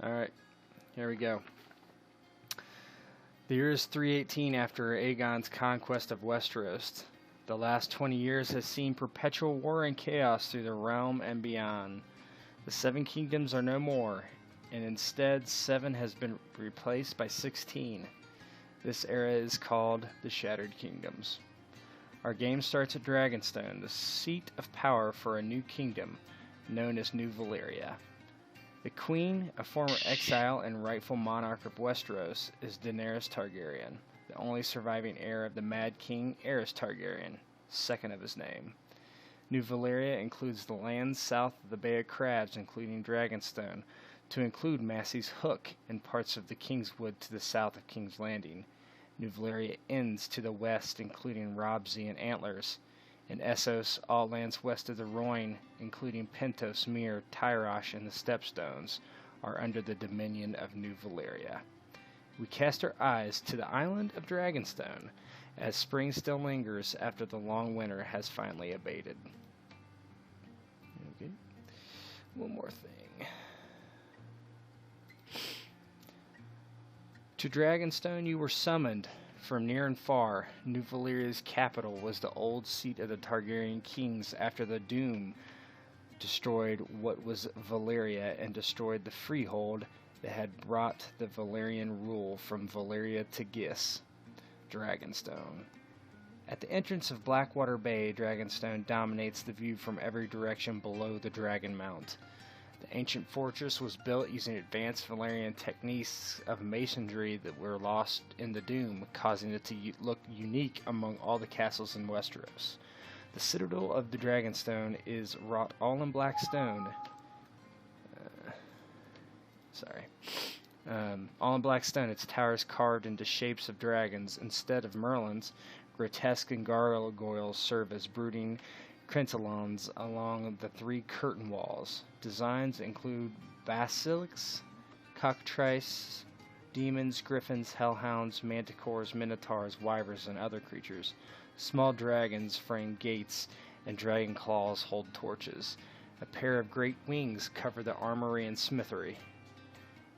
Alright, here we go. The year is 318 after Aegon's conquest of Westeros. The last 20 years has seen perpetual war and chaos through the realm and beyond. The Seven Kingdoms are no more, and instead 7 has been replaced by 16. This era is called the Shattered Kingdoms. Our game starts at Dragonstone, the seat of power for a new kingdom, known as New Valyria. The Queen, a former exile and rightful monarch of Westeros, is Daenerys Targaryen, the only surviving heir of the Mad King Aerys Targaryen, second of his name. New Valyria includes the lands south of the Bay of Crabs, including Dragonstone, to include Massey's Hook and parts of the Kingswood to the south of King's Landing. New Valyria ends to the west, including Robsey and Antlers. In Essos, all lands west of the Rhoyne, including Pentos, Myr, Tyrosh, and the Stepstones, are under the dominion of New Valyria. We cast our eyes to the island of Dragonstone, as spring still lingers after the long winter has finally abated. Okay. One more thing. To Dragonstone you were summoned from near and far. New Valyria's capital was the old seat of the Targaryen kings after the Doom destroyed what was Valyria and destroyed the freehold that had brought the Valyrian rule from Valyria to Gis, Dragonstone. At the entrance of Blackwater Bay, Dragonstone dominates the view from every direction below the Dragon Mount. The ancient fortress was built using advanced Valyrian techniques of masonry that were lost in the Doom, causing it to look unique among all the castles in Westeros. The citadel of the Dragonstone is wrought all in black stone. All in black stone, its towers carved into shapes of dragons instead of merlins. Grotesque and gargoyles serve as brooding crentalons along the 3 curtain walls. Designs include basilisks, cockatrices, demons, griffins, hellhounds, manticores, minotaurs, wyverns, and other creatures. Small dragons frame gates, and dragon claws hold torches. A pair of great wings cover the armory and smithery,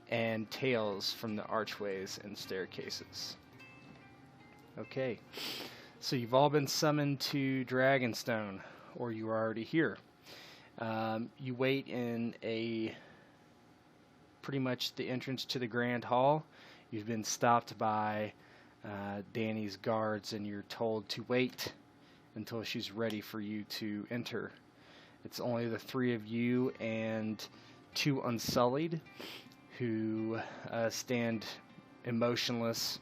and tails from the archways and staircases. Okay, so you've all been summoned to Dragonstone, or you are already here. You wait in pretty much the entrance to the Grand Hall. You've been stopped by Dany's guards, and you're told to wait until she's ready for you to enter. It's only the 3 of you and 2 Unsullied who stand emotionless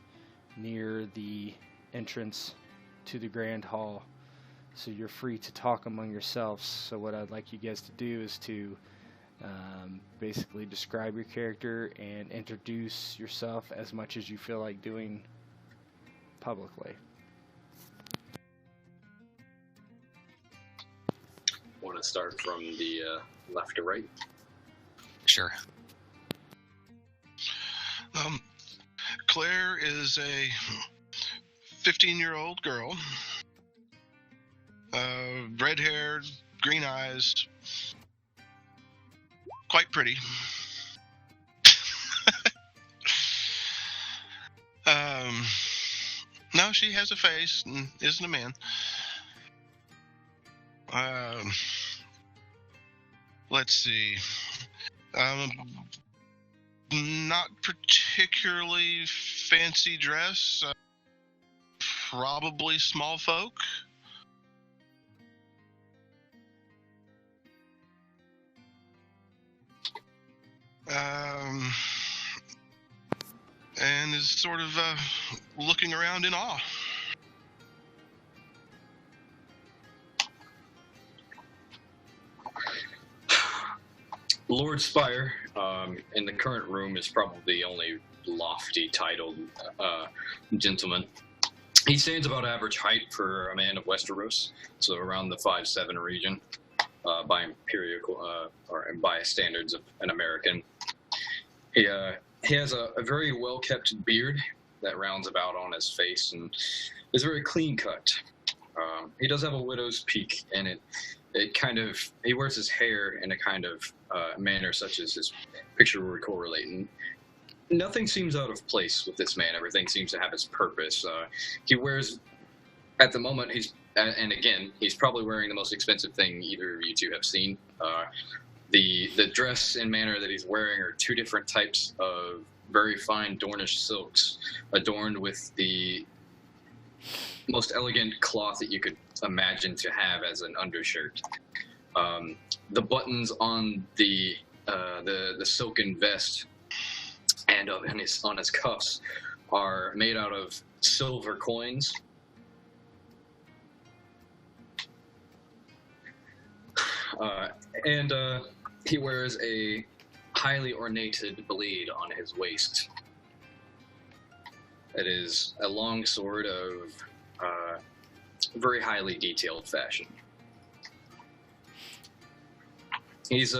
near the entrance to the Grand Hall. So you're free to talk among yourselves. So what I'd like you guys to do is to basically describe your character and introduce yourself as much as you feel like doing publicly. Want to start from the left to right? Sure. Claire is a 15-year-old girl. Red-haired, green eyes, quite pretty. No, she has a face and isn't a man. Let's see. Not particularly fancy dress. Probably small folk. And is sort of looking around in awe. Lord Spire, in the current room, is probably the only lofty titled gentleman. He stands about average height for a man of Westeros, so around the 5'7" region, by empirical or by standards of an American. He has a very well-kept beard that rounds about on his face and is very clean cut. He does have a widow's peak, and it he wears his hair in a kind of manner such as this picture we're correlating. Nothing seems out of place with this man. Everything seems to have its purpose. He wears, at the moment, and again, he's probably wearing the most expensive thing either of you two have seen. The dress and manner that he's wearing are two different types of very fine Dornish silks, adorned with the most elegant cloth that you could imagine to have as an undershirt. The buttons on the silken vest and on his cuffs are made out of silver coins. And he wears a highly ornated blade on his waist. It is a long sword of very highly detailed fashion. His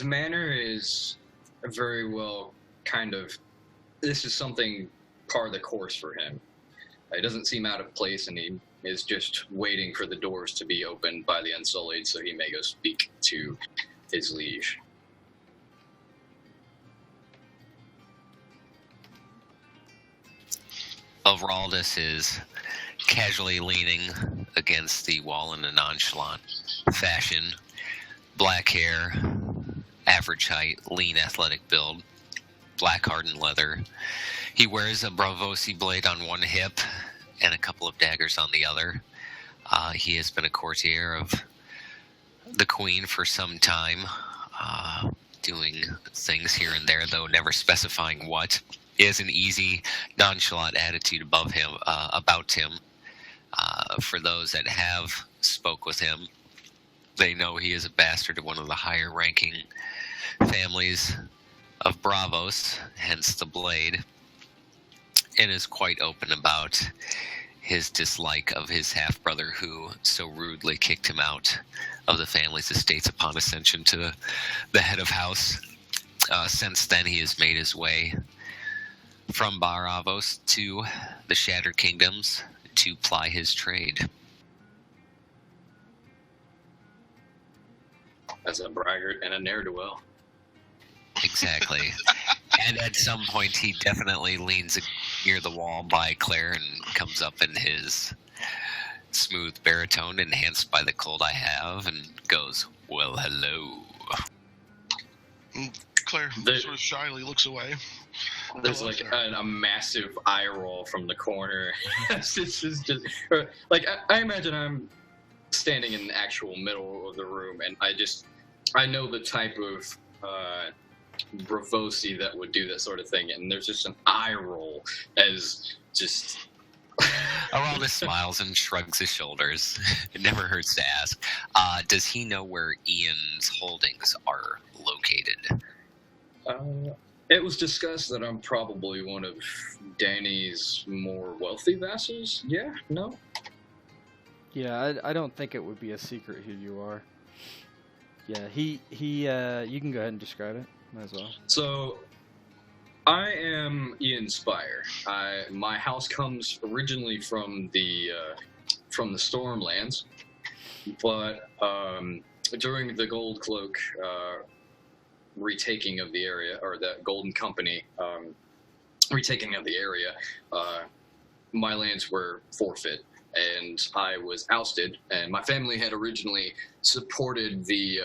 manner is very well this is something par the course for him. It doesn't seem out of place, and he is just waiting for the doors to be opened by the Unsullied so he may go speak to his liege. Alraldus is casually leaning against the wall in a nonchalant fashion. Black hair, average height, lean athletic build, black hardened leather. He wears a Bravosi blade on one hip and a couple of daggers on the other. He has been a courtier of the Queen for some time, doing things here and there, though never specifying what. He has an easy, nonchalant attitude about him. For those that have spoke with him, they know he is a bastard of one of the higher-ranking families of Bravos, hence the blade, and is quite open about his dislike of his half-brother who so rudely kicked him out of the family's estates upon ascension to the head of house. Since then, he has made his way from Bravos to the Shattered Kingdoms to ply his trade. As a braggart and a ne'er-do-well. Exactly. And at some point, he definitely leans near the wall by Claire and comes up in his smooth baritone, enhanced by the cold I have, and goes, "Well, hello." Claire sort of shyly looks away. There's like a massive eye roll from the corner. It's just like I imagine I'm standing in the actual middle of the room, and I know the type of Bravosi that would do that sort of thing, and there's just an eye roll as just. Araldus smiles and shrugs his shoulders. It never hurts to ask. Does he know where Ian's holdings are located? It was discussed that I'm probably one of Dany's more wealthy vassals. Yeah? No? Yeah, I don't think it would be a secret who you are. Yeah, he you can go ahead and describe it. Might as well. So, I am Ian Spire. My house comes originally from the Stormlands, but during the Gold Cloak retaking of the area, or the Golden Company retaking of the area, my lands were forfeit, and I was ousted. And my family had originally supported the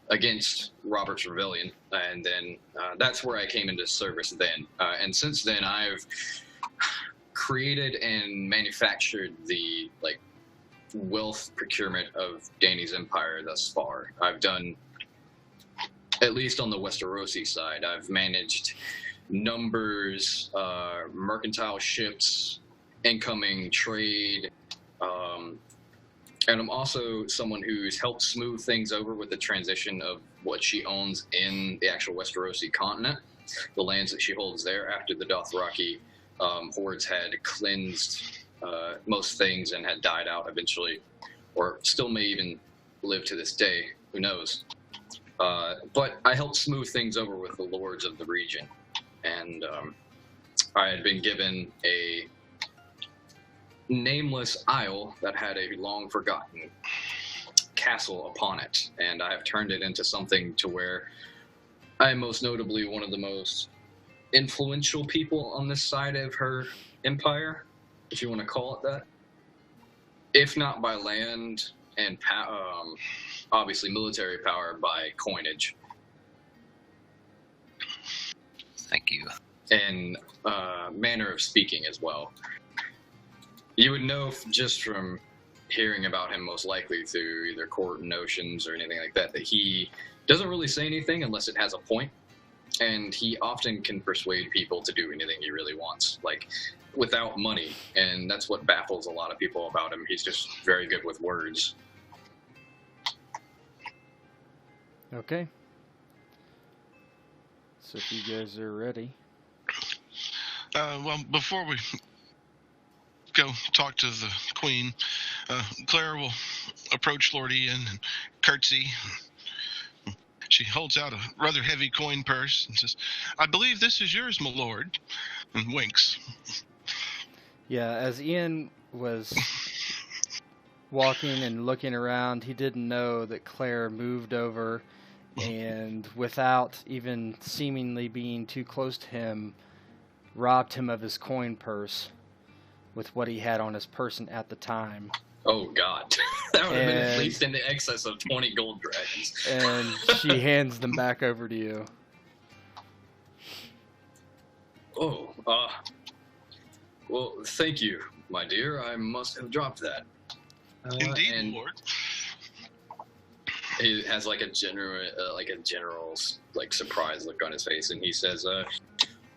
against Robert's Rebellion, and then that's where I came into service then. And since then, I've created and manufactured the wealth procurement of Dany's empire thus far. I've done, at least on the Westerosi side, I've managed numbers, mercantile ships, incoming trade, and I'm also someone who's helped smooth things over with the transition of what she owns in the actual Westerosi continent, the lands that she holds there after the Dothraki hordes had cleansed most things and had died out eventually, or still may even live to this day, who knows. But I helped smooth things over with the lords of the region, and I had been given a nameless isle that had a long forgotten castle upon it, and I have turned it into something to where I am most notably one of the most influential people on this side of her empire, if you want to call it that. If not by land and obviously military power, by coinage. Thank you. And manner of speaking as well. You would know just from hearing about him, most likely through either court notions or anything like that, that he doesn't really say anything unless it has a point, and he often can persuade people to do anything he really wants, like without money, and that's what baffles a lot of people about him. He's just very good with words. Okay. So if you guys are ready. Well, before we go talk to the Queen, Claire will approach Lord Ian and curtsy. She holds out a rather heavy coin purse and says, "I believe this is yours, my lord," and winks. Yeah, as Ian was walking and looking around, he didn't know that Claire moved over and, without even seemingly being too close to him, robbed him of his coin purse with what he had on his person at the time. Oh, God. That would have been at least in the excess of 20 gold dragons. And she hands them back over to you. Oh, well, thank you, my dear. I must have dropped that. Indeed, and Lord. He has like a general, surprised look on his face, and he says,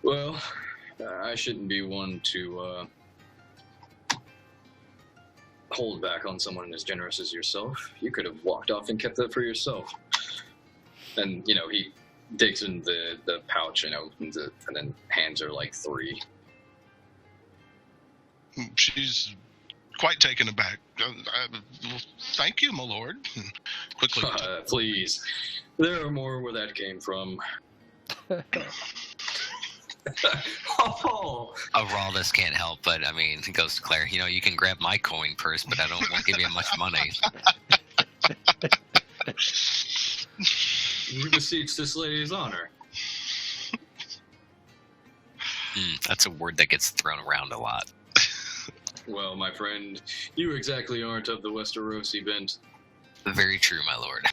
well, I shouldn't be one to hold back on someone as generous as yourself. You could have walked off and kept that for yourself. And, he digs in the pouch and opens it, and then hands her like 3. She's quite taken aback. Well, thank you, my lord. And quickly. Please. There are more where that came from. Oh. Araldus can't help but, he goes to Claire, you can grab my coin purse, but I won't give you much money. You beseech this lady's honor. That's a word that gets thrown around a lot. Well, my friend, you exactly aren't of the Westerosi bent. Very true, my lord.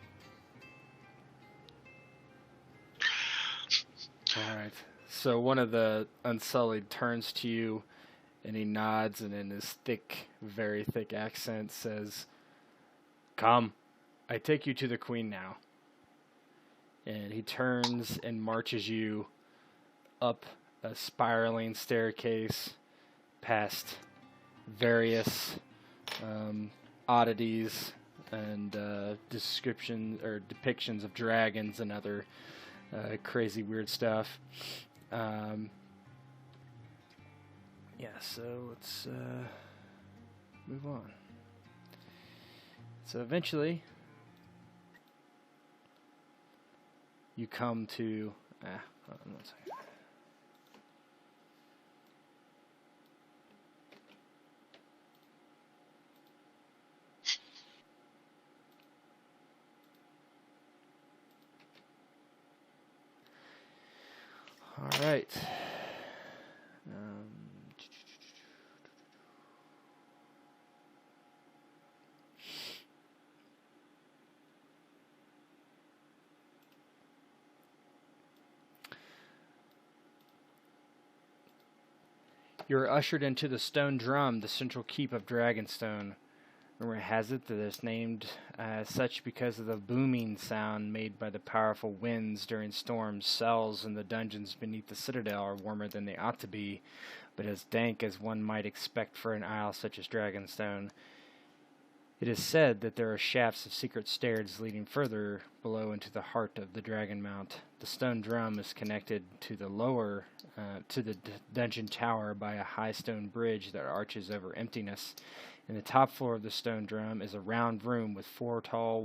All right. So one of the Unsullied turns to you, and he nods, and in his thick, very thick accent says, "Come, I take you to the Queen now." And he turns and marches you up a spiraling staircase past various oddities and depictions of dragons and other crazy weird stuff. So let's move on. So eventually you come to hold on one second. All right. You're ushered into the stone drum, the central keep of Dragonstone. Rumor has it that it's named such because of the booming sound made by the powerful winds during storms. Cells in the dungeons beneath the citadel are warmer than they ought to be, but as dank as one might expect for an isle such as Dragonstone. It is said that there are shafts of secret stairs leading further below into the heart of the Dragon Mount. The stone drum is connected to the dungeon tower by a high stone bridge that arches over emptiness. In the top floor of the stone drum is a round room with 4 tall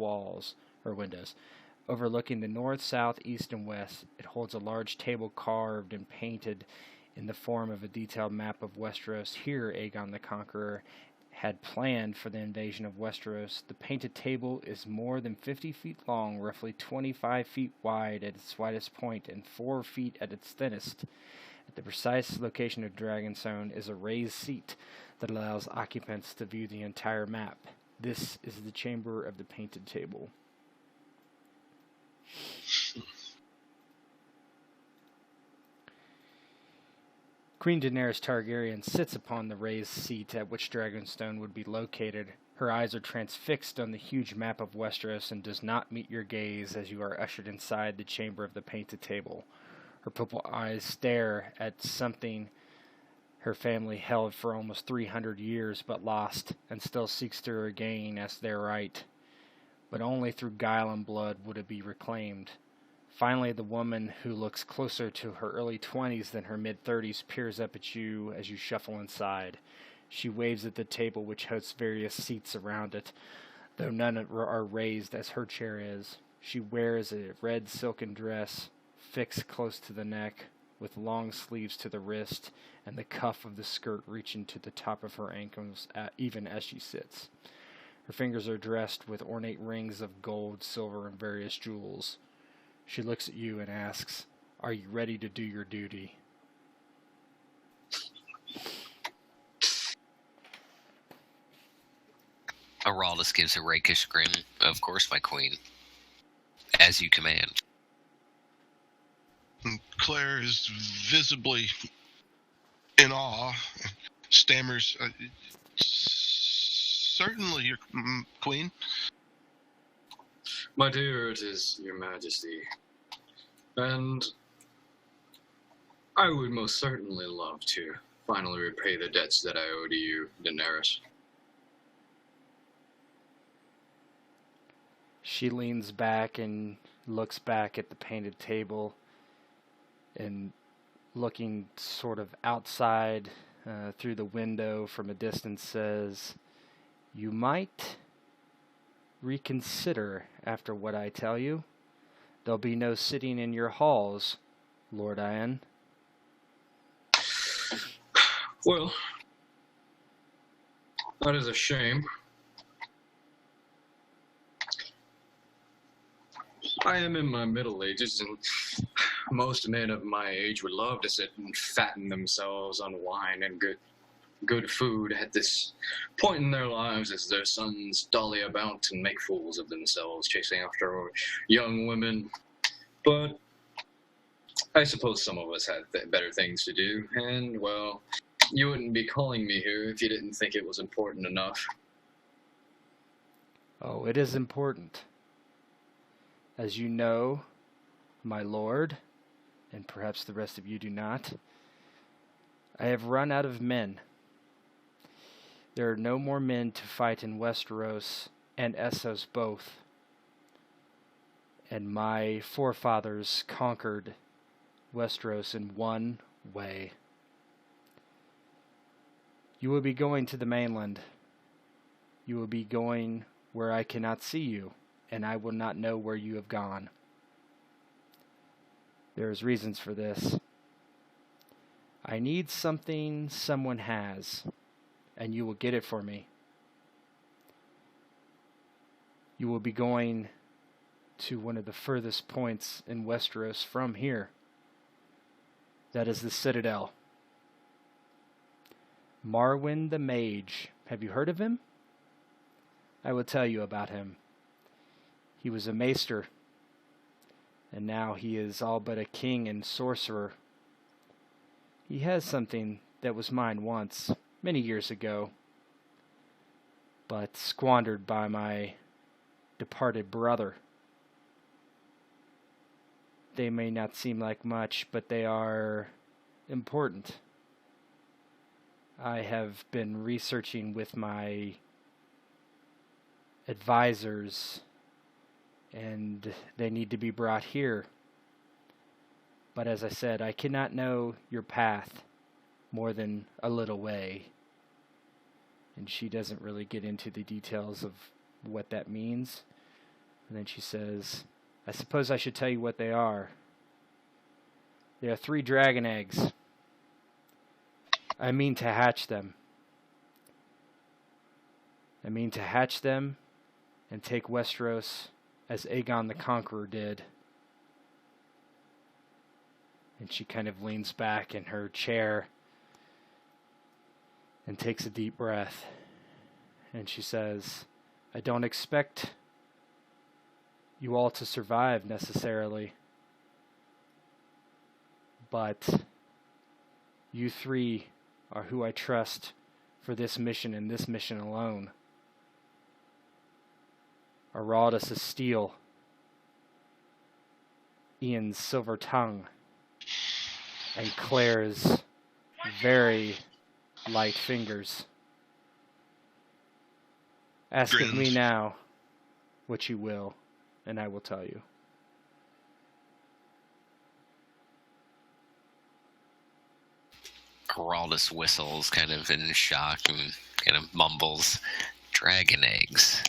windows. Overlooking the north, south, east, and west, it holds a large table carved and painted in the form of a detailed map of Westeros. Here, Aegon the Conqueror had planned for the invasion of Westeros. The painted table is more than 50 feet long, roughly 25 feet wide at its widest point, and 4 feet at its thinnest. At the precise location of Dragonstone is a raised seat that allows occupants to view the entire map. This is the chamber of the painted table. Queen Daenerys Targaryen sits upon the raised seat at which Dragonstone would be located. Her eyes are transfixed on the huge map of Westeros and does not meet your gaze as you are ushered inside the chamber of the painted table. Her purple eyes stare at something her family held for almost 300 years but lost, and still seeks to regain as their right. But only through guile and blood would it be reclaimed. Finally, the woman, who looks closer to her early 20s than her mid-30s, peers up at you as you shuffle inside. She waves at the table, which hosts various seats around it, though none are raised as her chair is. She wears a red silken dress, fixed close to the neck, with long sleeves to the wrist, and the cuff of the skirt reaching to the top of her ankles, even as she sits. Her fingers are dressed with ornate rings of gold, silver, and various jewels. She looks at you and asks, "Are you ready to do your duty?" Araldus gives a rakish grin. Of course, my queen. As you command. Claire is visibly in awe, stammers, "Certainly, your queen." My dear, it is your majesty. And I would most certainly love to finally repay the debts that I owe to you, Daenerys. She leans back and looks back at the painted table, and looking sort of outside through the window from a distance says, "You might reconsider after what I tell you. There'll be no sitting in your halls, Lord Ian." Well, that is a shame. I am in my middle ages, and most men of my age would love to sit and fatten themselves on wine and good food at this point in their lives as their sons dolly about and make fools of themselves, chasing after young women. But I suppose some of us had better things to do, and, well, you wouldn't be calling me here if you didn't think it was important enough. Oh, it is important. As you know, my lord, and perhaps the rest of you do not, I have run out of men. There are no more men to fight in Westeros and Essos both. And my forefathers conquered Westeros in one way. You will be going to the mainland. You will be going where I cannot see you, and I will not know where you have gone. There is reasons for this. I need something someone has, and you will get it for me. You will be going to one of the furthest points in Westeros from here. That is the Citadel. Marwyn the Mage. Have you heard of him? I will tell you about him. He was a maester, and now he is all but a king and sorcerer. He has something that was mine once, many years ago, but squandered by my departed brother. They may not seem like much, but they are important. I have been researching with my advisors, and they need to be brought here. But as I said, I cannot know your path more than a little way. And she doesn't really get into the details of what that means. And then she says, I suppose I should tell you what they are. They are 3 dragon eggs. I mean to hatch them. I mean to hatch them and take Westeros as Aegon the Conqueror did. And she kind of leans back in her chair and takes a deep breath. And she says, I don't expect you all to survive necessarily. But you three are who I trust for this mission and this mission alone. Araldus is steel. Ian's silver tongue. And Claire's very light fingers. Ask of me now what you will, and I will tell you. Araldus whistles, kind of in shock, and kind of mumbles, "Dragon eggs."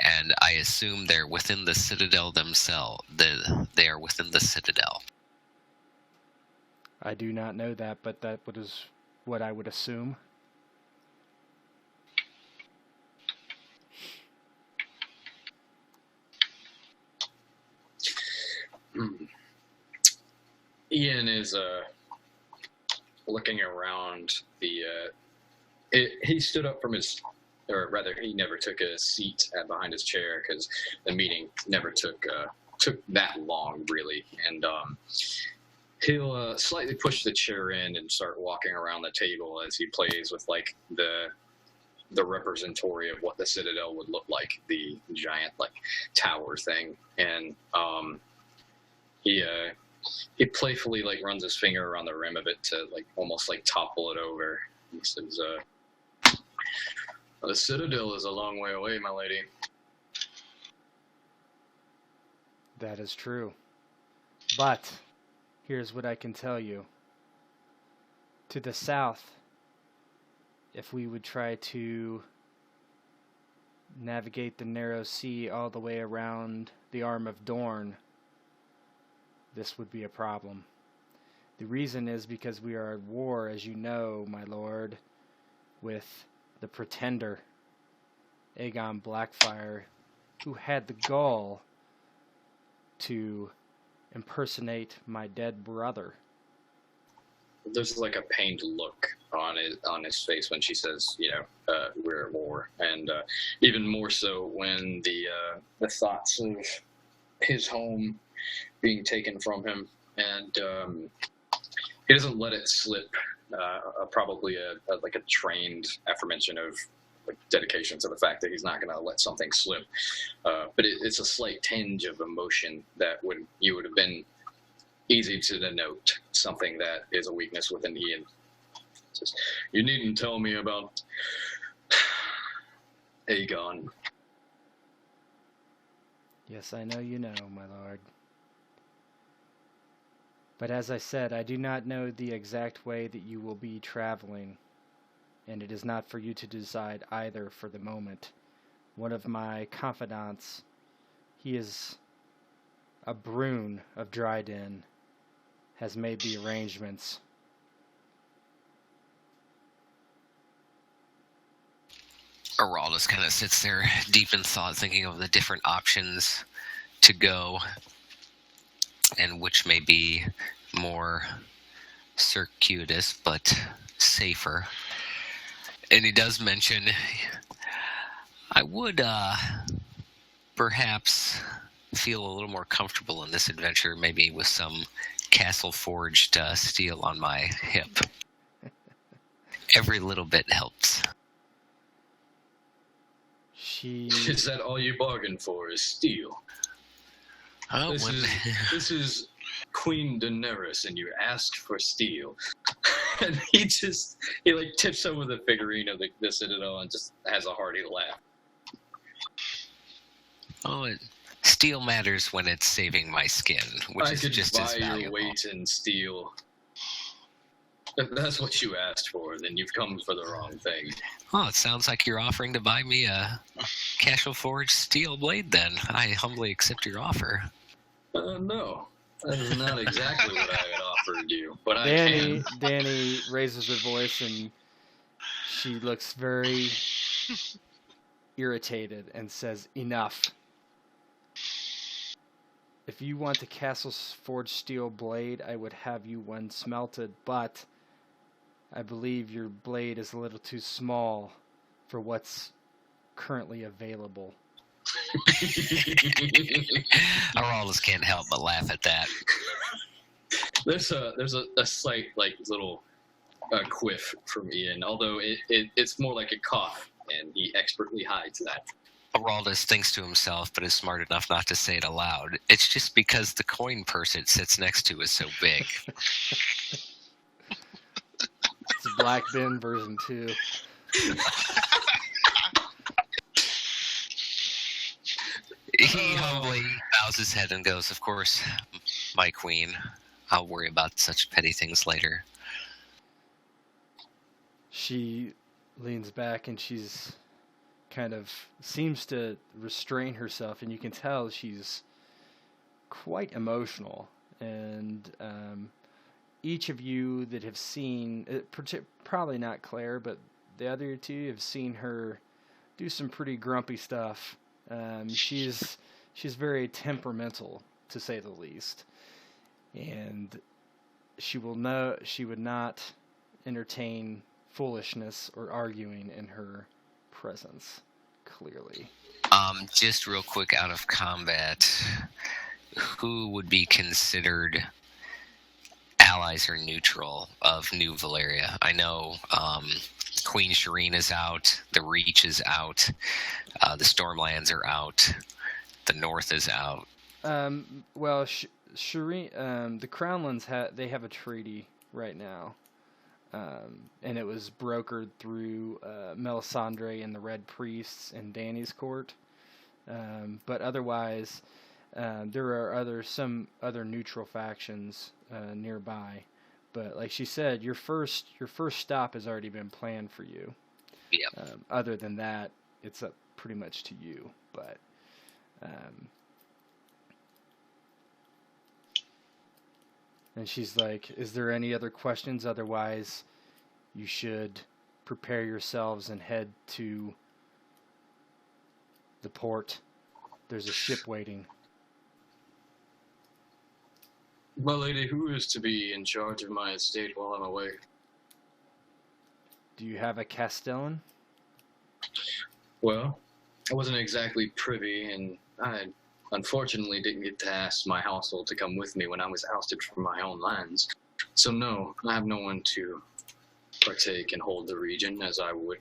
And I assume they're within the Citadel themselves. They are within the Citadel. I do not know that, but that is what I would assume. Ian is looking around the. He stood up from his, or rather, he never took a seat behind his chair because the meeting never took that long, really, and he'll slightly push the chair in and start walking around the table as he plays with like the representatory of what the Citadel would look like, the giant like tower thing, and he playfully like runs his finger around the rim of it to like almost like topple it over. He says, "The Citadel is a long way away, my lady." That is true. But here's what I can tell you. To the south, if we would try to navigate the narrow sea all the way around the Arm of Dorne, this would be a problem. The reason is because we are at war, as you know, my lord, with the Pretender, Aegon Blackfyre, who had the gall to impersonate my dead brother. There's like a pained look on his face when she says, we're at war, and even more so when the thoughts of his home being taken from him, and he doesn't let it slip. Probably a trained aforemention of like dedication to the fact that he's not going to let something slip. But it's a slight tinge of emotion that would have been easy to denote something that is a weakness within Ian. Says, "You needn't tell me about Aegon." Yes, I know you know, my lord. But as I said, I do not know the exact way that you will be traveling, and it is not for you to decide either for the moment. One of my confidants, he is a Brune of Dryden, has made the arrangements. Araldus kind of sits there deep in thought, thinking of the different options to go and which may be more circuitous but safer. And he does mention, I would perhaps feel a little more comfortable in this adventure, maybe with some castle-forged steel on my hip. Every little bit helps. Is that all you bargained for, is steel? Oh, This is Queen Daenerys, and you asked for steel. And he like tips over the figurine of the Citadel and just has a hearty laugh. Steel matters when it's saving my skin, which is just as valuable. I could buy your weight in steel. If that's what you asked for, then you've come for the wrong thing. Oh, it sounds like you're offering to buy me a castle-forged steel blade, then. I humbly accept your offer. No, that is not exactly what I would offered you, but I can. Danny raises her voice and she looks very irritated and says, "Enough. If you want the castle's forged steel blade, I would have you one smelted, but I believe your blade is a little too small for what's currently available." Araldus can't help but laugh at that. There's a slight little quiff from Ian, although it's more like a cough, and he expertly hides that. Araldus thinks to himself, but is smart enough not to say it aloud. It's just because the coin purse it sits next to is so big. It's Black Bin version 2. He humbly bows his head and goes, "Of course, my queen. I'll worry about such petty things later." She leans back and she's kind of seems to restrain herself, and you can tell she's quite emotional. And each of you that have seen, probably not Claire, but the other two have seen her do some pretty grumpy stuff. She's very temperamental, to say the least, and she would not entertain foolishness or arguing in her presence, clearly. Just real quick, out of combat, who would be considered allies or neutral of New Valeria? I know Queen Shireen is out, the Reach is out, the Stormlands are out, the North is out. Well, Shireen, the Crownlands they have a treaty right now. And it was brokered through Melisandre and the Red Priests and Dany's court. But otherwise, there are some other neutral factions nearby. But like she said, your first stop has already been planned for you. Yeah. Other than that, it's up pretty much to you. But and she's like, "Is there any other questions? Otherwise, you should prepare yourselves and head to the port. There's a ship waiting." My lady, who is to be in charge of my estate while I'm away? Do you have a Castellan? Well, I wasn't exactly privy, and I unfortunately didn't get to ask my household to come with me when I was ousted from my own lands. So no, I have no one to partake and hold the region as I would.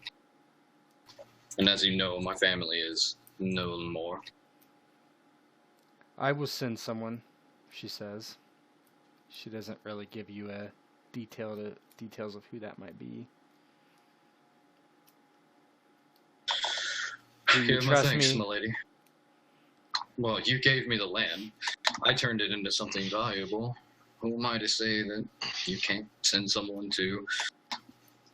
And as you know, my family is no more. "I will send someone," she says. She doesn't really give you a details of who that might be. Do you Here, my trust thanks, me? my lady. Well, you gave me the land. I turned it into something valuable. Who am I to say that you can't send someone to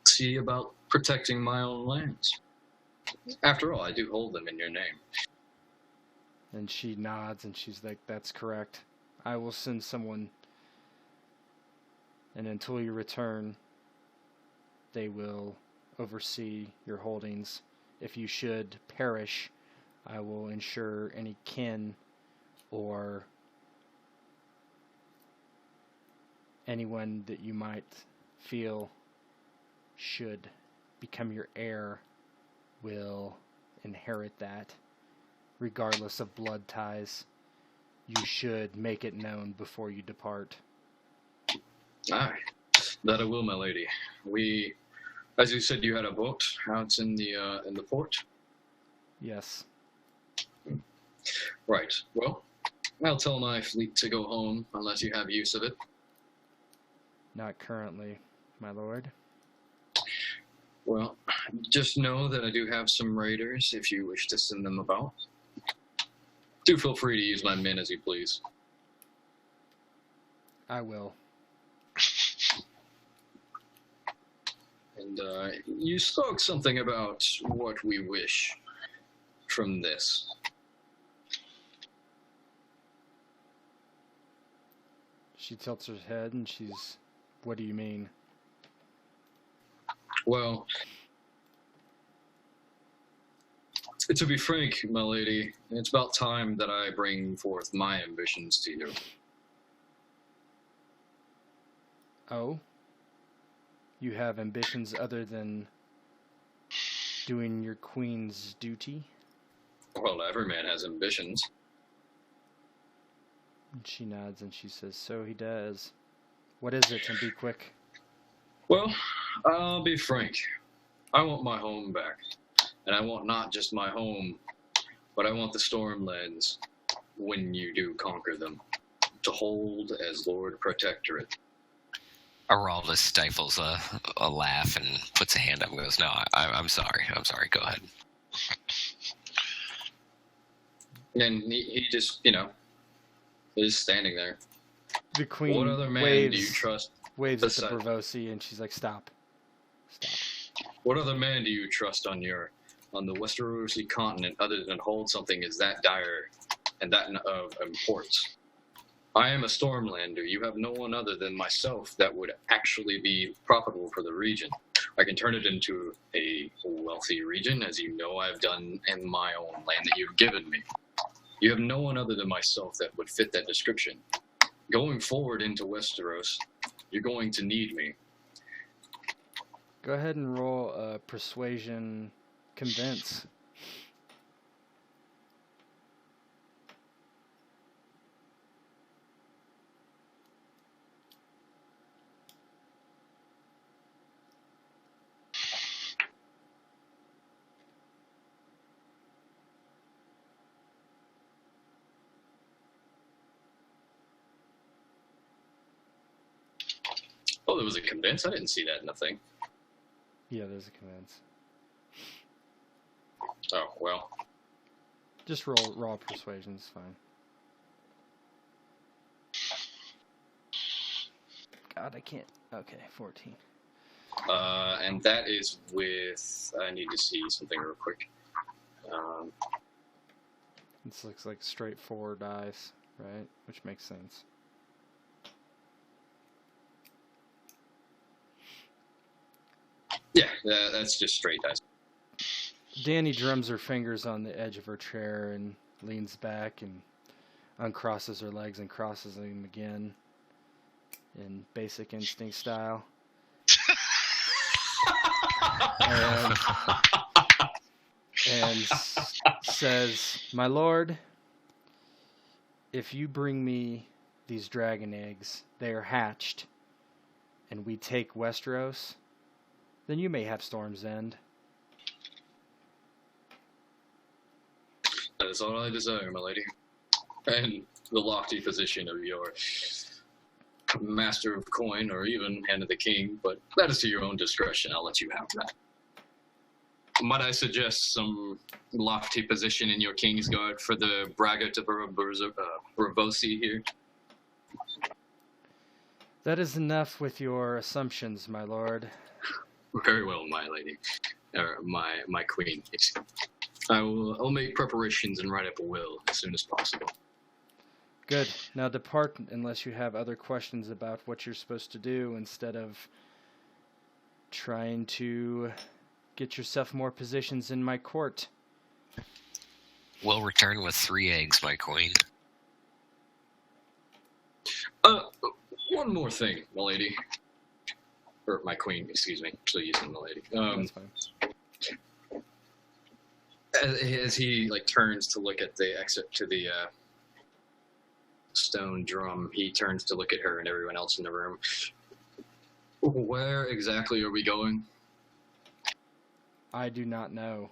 see about protecting my own lands? After all, I do hold them in your name. And she nods and she's like, "That's correct. I will send someone, and until you return, they will oversee your holdings. If you should perish, I will ensure any kin or anyone that you might feel should become your heir will inherit that, regardless of blood ties. You should make it known before you depart." Aye, that I will, my lady. We, as you said, you had a boat out in the port. Yes. Right. Well, I'll tell my fleet to go home unless you have use of it. Not currently, my lord. Well, just know that I do have some raiders if you wish to send them about. Do feel free to use my men as you please. I will. And you spoke something about what we wish from this. She tilts her head and she's, what do you mean? Well, to be frank, my lady, it's about time that I bring forth my ambitions to you. Oh? You have ambitions other than doing your queen's duty? Well, every man has ambitions. And she nods and she says, so he does. What is it? And be quick. Well, I'll be frank. I want my home back. And I want not just my home, but I want the Stormlands, when you do conquer them, to hold as Lord Protectorate. Aralda stifles a laugh and puts a hand up and goes, no, I'm sorry. I'm sorry. Go ahead. And he just, is standing there. The queen What other man waves, do you trust? waves at the Bravosi, and she's like, stop. What other man do you trust on the Westerosi continent other than hold something as that dire and that of importance? I am a Stormlander. You have no one other than myself that would actually be profitable for the region. I can turn it into a wealthy region, as you know I've done in my own land that you've given me. You have no one other than myself that would fit that description. Going forward into Westeros, you're going to need me. Go ahead and roll a persuasion convince. Oh, there was a convince? I didn't see that in the thing. Yeah, there's a convince. Oh, well. Just roll raw persuasion, it's fine. God, I can't. Okay, 14. And that is with... I need to see something real quick. This looks like straight 4 dice, right? Which makes sense. Yeah, that's just straight dice. Dany drums her fingers on the edge of her chair and leans back and uncrosses her legs and crosses them again in Basic Instinct style. and says, "My lord, if you bring me these dragon eggs, they are hatched, and we take Westeros, then you may have Storm's End." That is all I desire, my lady. And the lofty position of your master of coin, or even hand of the king, but that is to your own discretion. I'll let you have that. Might I suggest some lofty position in your King's Guard for the braggart of Bravosi here? That is enough with your assumptions, my lord. Very well, my lady. Or my queen. I'll make preparations and write up a will as soon as possible. Good. Now depart unless you have other questions about what you're supposed to do instead of trying to get yourself more positions in my court. We'll return with 3 eggs, my queen. One more thing, my lady. Or my queen, excuse me. Still using my lady. That's fine. As he turns to look at the exit to the stone drum, he turns to look at her and everyone else in the room. Where exactly are we going? I do not know.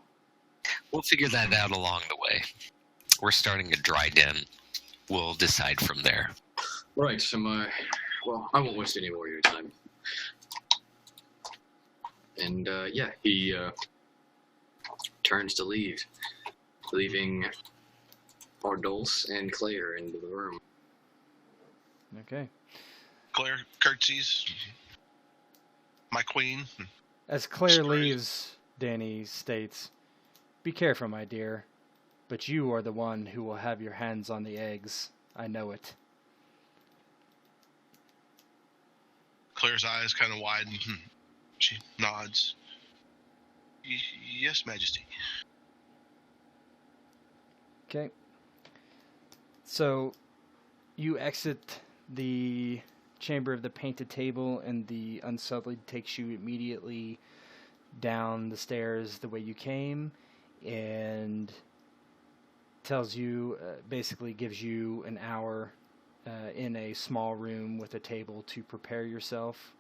We'll figure that out along the way. We're starting a dry den. We'll decide from there. Right, so well, I won't waste any more of your time. And, he turns to leave, leaving Ardolce and Claire into the room. Okay. Claire curtsies. My queen. As Claire leaves, Dany states, "Be careful, my dear, but you are the one who will have your hands on the eggs. I know it." Claire's eyes kind of widen. She nods. Yes, Majesty. Okay. So you exit the chamber of the painted table, and the Unsullied takes you immediately down the stairs the way you came, and tells you, basically gives you an hour in a small room with a table to prepare yourself.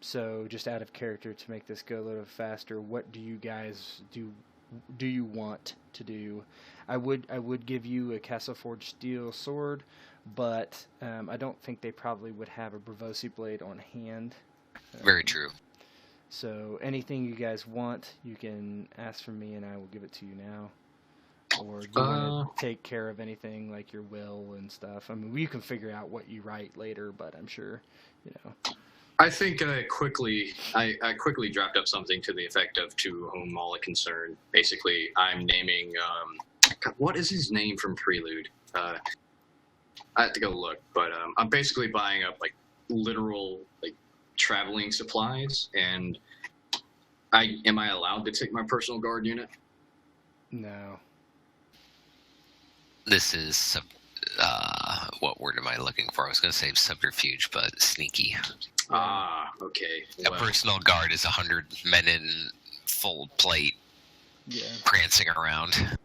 So just out of character, to make this go a little faster, what do you guys do you want to do? I would give you a Castle Forged steel sword, but I don't think they probably would have a Bravosi blade on hand. Very true. So anything you guys want, you can ask from me, and I will give it to you now. Or do you want to take care of anything like your will and stuff? I mean, you can figure out what you write later, but I'm sure, you know. I think I quickly dropped up something to the effect of "to whom all are concerned." Basically, I'm naming what is his name from Prelude? I have to go look, but I'm basically buying up like literal like traveling supplies. And am I allowed to take my personal guard unit? No. This is what word am I looking for? I was going to say subterfuge, but sneaky. Ah, okay. A personal guard is 100 men in full plate, prancing around.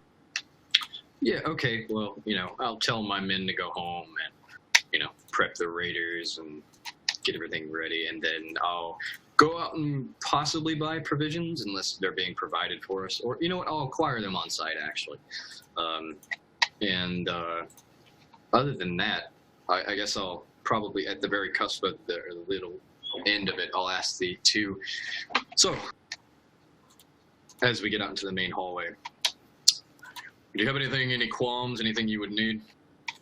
Yeah, okay. Well, I'll tell my men to go home and, prep the raiders and get everything ready, and then I'll go out and possibly buy provisions unless they're being provided for us. Or, you know what, I'll acquire them on site, actually. And other than that, I guess I'll probably, at the very cusp of the little end of it, I'll ask the two. So, as we get out into the main hallway, do you have any qualms, anything you would need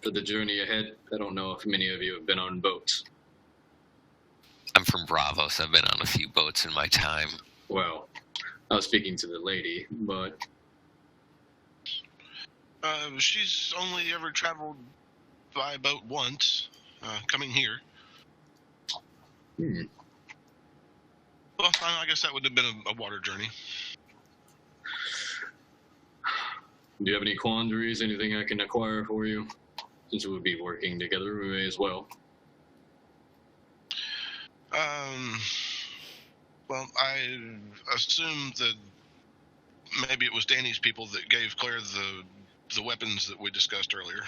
for the journey ahead? I don't know if many of you have been on boats. I'm from Bravo, so I've been on a few boats in my time. Well, I was speaking to the lady, but... she's only ever traveled by boat once, coming here. Well, I guess that would have been a water journey. Do you have any quandaries, anything I can acquire for you? Since we'll be working together, we may as well. Well, I assume that maybe it was Danny's people that gave Claire the weapons that we discussed earlier.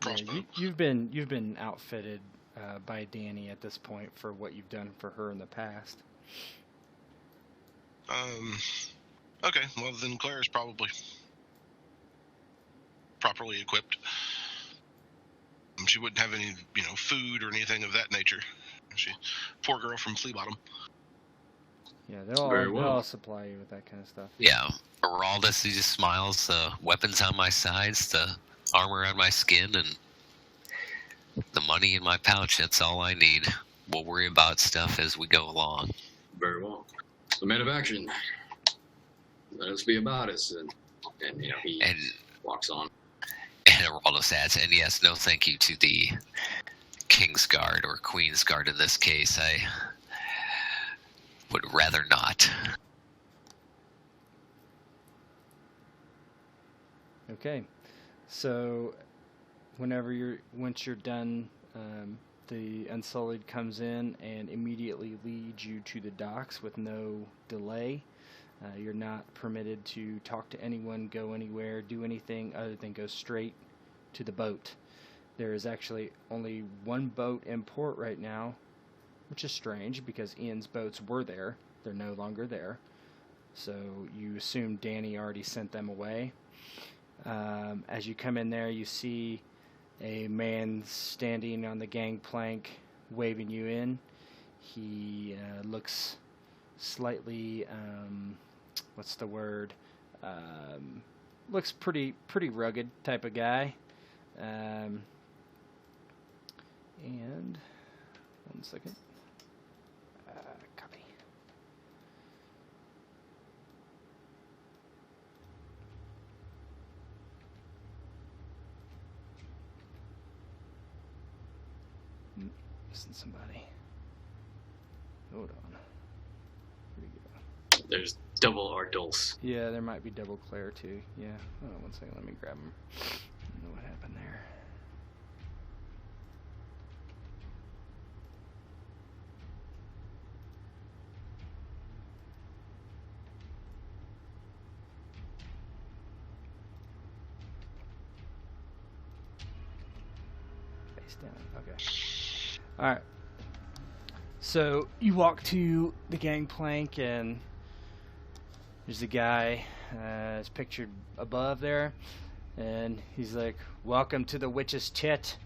Crossbow. Yeah, you've been outfitted by Danny at this point for what you've done for her in the past. Okay, well then Claire is probably properly equipped. She wouldn't have any, food or anything of that nature. Poor girl from Flea Bottom. Yeah, they'll all supply you with that kind of stuff. Yeah, Araldus, he just smiles. Weapons on my sides, the armor on my skin, and the money in my pouch. That's all I need. We'll worry about stuff as we go along. Very well. The man of action. Let us be about us. And he walks on. And Araldus adds, and yes, no thank you to the King's Guard, or Queen's Guard in this case. I would rather not. Okay, so once you're done, the Unsullied comes in and immediately leads you to the docks with no delay. You're not permitted to talk to anyone, go anywhere, do anything other than go straight to the boat. There is actually only one boat in port right now, which is strange because Ian's boats were there. They're no longer there. So you assume Danny already sent them away. As you come in there, you see a man standing on the gangplank waving you in. He looks slightly, looks pretty rugged type of guy. And one second. Copy. Missing somebody. hold on. Where'd he go? There's double Ardulce. Yeah, there might be double Claire too. Yeah. Hold on 1 second. Let me grab him. I don't know what happened there. Face down. Okay. All right. So you walk to the gangplank, and there's a guy, it's pictured above there, and he's like, "Welcome to the Witch's Tit,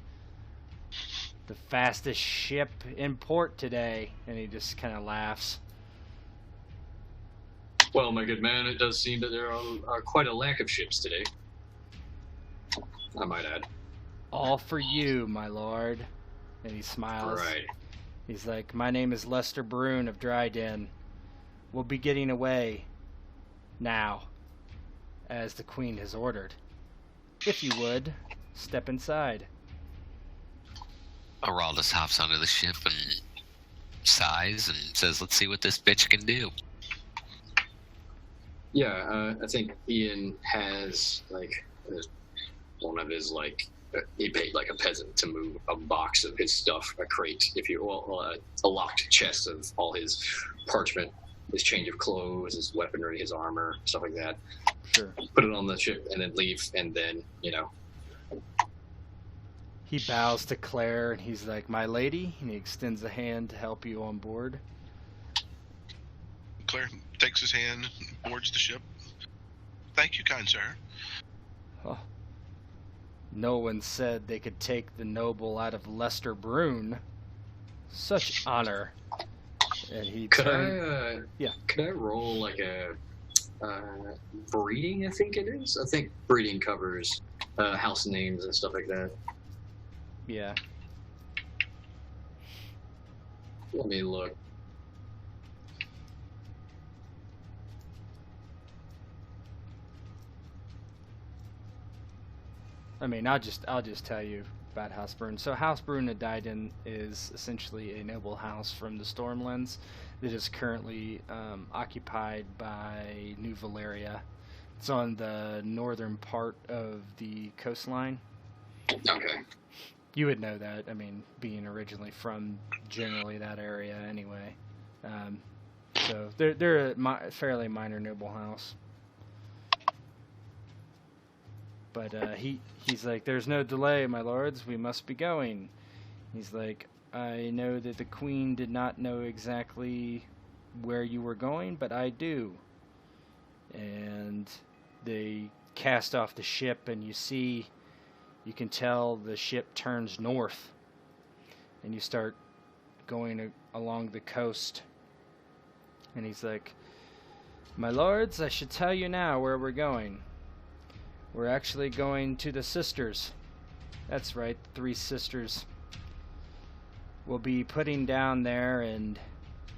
the fastest ship in port today," and he just kind of laughs. Well, my good man, it does seem that there are quite a lack of ships today. I might add. "All for you, my lord," and he smiles. Right. He's like, "My name is Lester Brune of Dryden. We'll be getting away now, as the Queen has ordered. If you would, step inside." Araldus hops onto the ship and sighs and says, "Let's see what this bitch can do." Yeah, I think Ian has, like, one of his, like, he paid, like, a peasant to move a box of his stuff, a crate, if you will, a locked chest of all his parchment, his change of clothes, his weaponry, his armor, stuff like that. Sure. Put it on the ship and then leave, and then, you know. He bows to Claire, and he's like, "My lady," and he extends a hand to help you on board. Claire takes his hand and boards the ship. "Thank you, kind sir." Oh. No one said they could take the noble out of Lester Brune. Such honor. And he Could turned... Yeah. Could I roll, like, a breeding, I think it is? I think breeding covers house names and stuff like that. Yeah. Let me look. I mean, I'll just tell you about House Brune. So House Brune of Dryden is essentially a noble house from the Stormlands that is currently occupied by New Valeria. It's on the northern part of the coastline. Okay. You would know that. I mean, being originally from generally that area anyway. So they're a fairly minor noble house. But he's like, "There's no delay, my lords. We must be going." He's like, "I know that the Queen did not know exactly where you were going, but I do." And they cast off the ship, and you can tell the ship turns north. And you start going along the coast. And he's like, "My lords, I should tell you now where we're going. We're actually going to the sisters." That's right, the 3 sisters. We'll be putting down there and,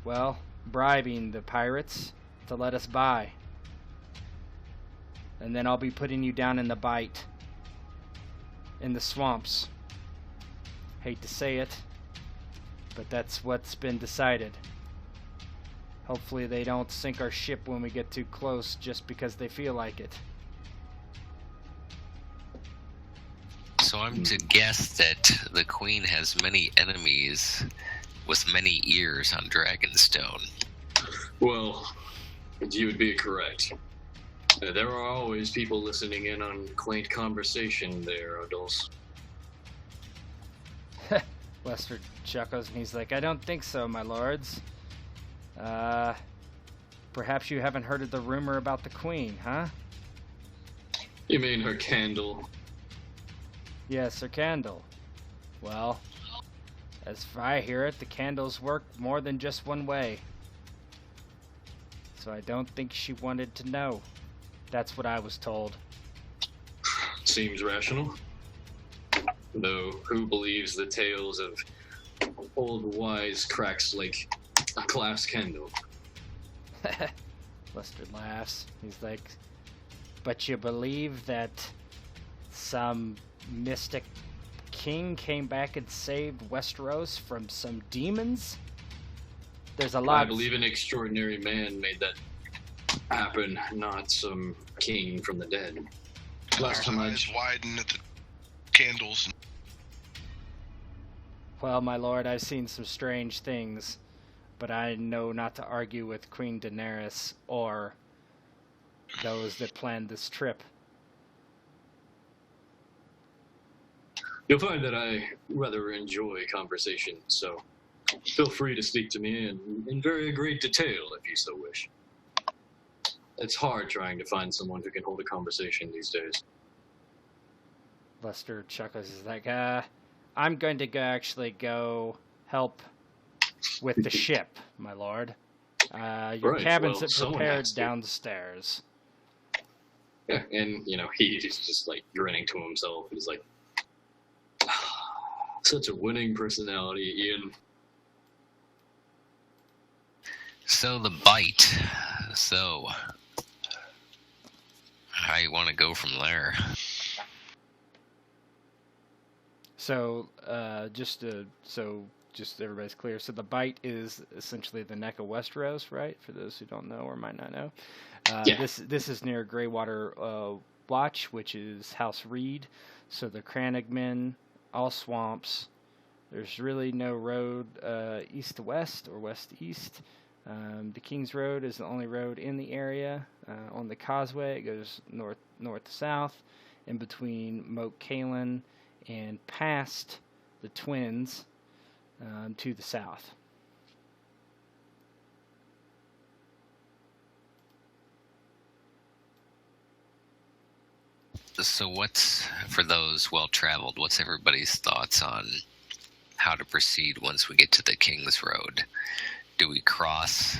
well, bribing the pirates to let us by. And then I'll be putting you down in the Bight, in the swamps. Hate to say it, but that's what's been decided. Hopefully they don't sink our ship when we get too close just because they feel like it. So I'm to guess that the Queen has many enemies with many ears on Dragonstone. Well, you would be correct. There are always people listening in on quaint conversation there, Adults. Lester chuckles and he's like, "I don't think so, my lords. Perhaps you haven't heard of the rumor about the Queen, huh?" You mean her candle? "Yes, her candle. Well, as I hear it, the candles work more than just one way. So I don't think she wanted to know. That's what I was told." Seems rational. Though, who believes the tales of old wise cracks like a glass candle? Lester laughs. He's like, "But you believe that some mystic king came back and saved Westeros from some demons?" there's a I lot. believe an extraordinary man made that happen, not some king from the dead. Last Claire's time I eyes widen at the candles. Well, my lord, I've seen some strange things, but I know not to argue with Queen Daenerys or those that planned this trip. You'll find that I rather enjoy conversation, so feel free to speak to me in very great detail if you so wish. It's hard trying to find someone who can hold a conversation these days. Lester chuckles. He's like, I'm going to actually go help with the ship, my lord. Your Right, cabin's well, someone prepared has to. downstairs. Yeah, and, he's just, like, grinning to himself. He's like, such a winning personality, Ian. So the bite. So, how you want to go from there? So, just everybody's clear. So the bite is essentially the neck of Westeros, right? For those who don't know or might not know. Yeah. This is near Greywater Watch, which is House Reed. So the Crannogmen, all swamps. There's really no road east to west or west to east. The King's Road is the only road in the area. On the causeway, it goes north to south, in between Moat Cailin and past the Twins to the south. So for those well-traveled, what's everybody's thoughts on how to proceed once we get to the King's Road? Do we cross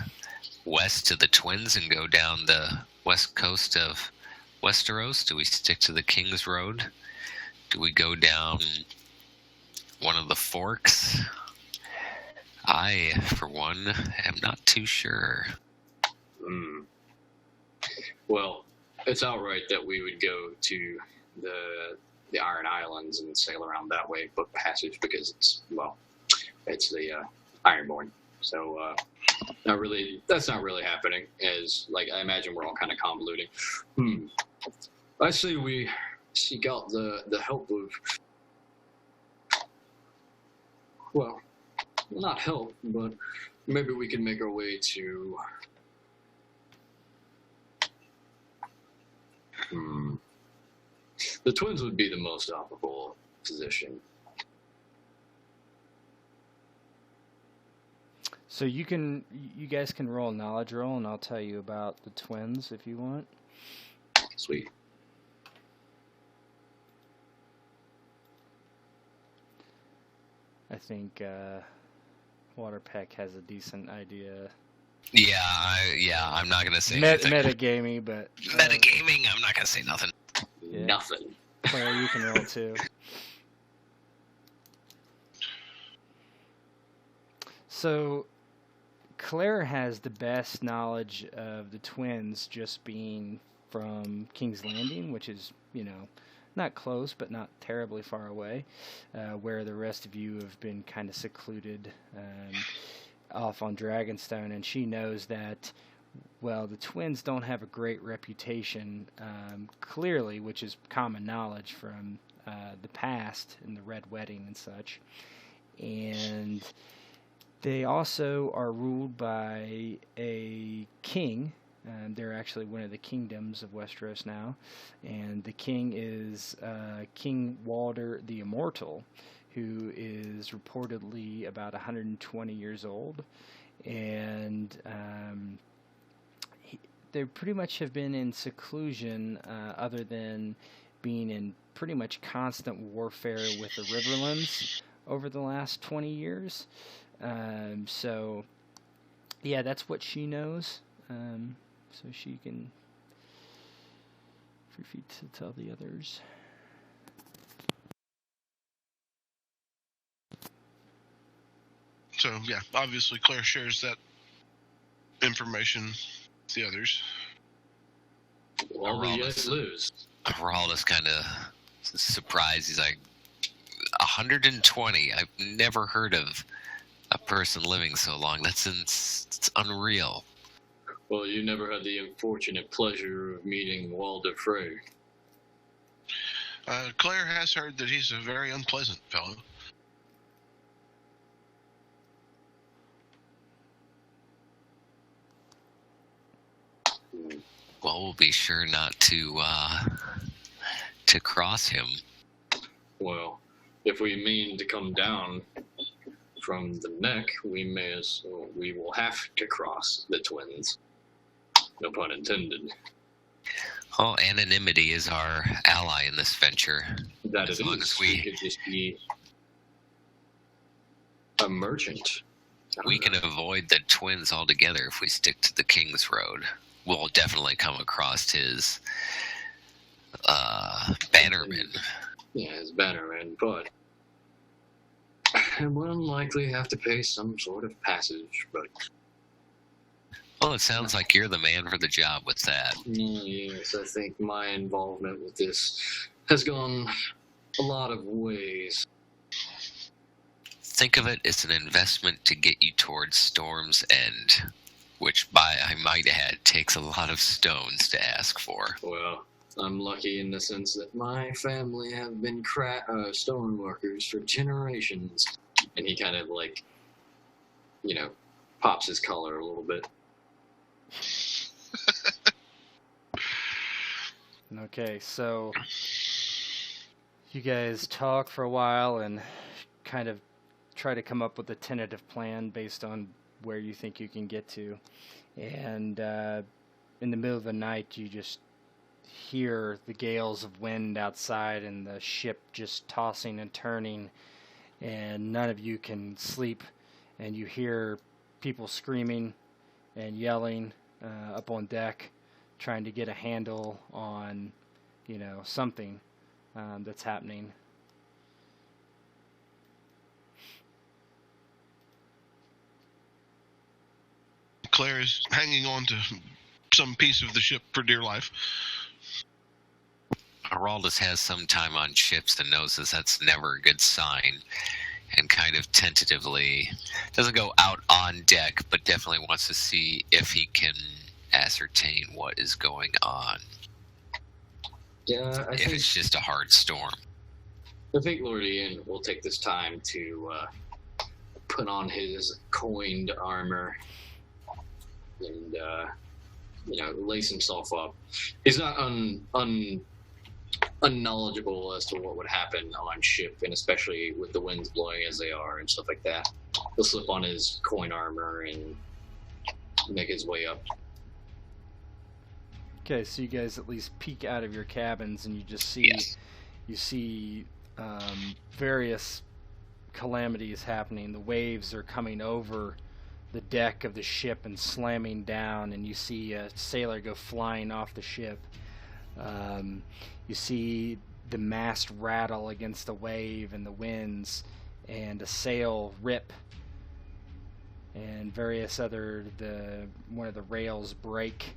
west to the Twins and go down the west coast of Westeros? Do we stick to the King's Road? Do we go down one of the forks? I, for one, am not too sure. Well, it's outright that we would go to the Iron Islands and sail around that way, book passage, because it's the Ironborn. So that's not really happening, as I imagine we're all kind of convoluting. I say we seek out the help of, well, not help, but maybe we can make our way to the Twins would be the most optimal position. So you guys can roll a knowledge roll, and I'll tell you about the Twins if you want. Sweet. I think Waterpeck has a decent idea. Yeah, I'm not gonna say anything. Metagaming, but Metagaming, I'm not gonna say nothing. Yeah. Nothing. Claire, you can roll too. So, Claire has the best knowledge of the Twins, just being from King's Landing, which is, not close, but not terribly far away, where the rest of you have been kind of secluded off on Dragonstone, and she knows that, the Twins don't have a great reputation, clearly, which is common knowledge from the past and the Red Wedding and such. And they also are ruled by a king. They're actually one of the kingdoms of Westeros now. And the king is King Walder the Immortal, who is reportedly about 120 years old. And they pretty much have been in seclusion, other than being in pretty much constant warfare with the Riverlands over the last 20 years. So, yeah, that's what she knows. So she can feel free to tell the others. So, yeah, obviously Claire shares that information with the others. All we yet lose. Rahl is kind of surprised. He's like, 120. I've never heard of a person living so long. It's unreal. Well, you never had the unfortunate pleasure of meeting Walder Frey. Claire has heard that he's a very unpleasant fellow. Well, we'll be sure not to cross him. Well, if we mean to come down from the neck, we will have to cross the twins. No pun intended. Oh, anonymity is our ally in this venture. That as it long is. as We could just be a merchant. we can avoid the twins altogether if we stick to the King's Road. We'll definitely come across his bannerman. Yeah, his bannerman, but we'll likely have to pay some sort of passage, but... Well, it sounds like you're the man for the job with that. Yes, I think my involvement with this has gone a lot of ways. Think of it as an investment to get you towards Storm's End, which, I might add, takes a lot of stones to ask for. Well, I'm lucky in the sense that my family have been stoneworkers for generations. And he kind of, like, pops his collar a little bit. Okay, so you guys talk for a while and kind of try to come up with a tentative plan based on where you think you can get to. And in the middle of the night, you just hear the gales of wind outside and the ship just tossing and turning, and none of you can sleep, and you hear people screaming and yelling up on deck, trying to get a handle on, something that's happening. Claire is hanging on to some piece of the ship for dear life. Araldus has some time on ships and knows that's never a good sign, and kind of tentatively doesn't go out on deck, but definitely wants to see if he can ascertain what is going on. Yeah, I if think it's just a hard storm. I think Lord Ian will take this time to put on his coined armor and lace himself up. He's not unknowledgeable as to what would happen on ship, and especially with the winds blowing as they are and stuff like that. He'll slip on his coin armor and make his way up. Okay, so you guys at least peek out of your cabins and you just see various calamities happening. The waves are coming over the deck of the ship and slamming down, and you see a sailor go flying off the ship. You see the mast rattle against the wave and the winds, and a sail rip, and various other one of the rails break.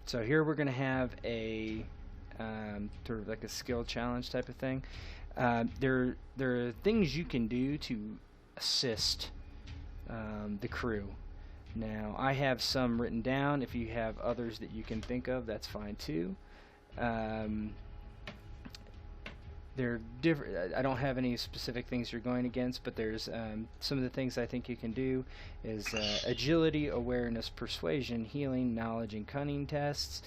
So here we're going to have a sort of like a skill challenge type of thing. There are things you can do to assist the crew. Now, I have some written down. If you have others that you can think of, that's fine too. They're different. I don't have any specific things you're going against, but there's some of the things I think you can do is agility, awareness, persuasion, healing, knowledge, and cunning tests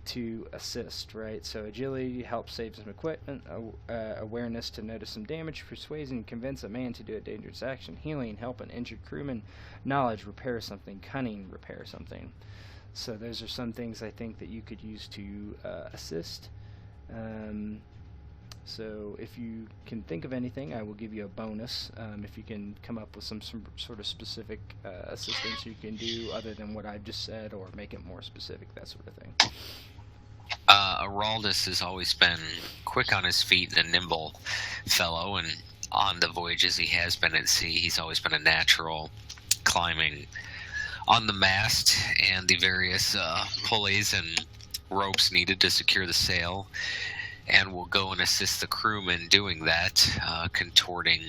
to assist, right? So agility helps save some equipment, awareness to notice some damage, persuasion convince a man to do a dangerous action, healing help an injured crewman, knowledge repair something, cunning repair something. So those are some things I think that you could use to assist. So if you can think of anything, I will give you a bonus. If you can come up with some sort of specific assistance you can do other than what I've just said, or make it more specific, that sort of thing. Araldus has always been quick on his feet and a nimble fellow, and on the voyages he has been at sea, he's always been a natural, climbing on the mast and the various pulleys and ropes needed to secure the sail, and will go and assist the crewmen doing that, contorting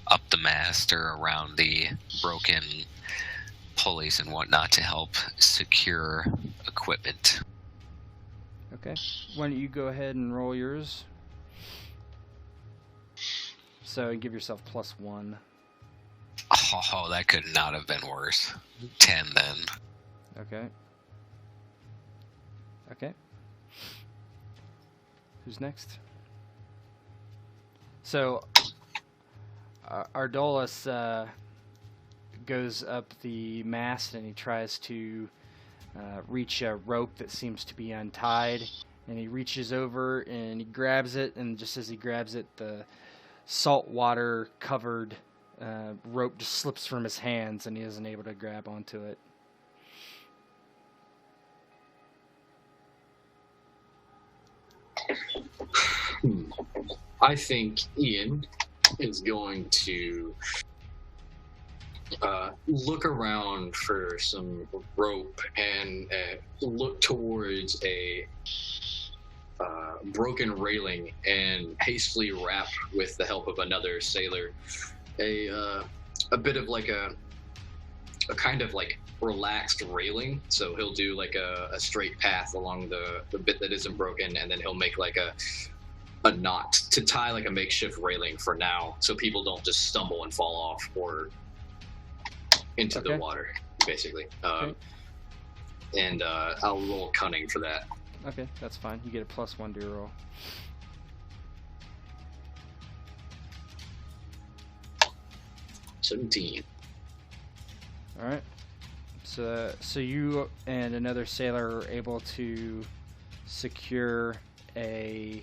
up the mast or around the broken pulleys and whatnot to help secure equipment. Okay. Why don't you go ahead and roll yours? So give yourself +1. Oh, that could not have been worse. 10 then. Okay. Okay. Who's next? So, Ardolus goes up the mast and he tries to reach a rope that seems to be untied. And he reaches over and he grabs it, and just as he grabs it, the saltwater covered rope just slips from his hands and he isn't able to grab onto it. I think Ian is going to look around for some rope and look towards a broken railing and hastily wrap, with the help of another sailor, a bit of like a kind of like relaxed railing. So he'll do like a straight path along the bit that isn't broken, and then he'll make like a knot to tie like a makeshift railing for now, so people don't just stumble and fall off or into the water, basically. And I'll roll cunning for that. Okay, that's fine. You get a +1 to your roll. $17. All right. So you and another sailor are able to secure a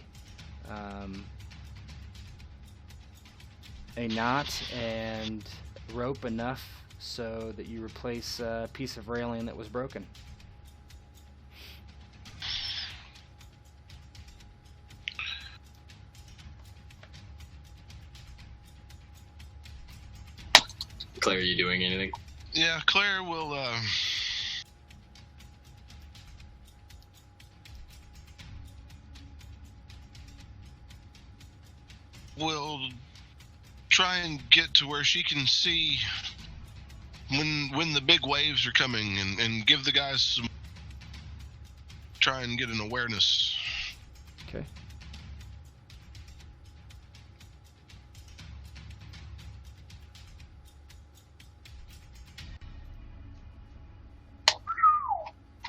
knot and rope enough so that you replace a piece of railing that was broken. Claire, are you doing anything? Yeah, Claire will try and get to where she can see when the big waves are coming, and give the guys some, try and get an awareness. Okay.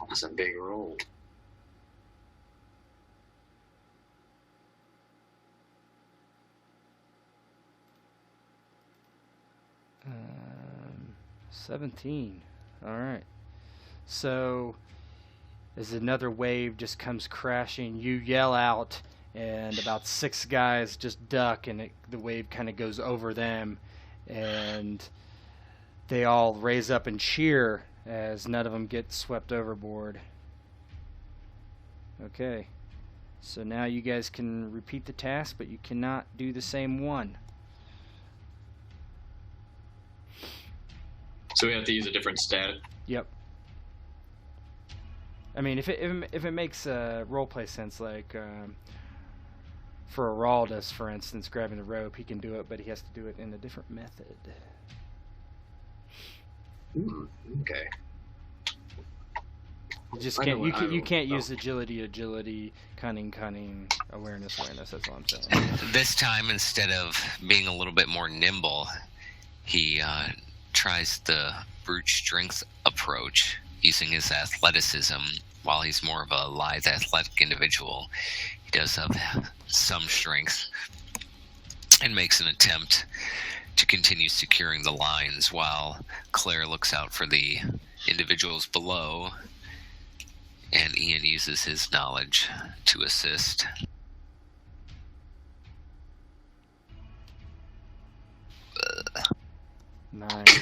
That's a big roll. Um, 17. All right. So, as another wave just comes crashing, you yell out, and about 6 guys just duck, and the wave kind of goes over them, and they all raise up and cheer as none of them get swept overboard. Okay. So now you guys can repeat the task, but you cannot do the same one. So we have to use a different stat. Yep. I mean, if it makes roleplay sense, like for Araldus, for instance, grabbing the rope, he can do it, but he has to do it in a different method. Okay. You just can't. You can't use agility, cunning, awareness. That's all I'm saying. This time, instead of being a little bit more nimble, he tries the brute strength approach, using his athleticism. While he's more of a lithe, athletic individual, he does have some strength, and makes an attempt to continue securing the lines while Claire looks out for the individuals below, and Ian uses his knowledge to assist. Nice.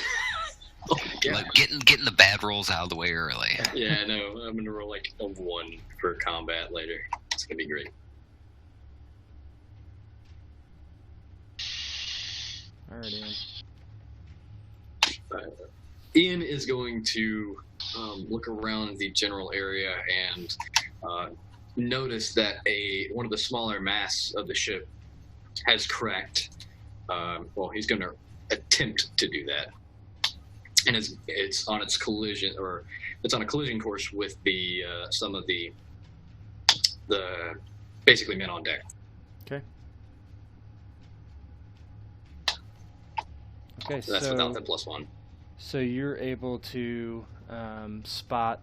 Oh, yeah. Like getting the bad rolls out of the way early. Yeah, I know. I'm gonna roll like a 1 for combat later. It's gonna be great. Alright, Ian. Ian is going to look around the general area and notice that one of the smaller masts of the ship has cracked, Well, he's going to attempt to do that, and it's on its collision, or it's on a collision course with the some of the basically men on deck. Okay. Okay, So that's without the +1. So you're able to spot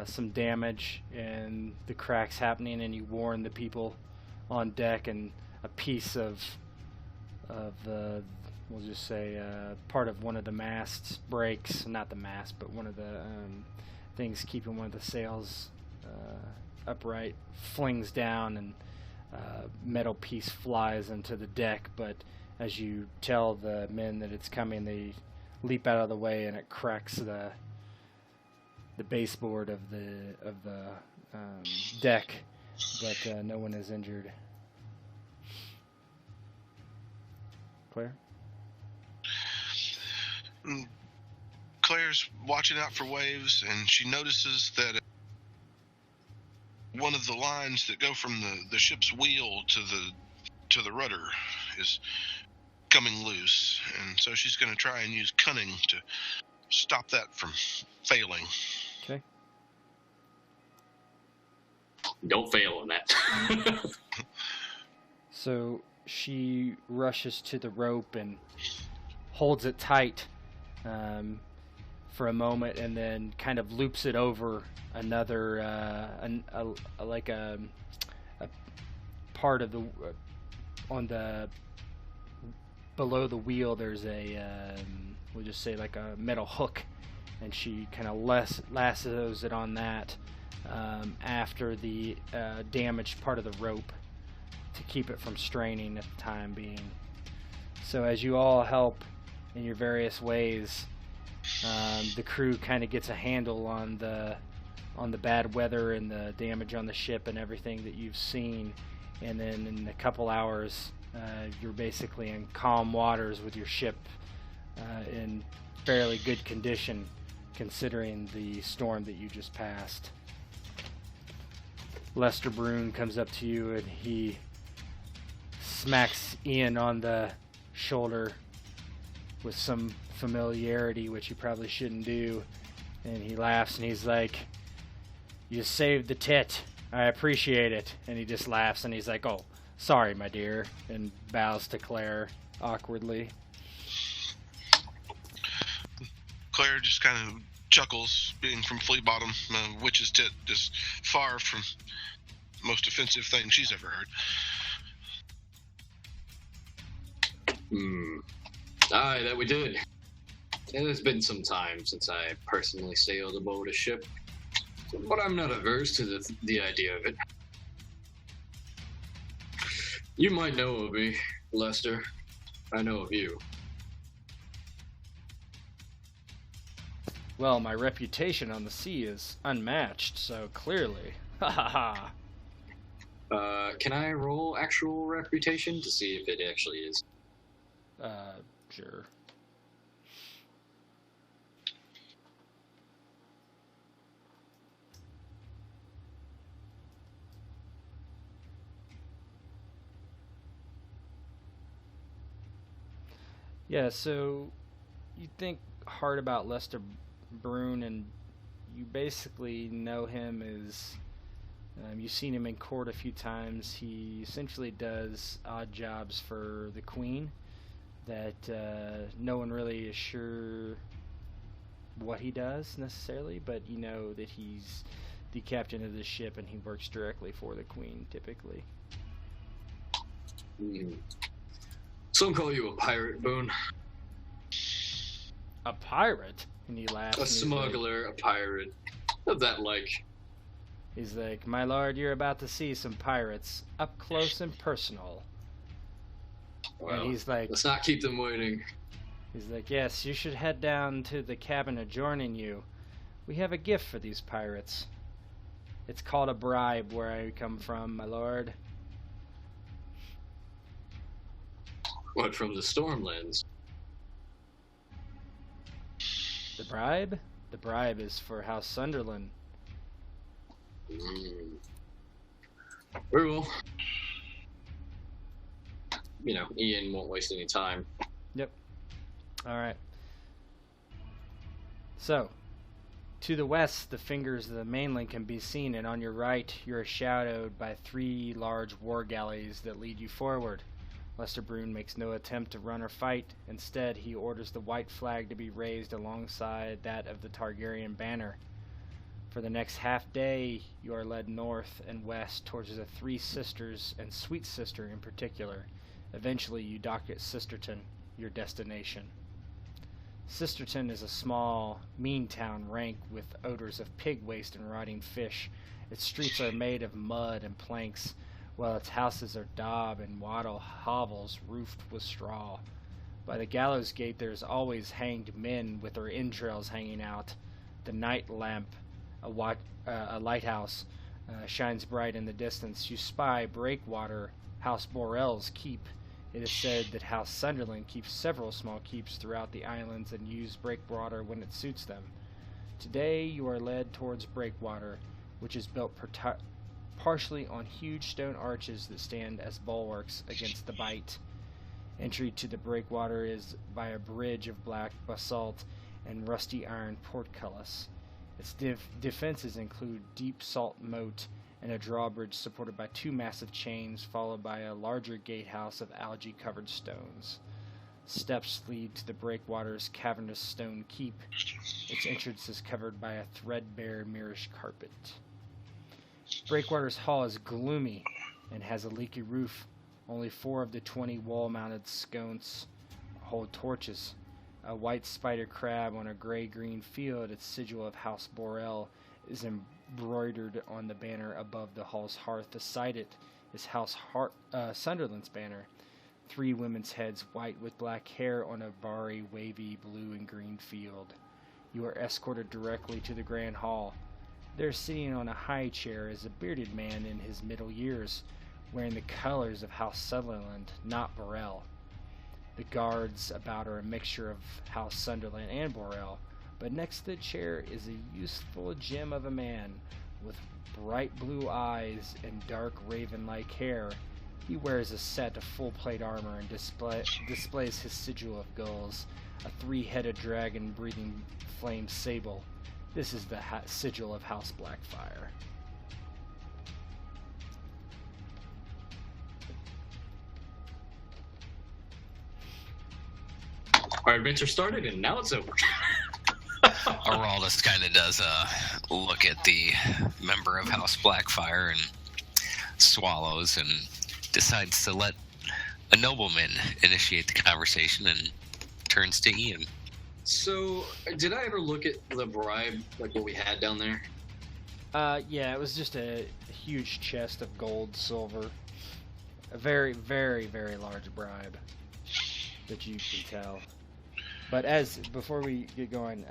some damage and the cracks happening, and you warn the people on deck, and a piece of we'll just say part of one of the masts breaks. Not the mast, but one of the things keeping one of the sails upright flings down, and metal piece flies into the deck. But as you tell the men that it's coming, they leap out of the way, and it cracks the baseboard of the deck, but no one is injured. Claire? Claire's watching out for waves, and she notices that one of the lines that go from the ship's wheel to the rudder is coming loose, and so she's going to try and use cunning to stop that from failing. Okay. Don't fail on that. So she rushes to the rope and holds it tight for a moment, and then kind of loops it over another like a part of the on the below the wheel. There's a we'll just say like a metal hook, and she kind of lassos it on that after the damaged part of the rope to keep it from straining at the time being. So as you all help in your various ways, the crew kind of gets a handle on the bad weather and the damage on the ship and everything that you've seen, and then in a couple hours you're basically in calm waters with your ship in fairly good condition considering the storm that you just passed. Lester Brune comes up to you, and he smacks Ian on the shoulder with some familiarity, which he probably shouldn't do, and he laughs, and he's like, "You saved the tit. I appreciate it." And he just laughs, and he's like, "Oh, sorry, my dear," and bows to Claire awkwardly. Claire just kind of chuckles, being from Flea Bottom. Witch's tit is far from the most offensive thing she's ever heard. Aye, that we did. It has been some time since I personally sailed aboard a ship, but I'm not averse to the idea of it. You might know of me, Lester. I know of you. Well, my reputation on the sea is unmatched, so clearly. Ha ha ha. Can I roll actual reputation to see if it actually is? Sure. Yeah, so you think hard about Lester Brune, and you basically know him as you've seen him in court a few times. He essentially does odd jobs for the Queen that no one really is sure what he does necessarily, but you know that he's the captain of the ship and he works directly for the Queen typically. Some call you a pirate, Boone. A pirate? And he laughs. A smuggler, a pirate. Of that like. He's like, "My lord, you're about to see some pirates, up close and personal." Well, and he's like, let's not keep them waiting. He's like, "Yes, you should head down to the cabin adjoining you. We have a gift for these pirates. It's called a bribe where I come from, my lord." What, from the Stormlands? The bribe? The bribe is for House Sunderland. Very well. Ian won't waste any time. Yep. All right. So, to the west, the fingers of the mainland can be seen, and on your right, you are shadowed by 3 large war galleys that lead you forward. Lester Brune makes no attempt to run or fight. Instead, he orders the white flag to be raised alongside that of the Targaryen banner. For the next half day, you are led north and west towards the 3 Sisters and Sweet Sister in particular. Eventually, you dock at Sisterton, your destination. Sisterton is a small, mean town rank with odors of pig waste and rotting fish. Its streets are made of mud and planks, while its houses are daub and wattle hovels roofed with straw. By the gallows gate there is always hanged men with their entrails hanging out. The night lamp, a lighthouse, shines bright in the distance. You spy Breakwater, House Borel's keep. It is said that House Sunderland keeps several small keeps throughout the islands and use Breakwater when it suits them. Today you are led towards Breakwater, which is built partially on huge stone arches that stand as bulwarks against the Bight. Entry to the Breakwater is by a bridge of black basalt and rusty iron portcullis. Its defenses include deep salt moat and a drawbridge supported by 2 massive chains, followed by a larger gatehouse of algae-covered stones. Steps lead to the Breakwater's cavernous stone keep. Its entrance is covered by a threadbare Moorish carpet. Breakwater's hall is gloomy and has a leaky roof. Only 4 of the 20 wall-mounted sconces hold torches. A white spider crab on a gray-green field, its sigil of House Borel, is embroidered on the banner above the hall's hearth. Beside it is House Sunderland's banner. 3 women's heads, white with black hair, on a barry, wavy blue and green field. You are escorted directly to the grand hall. There, sitting on a high chair, is a bearded man in his middle years, wearing the colors of House Sunderland, not Borel. The guards about are a mixture of House Sunderland and Borel, but next to the chair is a youthful gem of a man with bright blue eyes and dark raven-like hair. He wears a set of full-plate armor and displays his sigil of gulls, a 3-headed dragon breathing flame sable. This is the sigil of House Blackfire. Our adventure started, and now it's over. Araldus kind of does a look at the member of House Blackfire and swallows and decides to let a nobleman initiate the conversation and turns to Ian. So, did I ever look at the bribe, like what we had down there? Yeah, it was just a huge chest of gold, silver. A very, very, very large bribe that you can tell. But before we get going,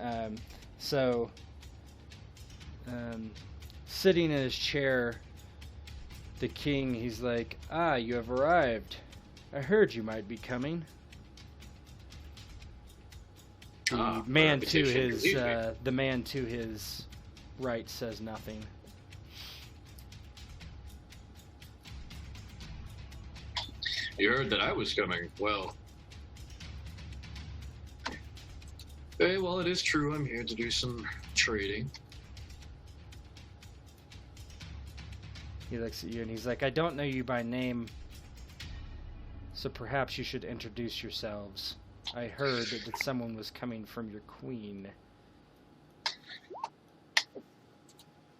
sitting in his chair, the king, he's like, you have arrived. I heard you might be coming. The man to his right says nothing. You heard that I was coming. Well, it is true. I'm here to do some trading. He looks at you and he's like, I don't know you by name, so perhaps you should introduce yourselves. I heard that someone was coming from your queen.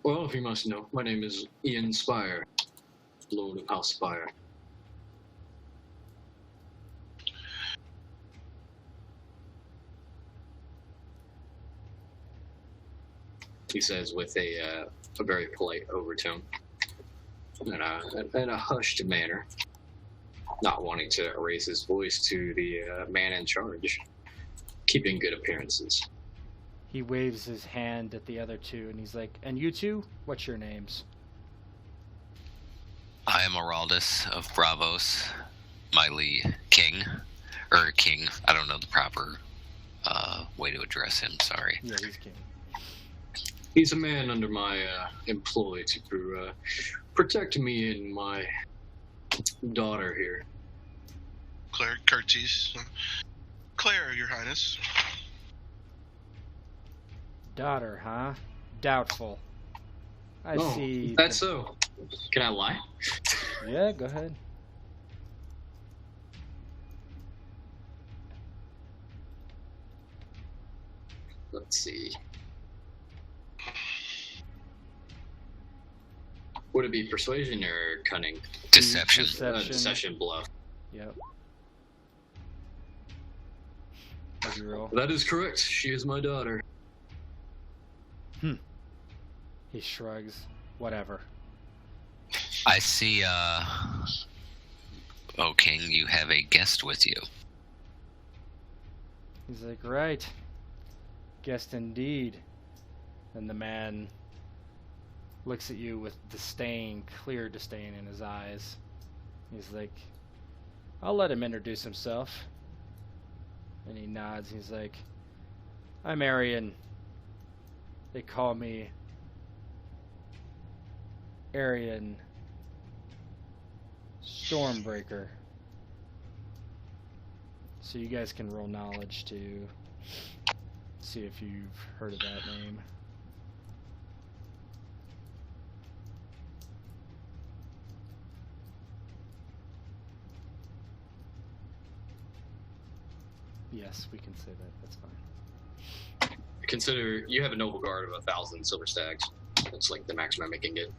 Well, if you must know, my name is Ian Spire, Lord of House Spire. He says with a very polite overtone and a hushed manner, not wanting to raise his voice to the man in charge, keeping good appearances. He waves his hand at the other 2, and he's like, and you 2, what's your names? I am Araldus of Bravos, Miley King. I don't know the proper way to address him, sorry. Yeah, he's king. He's a man under my employ to protect me and my daughter here. Claire curtsies. Claire, Your Highness. Daughter, huh? Doubtful. I Oh, see. that's so. Can I lie? Yeah, go ahead. Let's see. Would it be persuasion or cunning? Deception. Deception bluff. Yep. What'd you roll? That is correct. She is my daughter. He shrugs. Whatever. I see, O King, you have a guest with you. He's like, right. Guest indeed. And the man looks at you with disdain, clear disdain in his eyes. He's like, I'll let him introduce himself. And he nods. He's like, I'm Arian. They call me Arian Stormbreaker. So you guys can roll knowledge to see if you've heard of that name. Yes, we can say that. That's fine. Consider you have a noble guard of 1,000 silver stags. That's like the maximum it can get.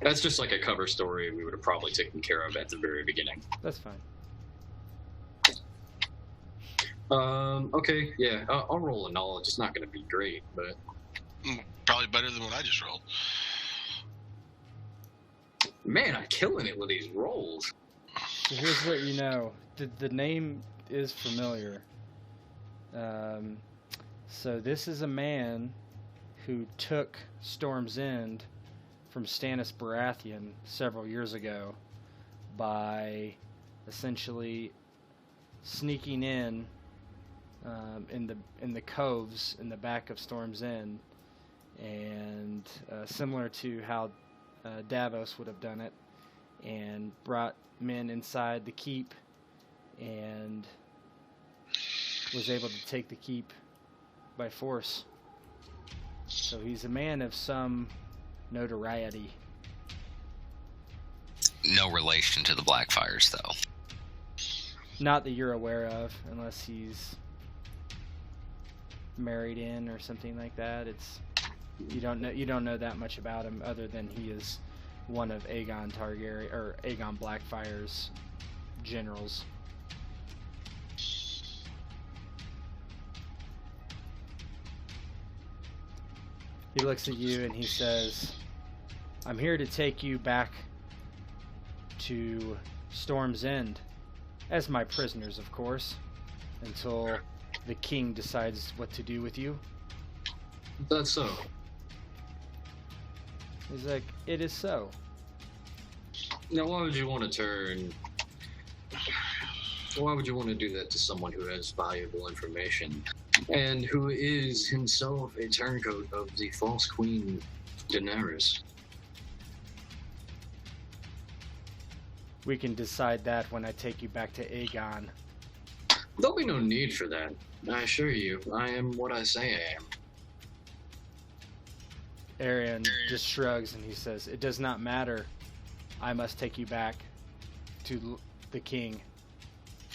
That's just like a cover story we would have probably taken care of at the very beginning. That's fine. Okay, yeah, I'll roll a knowledge. It's not going to be great, but Probably better than what I just rolled. man, I'm killing it with these rolls. So here's what you know. The name is familiar. So this is a man who took Storm's End from Stannis Baratheon several years ago by essentially sneaking in the coves in the back of Storm's End, and similar to how Davos would have done it, and brought men inside the keep and was able to take the keep by force. So he's a man of some notoriety. No relation to the Blackfires, though. Not that you're aware of, unless he's married in or something like that. You don't know that much about him, other than he is one of Aegon Targaryen or Aegon Blackfire's generals. He looks at you and he says, I'm here to take you back to Storm's End, as my prisoners, of course, until the king decides what to do with you. That's so. He's like, it is so. Now, why would you want to turn... Why would you want to do that to someone who has valuable information and who is himself a turncoat of the false queen Daenerys? We can decide that when I take you back to Aegon. There'll be no need for that. I assure you, I am what I say I am. Arian just shrugs and he says, it does not matter. I must take you back to the king,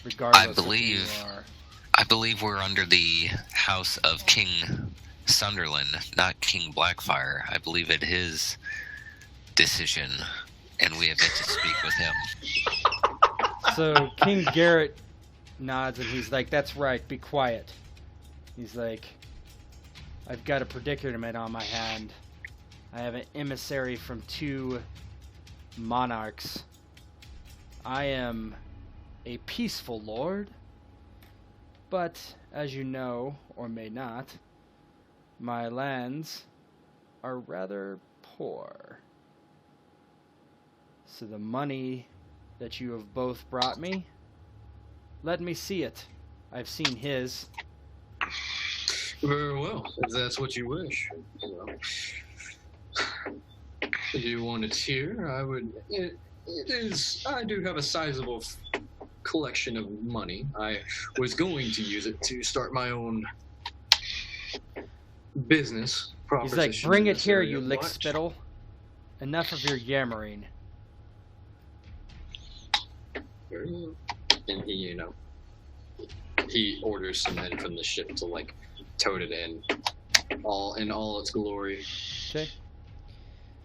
regardless of who you are. I believe we're under the house of King Sunderland, not King Blackfire. I believe it his decision, and we have yet to speak with him. So King Garrett nods and he's like, that's right, be quiet. He's like, I've got a predicament on my hand. I have an emissary from 2 monarchs. I am a peaceful lord, but as you know, or may not, my lands are rather poor. So the money that you have both brought me, let me see it. I've seen his. Very well, if that's what you wish. If you want it here, I would. It is. I do have a sizable collection of money. I was going to use it to start my own business. He's like, bring it here, you lick spittle. Enough of your yammering. And he, he orders some men from the ship to like tote it in all its glory. Okay.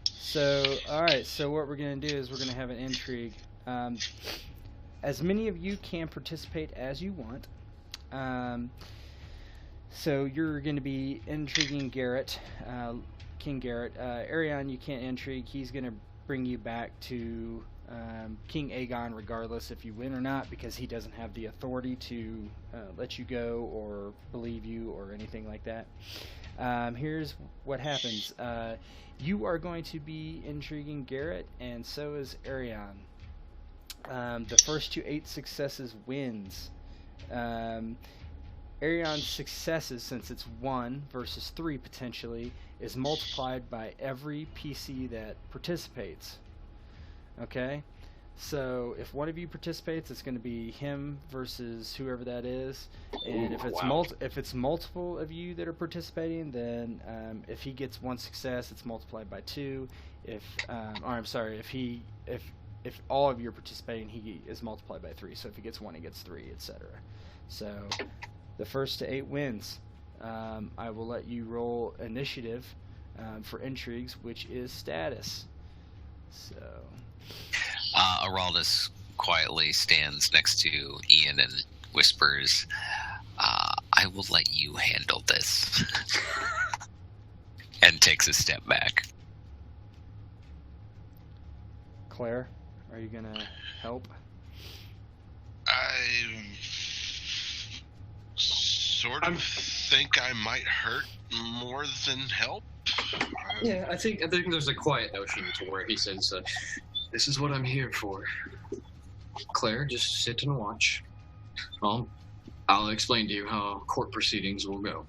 So, all right. So what we're gonna do is we're gonna have an intrigue. As many of you can participate as you want. So you're going to be intriguing Garrett, King Garrett. Arion, you can't intrigue. He's going to bring you back to King Aegon regardless if you win or not, because he doesn't have the authority to let you go or believe you or anything like that. Here's what happens. You are going to be intriguing Garrett, and so is Arion. The first to 8 successes wins. Arion's successes, since it's 1 versus 3 potentially, is multiplied by every PC that participates. Okay? So if one of you participates, it's going to be him versus whoever that is. And if it's if it's multiple of you that are participating, then if he gets 1 success, it's multiplied by 2. If if all of you are participating, he is multiplied by 3. So if he gets 1, he gets 3, etc. So the first to 8 wins. I will let you roll initiative for intrigues, which is status. So Araldus quietly stands next to Ian and whispers, I will let you handle this. And takes a step back. Claire, are you going to help? I sort of think I might hurt more than help. Yeah, I think there's a quiet notion to where he says, "This is what I'm here for." Claire, just sit and watch. I'll explain to you how court proceedings will go.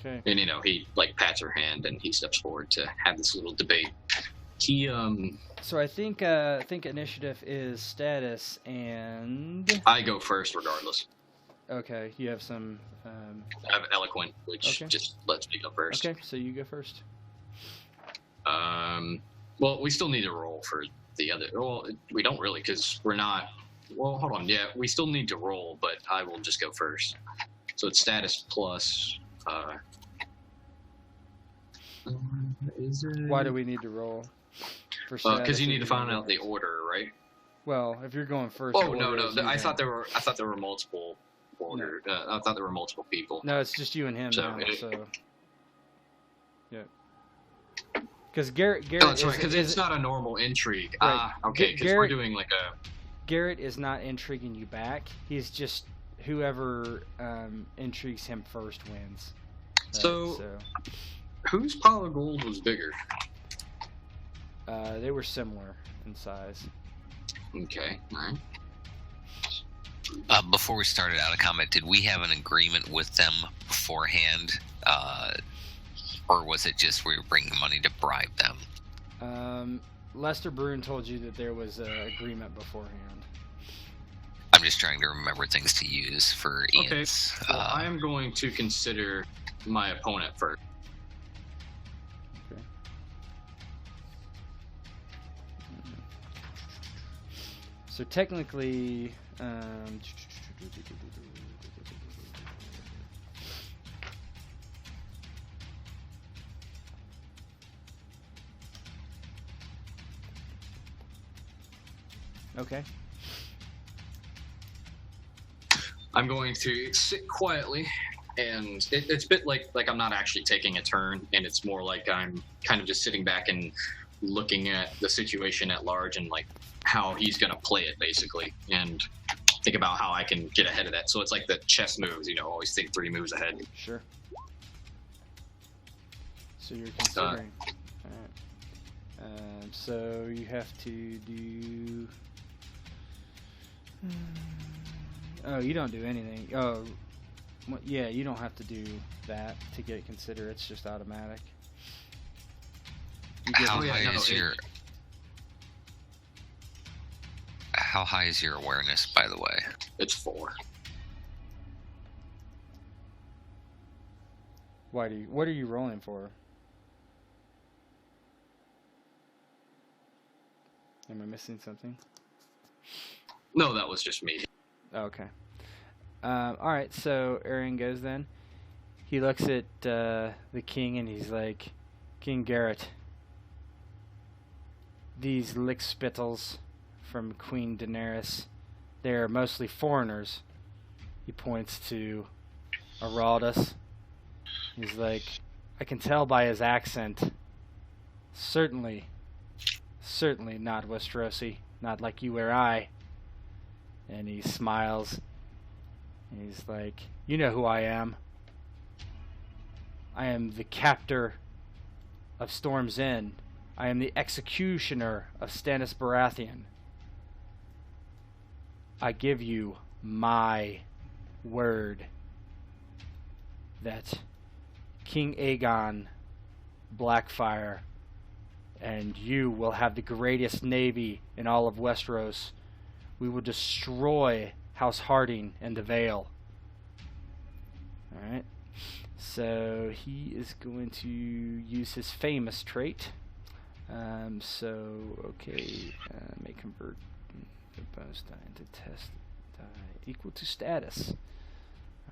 Okay. And he like pats her hand and he steps forward to have this little debate. So I think initiative is status, and I go first regardless. Okay, you have some. I have eloquent, which just lets me go first. Okay, so you go first. Well, we still need to roll for the other. Well, we don't really, because we're not. Well, hold on. Yeah, we still need to roll, but I will just go first. So it's status plus. Is it? Why do we need to roll? Because you need to find out the order, right? Well, if you're going first. Oh no! I thought there were multiple order. No. I thought there were multiple people. No, it's just you and him now. So. Yeah. Because Garrett. Oh, that's right. Because it's not a normal intrigue. Right. Okay. Because we're doing like a. Garrett is not intriguing you back. He's just whoever intrigues him first wins. So, whose pile of gold was bigger? They were similar in size. Okay, all right. Before we started out a comment, did we have an agreement with them beforehand? Or was it just we were bringing money to bribe them? Lester Bruin told you that there was an agreement beforehand. I'm just trying to remember things to use for Ian's. Okay, well, I am going to consider my opponent first. Okay. So technically, okay. I'm going to sit quietly, and it's a bit like I'm not actually taking a turn, and it's more like I'm kind of just sitting back and looking at the situation at large and like how he's going to play it basically, and think about how I can get ahead of that. So it's like the chess moves, always think 3 moves ahead. Sure. So you're considering. All right. So you have to do. Oh, you don't do anything. Oh, yeah, you don't have to do that to get consider. It's just automatic. How high is your awareness, by the way? It's 4. What are you rolling for? Am I missing something? No, that was just me. Okay. Alright, so Aaron goes then. He looks at the king and he's like, King Garrett, these lickspittles from Queen Daenerys, they're mostly foreigners. He points to Araldus. He's like, I can tell by his accent. Certainly not Westerosi, not like you or I. And he smiles. And he's like, you know who I am. I am the captor of Storm's End. I am the executioner of Stannis Baratheon. I give you my word that King Aegon Blackfire and you will have the greatest navy in all of Westeros. We will destroy House Harding and the Vale. Alright. So he is going to use his famous trait. May convert the bonus die into test die equal to status.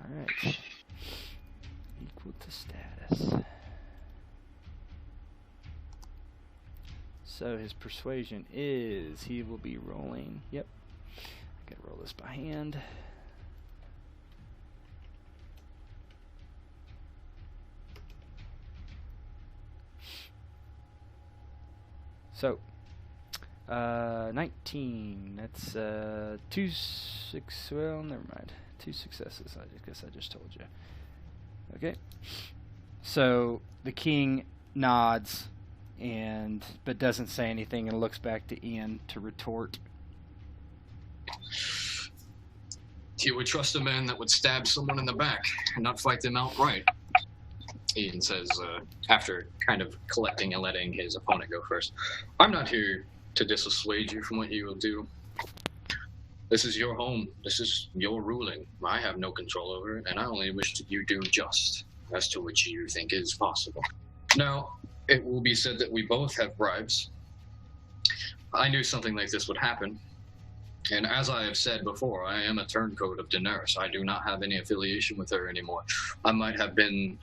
Alright. Equal to status. So his persuasion is, he will be rolling, I gotta roll this by hand. So, 19, that's 2 6, well, never mind, 2 successes, I guess I just told you. Okay, so the king nods, but doesn't say anything and looks back to Ian to retort. You would trust a man that would stab someone in the back and not fight them outright, Ian says, after kind of collecting and letting his opponent go first. I'm not here to dissuade you from what you will do. This is your home. This is your ruling. I have no control over it, and I only wish that you do just as to which you think is possible. Now, it will be said that we both have bribes. I knew something like this would happen. And as I have said before, I am a turncoat of Daenerys. I do not have any affiliation with her anymore. I might have been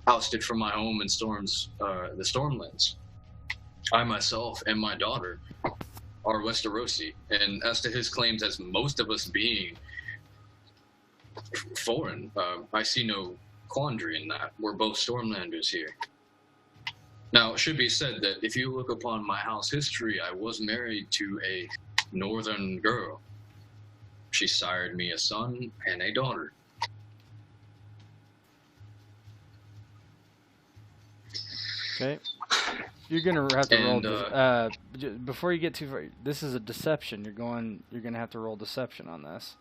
ousted from my home in the Stormlands. I myself and my daughter are Westerosi. And as to his claims as most of us being foreign, I see no quandary in that. We're both Stormlanders here. Now, it should be said that if you look upon my house history, I was married to a northern girl. She sired me a son and a daughter. Okay. You're gonna have to roll. Before you get too far, this is a deception. You're gonna have to roll deception on this.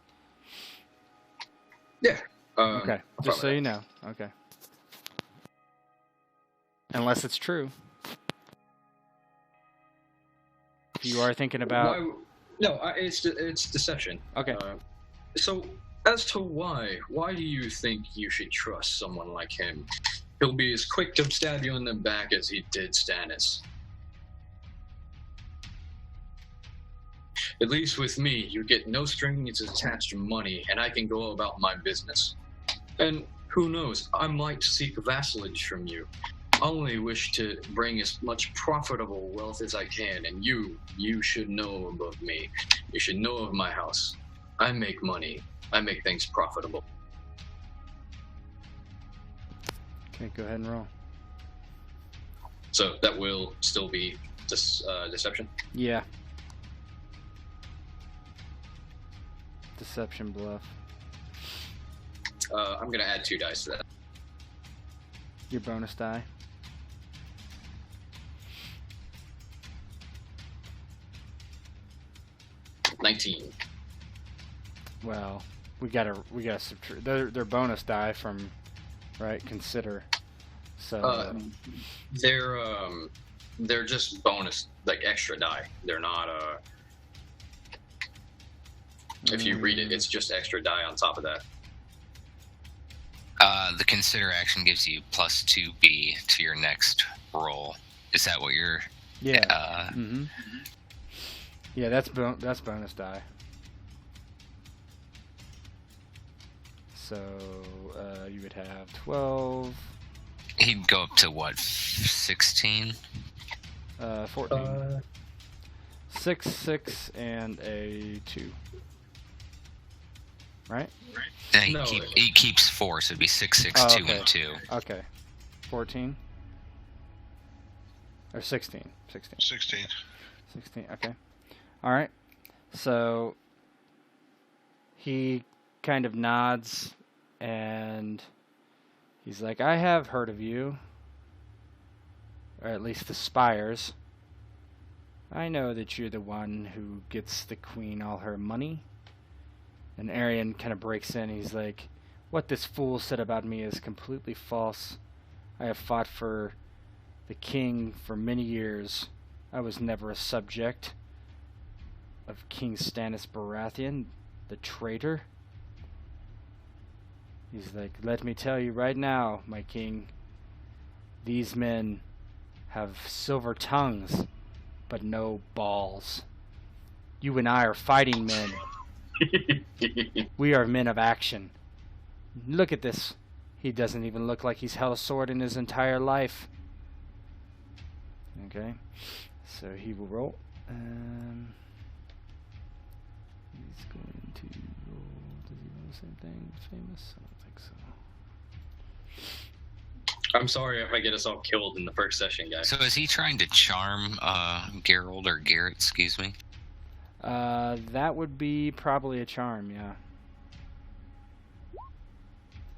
Yeah. Okay. Just so you know. Okay. Unless it's true. If you are thinking about. No, it's deception. Okay. So, as to why do you think you should trust someone like him? He'll be as quick to stab you in the back as he did Stannis. At least with me, you get no strings attached to money, and I can go about my business. And who knows, I might seek vassalage from you. I only wish to bring as much profitable wealth as I can, and you should know above me. You should know of my house. I make money. I make things profitable. Okay, go ahead and roll. So that will still be deception? Yeah. Deception bluff. I'm going to add 2 dice to that. Your bonus die. $19. Well, we gotta subtract. They're bonus die from, right? Consider. So they're They're just bonus, like extra die. They're not. If you read it, it's just extra die on top of that. The consider action gives you plus 2B to your next roll. Is that what you're? Yeah. Yeah, that's bonus die. So you would have 12. He'd go up to what? 16. 14. 6, 6, and a 2. Right? And No, he keeps 4, so it'd be 6, 6, Oh, 2, okay. and 2. Okay. 14? Or 16? 16. 16. 16, okay. Alright. So he kind of nods and he's like, I have heard of you. Or at least the spires. I know that you're the one who gets the queen all her money. And Aryan kind of breaks in. He's like, what this fool said about me is completely false. I have fought for the king for many years. I was never a subject of King Stannis Baratheon, the traitor. He's like, let me tell you right now, my king, these men have silver tongues, but no balls. You and I are fighting men. We are men of action. Look at this. He doesn't even look like he's held a sword in his entire life. Okay, so he will roll. He's going to roll. Does he roll the same thing? Famous? I don't think so. I'm sorry if I get us all killed in the first session, guys. So is he trying to charm Geralt or Garrett, excuse me? That would be probably a charm, yeah.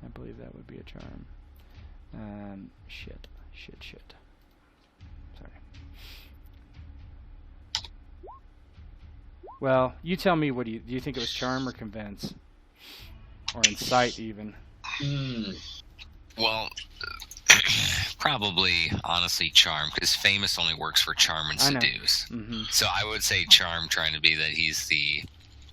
I believe that would be a charm. Shit. Sorry. Well, you tell me, do you think it was charm or convince? Or incite, even? Well, probably, honestly, charm, because famous only works for charm and I know. seduce. Mm-hmm. So I would say charm, trying to be that he's the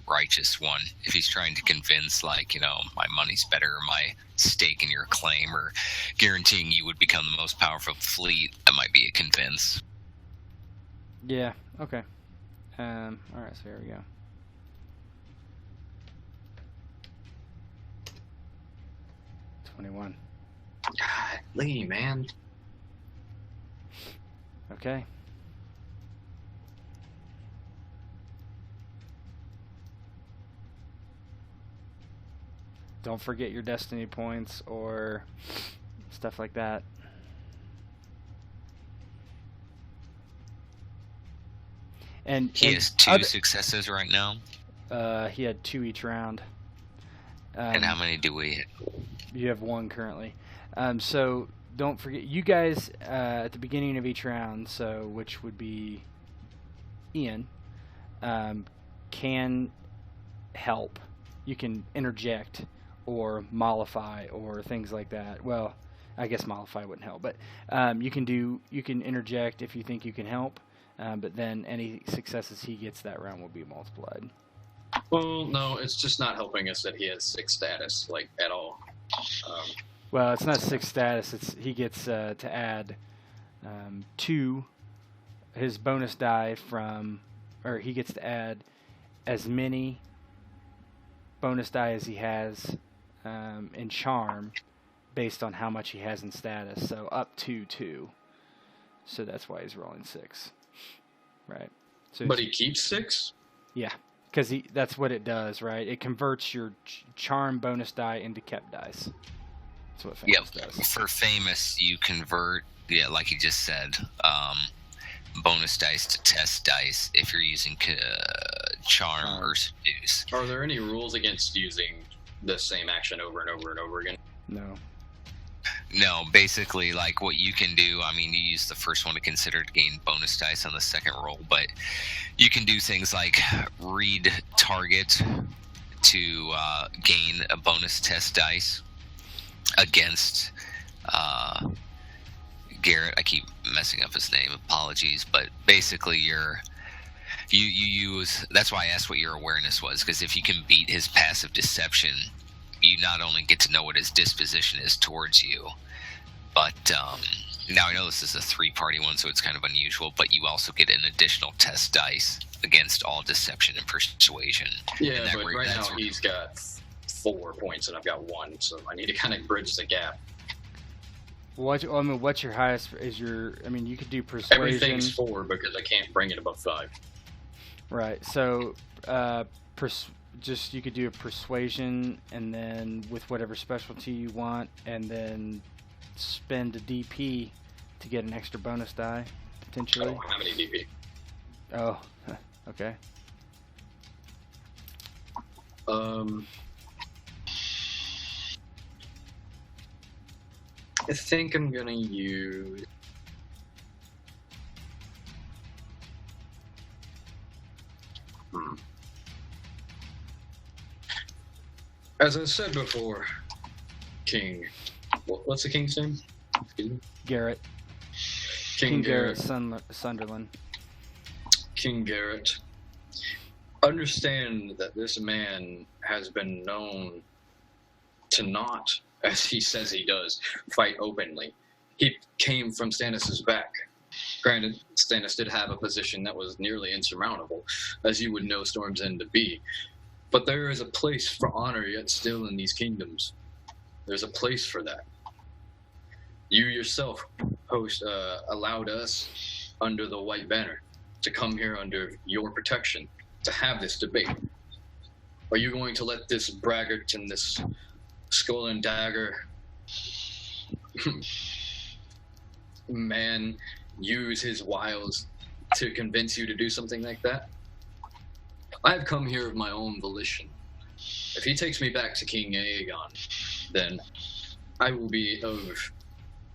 righteous one. If he's trying to convince, like, my money's better, or my stake in your claim, or guaranteeing you would become the most powerful fleet, that might be a convince. Yeah, okay. Alright, so here we go. $21. God, Lee, man. Okay. Don't forget your destiny points or stuff like that. And He has 2 successes right now. He had 2 each round. And how many do we? You have 1 currently. So don't forget, you guys at the beginning of each round, so which would be Ian, can help. You can interject or mollify or things like that. Well, I guess mollify wouldn't help, but you can interject if you think you can help. But then any successes he gets that round will be multiplied. Well, no, it's just not helping us that he has 6 status, like, at all. Well, it's not 6 status. He gets to add 2 his bonus die or he gets to add as many bonus die as he has in charm, based on how much he has in status. So up to 2. So that's why he's rolling 6. Right. So But he keeps 6? Yeah, because that's what it does, right? It converts your charm bonus die into kept dice. That's what famous does. For famous, you convert, like you just said, bonus dice to test dice if you're using charm or seduce. Are there any rules against using the same action over and over and over again? No. No, basically, like, what you can do, you use the first one to consider to gain bonus dice on the second roll, but you can do things like read target to gain a bonus test dice against Garrett, I keep messing up his name, apologies, but basically you use, that's why I asked what your awareness was, because if you can beat his passive deception, you not only get to know what his disposition is towards you, but now I know this is a 3-party one, so it's kind of unusual, but you also get an additional test dice against all deception and persuasion. Yeah, but right now he's got 4 points and I've got 1, so I need to kind of bridge the gap. What's your highest? You could do persuasion. Everything's 4 because I can't bring it above 5. Right. So, you could do a persuasion, and then with whatever specialty you want, and then spend a DP to get an extra bonus die, potentially. I don't have any DP. Oh, okay. I think I'm gonna use. As I said before, King. What's the king's name? Garrett. King Garrett Sunderland. King Garrett. Understand that this man has been known to not, as he says he does, fight openly. He came from Stannis' back. Granted, Stannis did have a position that was nearly insurmountable, as you would know Storm's End to be. But there is a place for honor yet still in these kingdoms. There's a place for that. You yourself, host, allowed us under the White Banner to come here under your protection to have this debate. Are you going to let this braggart and this skull and dagger man use his wiles to convince you to do something like that? I've come here of my own volition. If he takes me back to King Aegon, then I will be of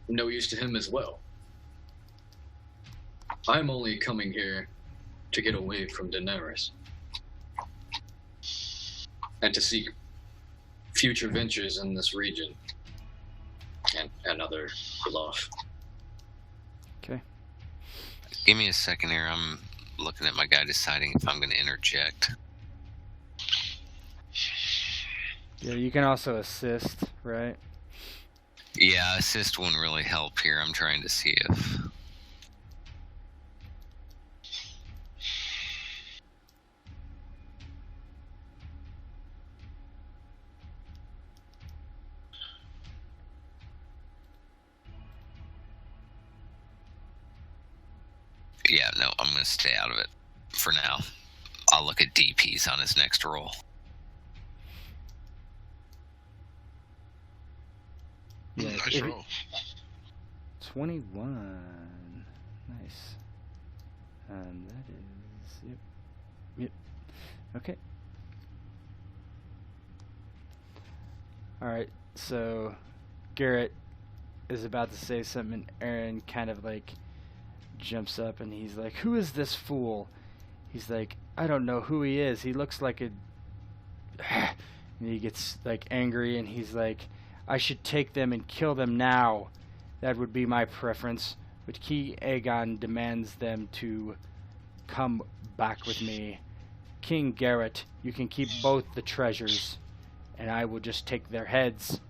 no use to him as well. I'm only coming here to get away from Daenerys and to seek future ventures in this region and other belof. Okay. Give me a second here. I'm looking at my guy deciding if I'm going to interject. Yeah, you can also assist, right? Yeah, assist wouldn't really help here. I'm trying to see if... Yeah, no, I'm going to stay out of it for now. I'll look at DPs on his next roll. Yeah, nice roll. 21. Nice. That is... Yep. Okay. Alright, so Garrett is about to say something, and Aaron kind of like jumps up and he's like, "Who is this fool?" He's like, "I don't know who he is. He looks like a..." And he gets like angry and he's like, "I should take them and kill them now. That would be my preference. But King Aegon demands them to come back with me. King Garrett, you can keep both the treasures, and I will just take their heads."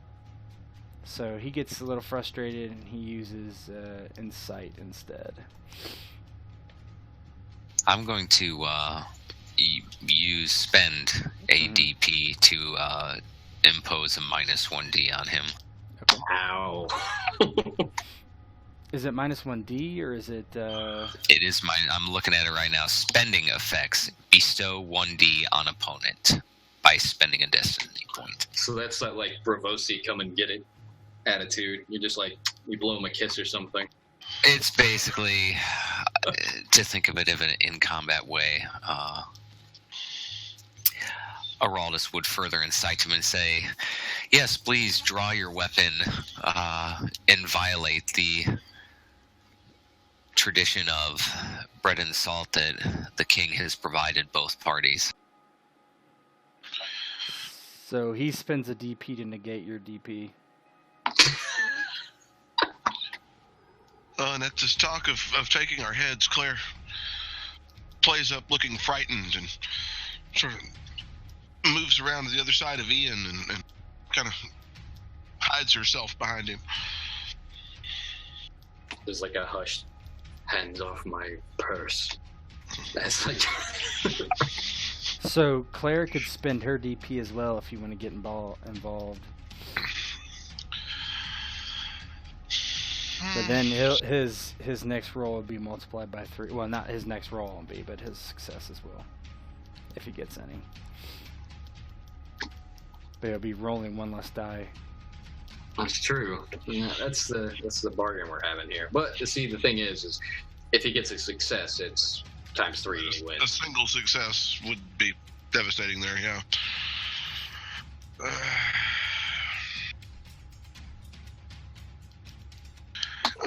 So he gets a little frustrated and he uses insight instead. I'm going to spend a DP to impose a -1D on him. Okay. Ow. Is it -1D or is it... It is I'm looking at it right now. Spending effects. Bestow 1D on opponent by spending a destiny point. So that's that like Bravosi come and get it attitude. You're just like, you blow him a kiss or something. It's basically, to think of it in an in-combat way, Araldus would further incite him and say, "Yes, please draw your weapon and violate the tradition of bread and salt that the king has provided both parties." So he spends a DP to negate your DP. and at this talk of taking our heads, Claire plays up looking frightened and sort of moves around to the other side of Ian and kind of hides herself behind him. There's like a hushed, hands off my purse. That's like... So Claire could spend her DP as well if you want to get involved. But then his next roll would be multiplied by 3. Well, not his next roll won't be, but his successes will, if he gets any. But he'll be rolling one less die. That's true. Yeah, that's the bargain we're having here. But see, the thing is if he gets a success, it's times 3 and he wins. A single success would be devastating there, yeah.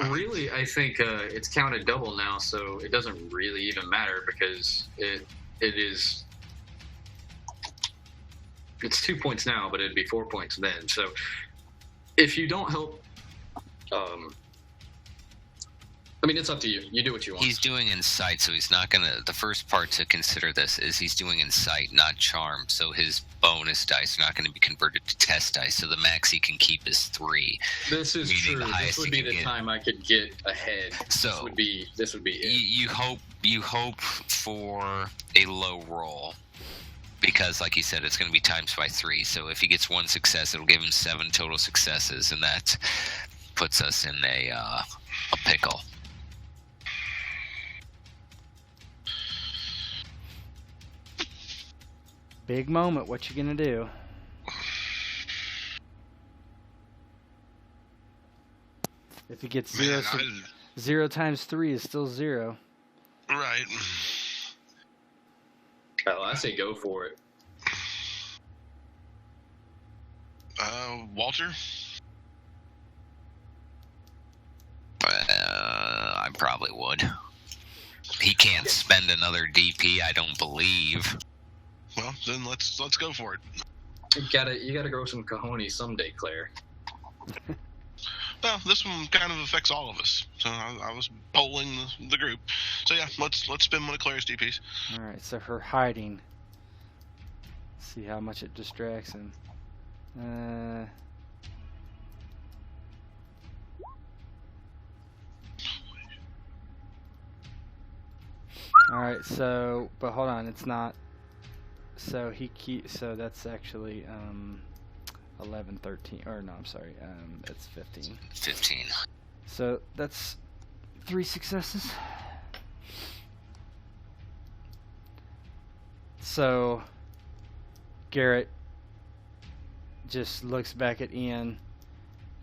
Really, I think it's counted double now, so it doesn't really even matter because it's 2 points now, but it'd be 4 points then. So if you don't help, I mean, it's up to you. You do what you want. He's doing insight, so he's not gonna. The first part to consider this is he's doing insight, not charm. So his bonus dice are not going to be converted to test dice. So the max he can keep is 3. This is true. This would be the time I could get ahead. So this would be it. You hope for a low roll. Because, like you said, it's going to be times by 3. So if he gets 1 success, it'll give him 7 total successes, and that puts us in a pickle. Big moment. What you gonna do? If he gets 0, 0 times 3 is still 0. Right. Well, I say go for it. Walter? I probably would. He can't spend another DP, I don't believe. Well, then let's go for it. You gotta grow some cojones someday, Claire. Well, this one kind of affects all of us. So I was polling the group. So yeah, let's spin one of Claire's DPs. All right, so her hiding. See how much it distracts him. All right, so but hold on, it's not. So so that's actually 11, 13, or no, I'm sorry, it's 15. 15. So that's 3 successes. So Garrett just looks back at Ian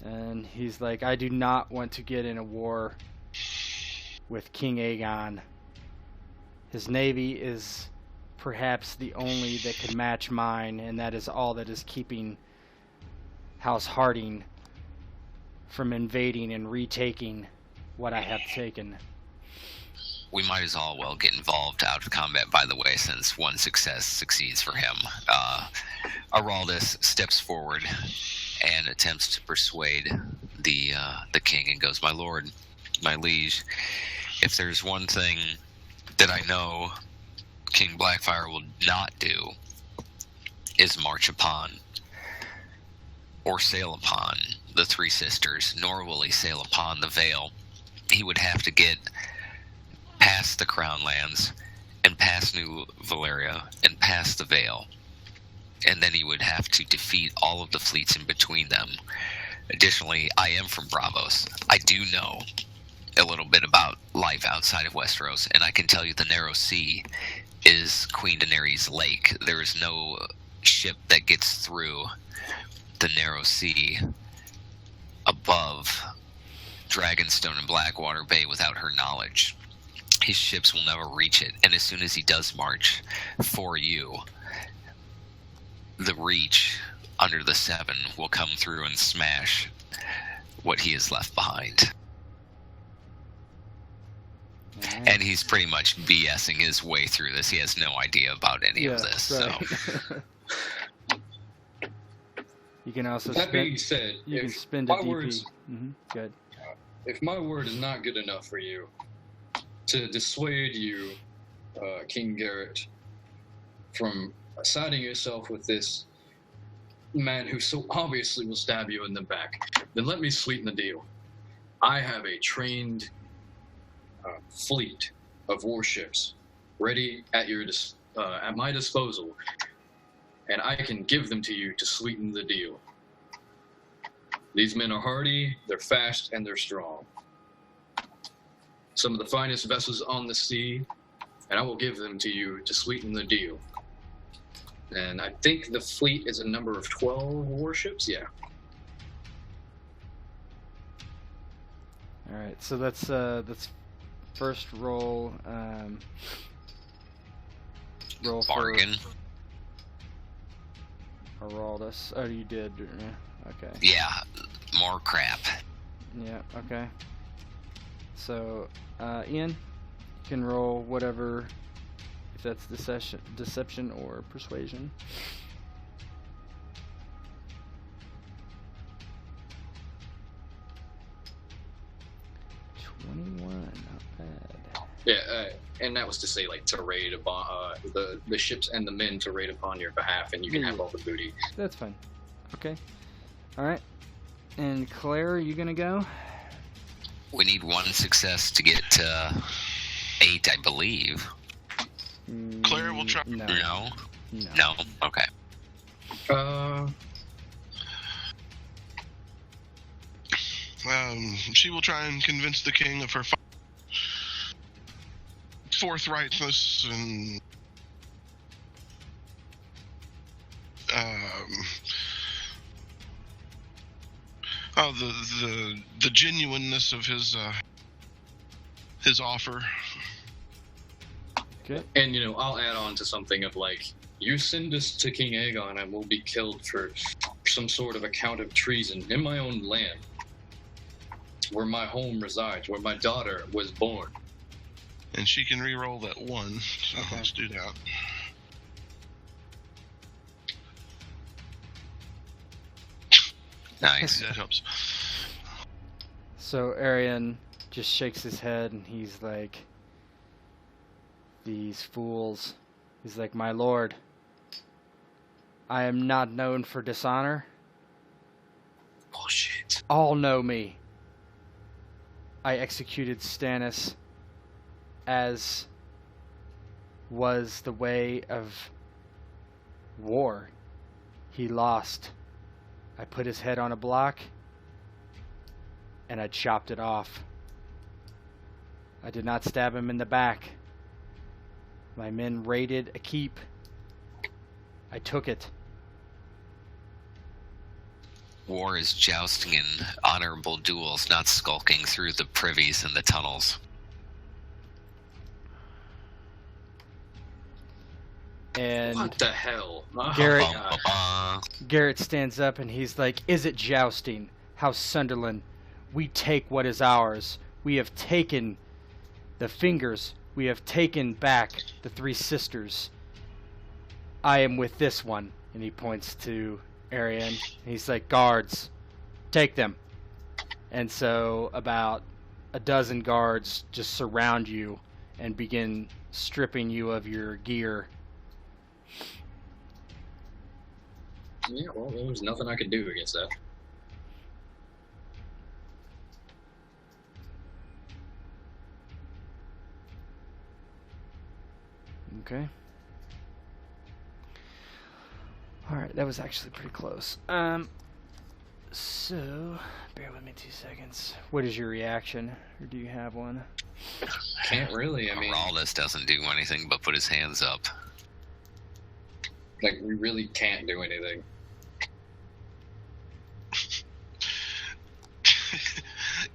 and he's like, I do not want to get in a war with King Aegon. His navy is perhaps the only that could match mine, and that is all that is keeping House Harding from invading and retaking what I have taken. We might as well get involved out of combat, by the way, since 1 success succeeds for him. Araldus steps forward and attempts to persuade the king and goes, My lord, my liege, if there's one thing that I know King Blackfire will not do is march upon or sail upon the Three Sisters, nor will he sail upon the Vale. He would have to get past the Crown Lands and past New Valyria and past the Vale, and then he would have to defeat all of the fleets in between them. Additionally, I am from Braavos. I do know a little bit about life outside of Westeros, and I can tell you the Narrow Sea is Queen Daenerys' lake. There is no ship that gets through the Narrow Sea above Dragonstone and Blackwater Bay without her knowledge. His ships will never reach it, and as soon as he does march for you, the Reach under the Seven will come through and smash what he has left behind. And he's pretty much BSing his way through this. He has no idea about any of this. Right. So. You can also that being said, you can spend a DP. Words, Good. if my word is not good enough for you to dissuade you, King Garrett, from siding yourself with this man who so obviously will stab you in the back, then let me sweeten the deal. I have a trained fleet of warships ready at at my disposal, and I can give them to you to sweeten the deal. These men are hardy, they're fast, and they're strong. Some of the finest vessels on the sea, and I will give them to you to sweeten the deal. And I think the fleet is a number of 12 warships, yeah. All right, so that's first roll. Roll Bargain. for Araldus. Oh, you did. Yeah. Okay. Yeah, more crap. Yeah. Okay. So, Ian, you can roll whatever, if that's deception or persuasion. Not bad. Yeah, and that was to say, like, to raid upon the ships and the men to raid upon your behalf, and you can have all the booty. That's fine. Okay. All right. And Claire, are you gonna go? We need one success to get to 8, I believe. Claire will try. No. No? Okay. She will try and convince the king of her forthrightness and the genuineness of his offer. Okay. And, you know, I'll add on to something of, like, you send us to King Aegon and we'll be killed for some sort of account of treason in my own land, where my home resides, where my daughter was born. And she can re-roll that 1, so Okay. Let's do that. Nice. That helps. So Arian just shakes his head and he's like, these fools. He's like, my lord, I am not known for dishonor. Bullshit. All know me. I executed Stannis as was the way of war. He lost. I put his head on a block and I chopped it off. I did not stab him in the back. My men raided a keep. I took it. War is jousting in honorable duels, not skulking through the privies and the tunnels. And What the hell? Oh, Garrett- God. Garrett stands up and he's like, is it jousting? House Sunderland, we take what is ours. We have taken the fingers. We have taken back the 3 sisters. I am with this one. And he points to Arian. And he's like, guards, take them. And so about a dozen guards just surround you and begin stripping you of your gear. Yeah, well, there was nothing I could do against that. Okay. Alright, that was actually pretty close. So, bear with me 2 seconds. What is your reaction? Or do you have one? Can't really, I mean, Araldus doesn't do anything but put his hands up. like, we really can't do anything.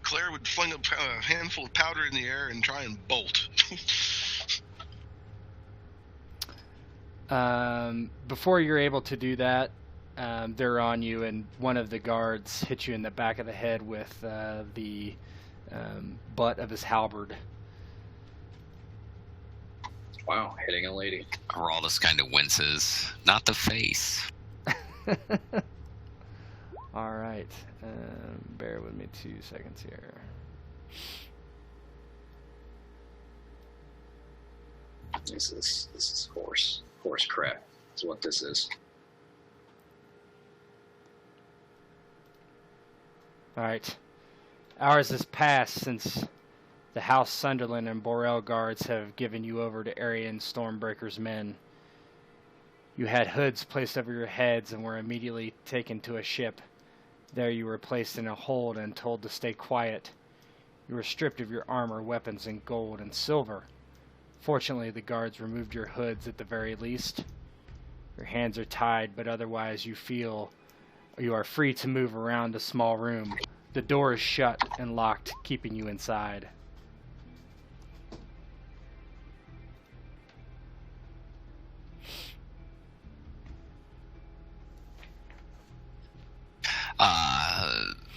Claire would fling a handful of powder in the air and try and bolt. Before you're able to do that, they're on you, and one of the guards hits you in the back of the head with the butt of his halberd. Wow, hitting a lady. Araldus kind of winces. Not the face. All right. Bear with me 2 seconds here. This is horse crap. Is what this is. All right. Hours has passed since the House Sunderland and Peril guards have given you over to Aryan Stormbreaker's men. You had hoods placed over your heads and were immediately taken to a ship. There you were placed in a hold and told to stay quiet. You were stripped of your armor, weapons, and gold and silver. Fortunately, the guards removed your hoods at the very least. Your hands are tied, but otherwise you feel you are free to move around a small room. The door is shut and locked, keeping you inside.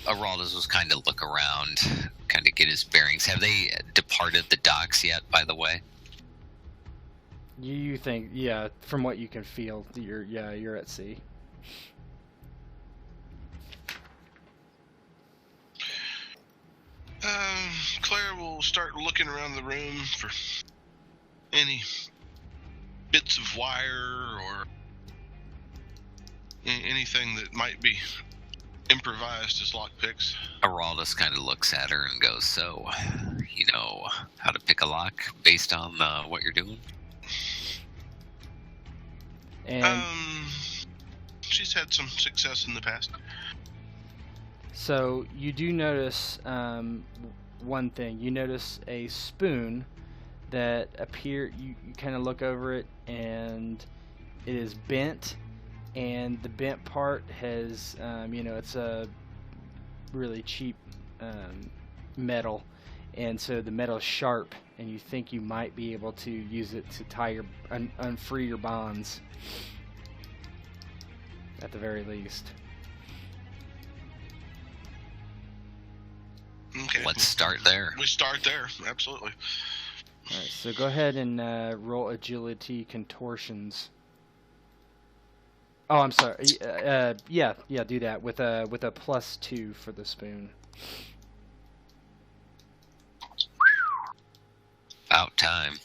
Araldus was kind of look around, kind of get his bearings. Have they departed the docks yet, by the way? You think, yeah, from what you can feel, you're at sea. Claire will start looking around the room for any bits of wire or anything that might be improvised as lockpicks. Araldus kind of looks at her and goes, "So, you know how to pick a lock based on what you're doing?" And she's had some success in the past. so you do notice one thing. You notice a spoon that you kind of look over it, and it is bent, and the bent part has, it's a really cheap metal, and so the metal is sharp, and you think you might be able to use it to tie unfree your bonds, at the very least. Okay. Let's start there. We start there, absolutely. All right, so go ahead and roll agility contortions. Oh, I'm sorry. Yeah, do that with a +2 for the spoon. About time.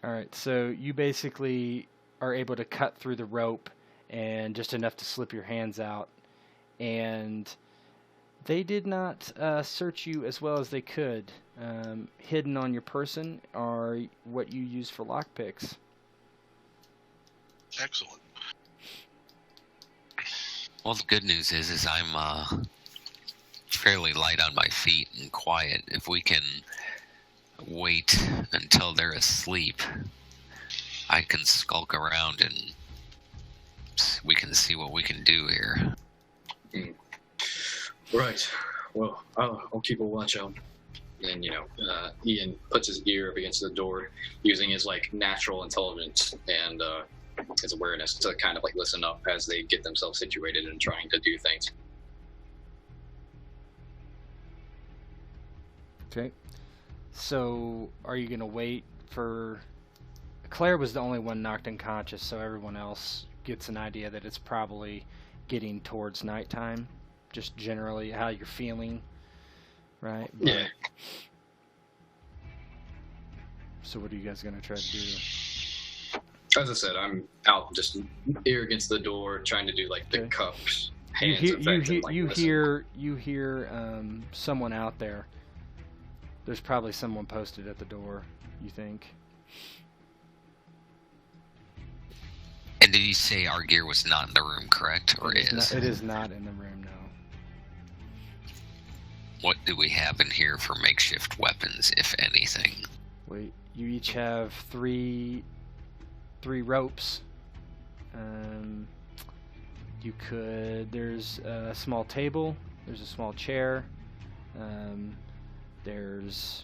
All right, so you basically are able to cut through the rope and just enough to slip your hands out, and they did not search you as well as they could. Hidden on your person are what you use for lockpicks. Excellent. Well, the good news is I'm fairly light on my feet and quiet. If we can wait until they're asleep, I can skulk around and we can see what we can do here. Right. Well, I'll keep a watch out. And, Ian puts his ear up against the door, using his, natural intelligence and his awareness to kind of, listen up as they get themselves situated and trying to do things. Okay. So, are you going to wait for... Claire was the only one knocked unconscious, so everyone else gets an idea that it's probably getting towards nighttime. Just generally how you're feeling, right? But, Yeah. so what are you guys going to try to do? As I said, I'm out just ear against the door, trying to do, the Okay. cups, You hands effect. you hear someone out there. There's probably someone posted at the door, you think. And did you say our gear was not in the room, correct? Or is? It is not in the room, no. What do we have in here for makeshift weapons, if anything? Wait, you each have three ropes. There's a small table, there's a small chair, that's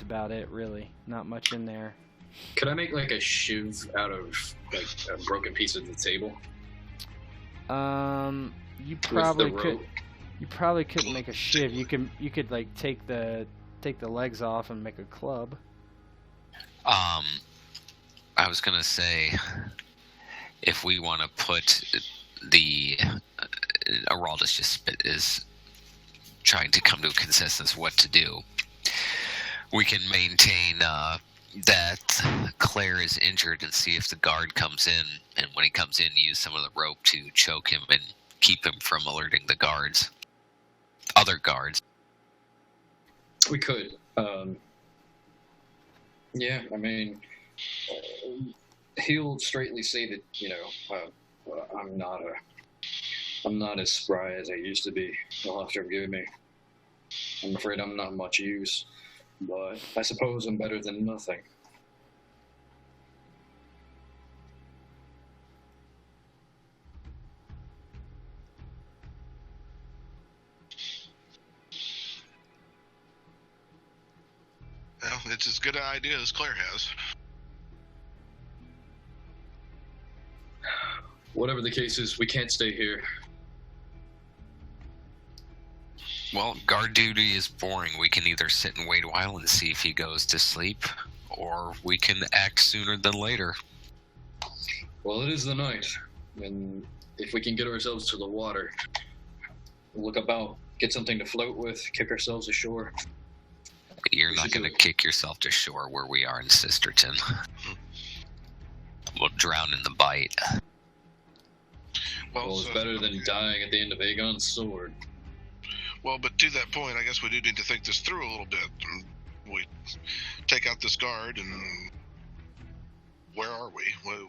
about it, really. Not much in there. Could I make, a shiv out of, a broken piece of the table? You probably With the could. rope? You probably couldn't make a shiv. You could take the legs off and make a club. I was gonna say, if we want to put the Araldus just trying to come to a consensus what to do. We can maintain that Claire is injured and see if the guard comes in, and when he comes in, use some of the rope to choke him and keep him from alerting the guards. Other guards. We could. Yeah, I mean, he'll straightly say that, I'm not as spry as I used to be. You'll have to forgive me. I'm afraid I'm not much use, but I suppose I'm better than nothing. Well, it's as good an idea as Claire has. Whatever the case is, we can't stay here. Well, guard duty is boring. We can either sit and wait a while and see if he goes to sleep, or we can act sooner than later. Well, it is the night, and if we can get ourselves to the water, look about, get something to float with, kick ourselves ashore. You're not going to kick yourself to shore where we are in Sisterton. We'll drown in the bite. Well, it's better than dying at the end of Aegon's sword. Well, but to that point, I guess we do need to think this through a little bit. We take out this guard, and where are we?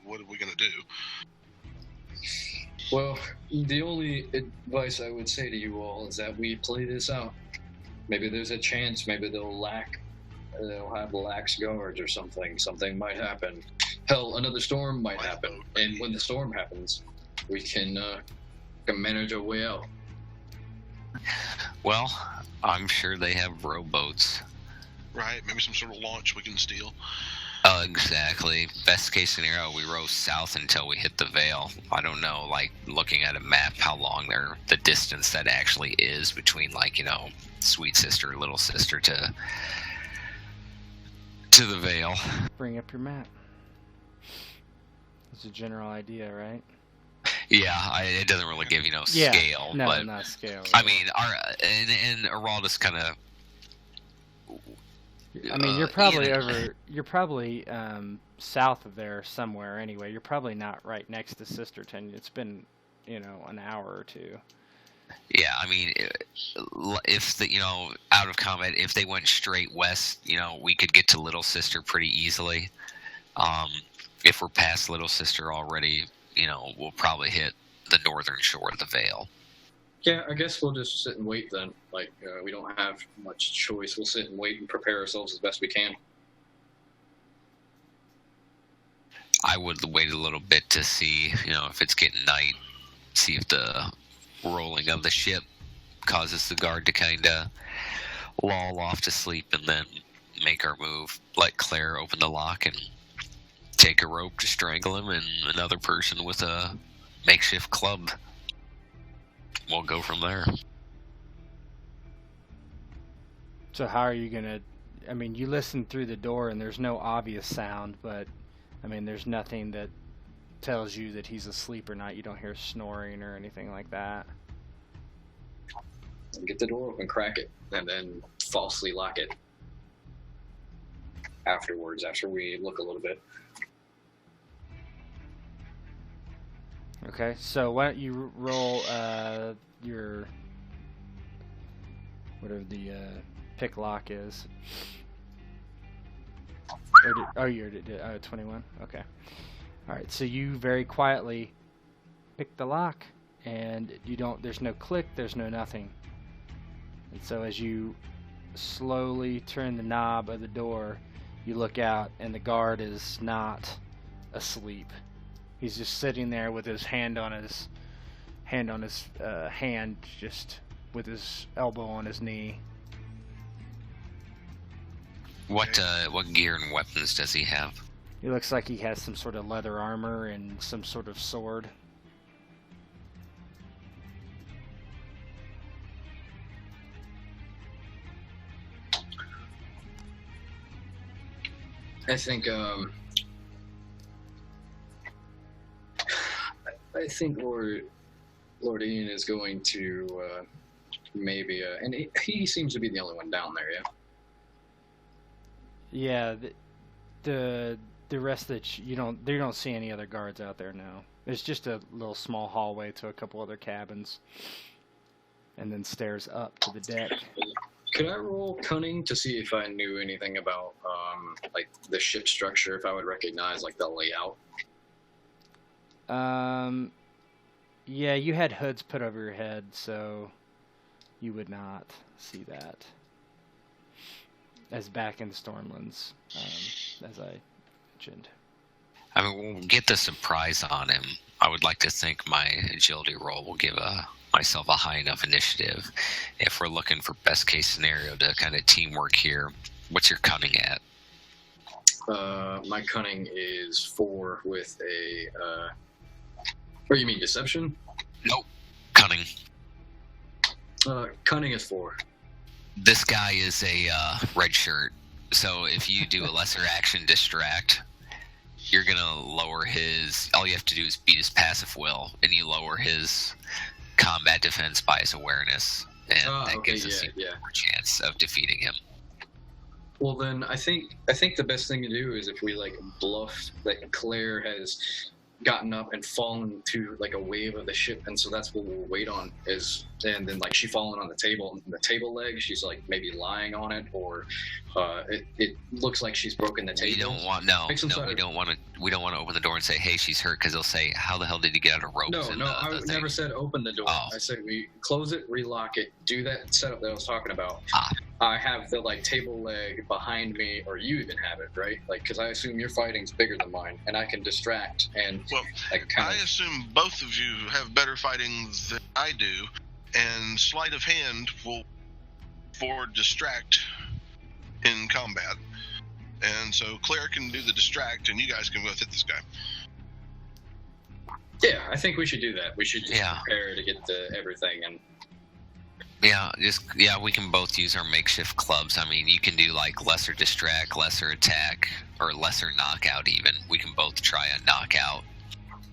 What are we going to do? Well, the only advice I would say to you all is that we play this out. Maybe there's a chance, maybe they'll have lax guards or something. Something might happen. Hell, another storm might happen. And when the storm happens, we can manage our way out. Well, I'm sure they have rowboats. Right, maybe some sort of launch we can steal. Exactly. Best case scenario, we row south until we hit the Vale. I don't know, like, looking at a map, how long the distance that actually is between, Sweet Sister, Little Sister to the Vale. Bring up your map. It's a general idea, right? Yeah, it doesn't really give, scale. No, but, not scale. I mean, and Araldus kind of... You're probably south of there somewhere anyway. You're probably not right next to Sisterton. It's been, an hour or two. Yeah, I mean, if out of combat, if they went straight west, we could get to Little Sister pretty easily. If we're past Little Sister already, we'll probably hit the northern shore of the Vale. Yeah, I guess we'll just sit and wait then. We don't have much choice. We'll sit and wait and prepare ourselves as best we can. I would wait a little bit to see, if it's getting night, see if the rolling of the ship causes the guard to kind of lull off to sleep, and then make our move. Let Claire open the lock and take a rope to strangle him, and another person with a makeshift club. We'll go from there. So how are you gonna? I mean, you listen through the door and there's no obvious sound, but I mean, there's nothing that tells you that he's asleep or not. You don't hear snoring or anything like that. Get the door open, crack it, and then falsely lock it. Afterwards, after we look a little bit. Okay, so why don't you roll your whatever the pick lock is. You did 21. Okay. All right. So you very quietly pick the lock, and there's no click. There's no nothing. And so as you slowly turn the knob of the door, you look out, and the guard is not asleep. He's just sitting there with his hand on his hand, just with his elbow on his knee. What gear and weapons does he have? He looks like he has some sort of leather armor and some sort of sword. I think Lord Ian is going to maybe, and he seems to be the only one down there. Yeah. Yeah, the rest that you don't see any other guards out there now. There's just a little small hallway to a couple other cabins, and then stairs up to the deck. Could I roll cunning to see if I knew anything about like the ship structure? If I would recognize like the layout. Yeah, you had hoods put over your head, so you would not see that. As back in Stormlands, as I mentioned. I mean, we'll get the surprise on him. I would like to think my agility roll will give myself a high enough initiative. If we're looking for best case scenario to kind of teamwork here, what's your cunning at? My cunning is 4 with a. Or you mean deception? Nope, cunning. Cunning is 4. This guy is a red shirt, so if you do a lesser action distract, you're gonna lower his. All you have to do is beat his passive will, and you lower his combat defense by his awareness, and that gives us a more chance of defeating him. Well, then I think the best thing to do is if we like bluff that Claire has gotten up and fallen to like a wave of the ship, and so that's what we'll wait on and then like she fallen on the table, and the table leg, she's like maybe lying on it, or it looks like she's broken the table. We don't want we don't want to open the door and say, hey, she's hurt, because they'll say, how the hell did he get out of ropes? No, I never said open the door. Oh. I said we close it, relock it, do that setup that I was talking about. I have the like table leg behind me, or you even have it, right? Like, because I assume your fighting's bigger than mine, and I can distract and like I assume both of you have better fighting than I do, and sleight of hand will distract in combat, and so Claire can do the distract, and you guys can both hit this guy. Yeah, I think we should do that. We should just prepare to get to everything and. We can both use our makeshift clubs. I mean, you can do like lesser distract, lesser attack, or lesser knockout even. We can both try a knockout.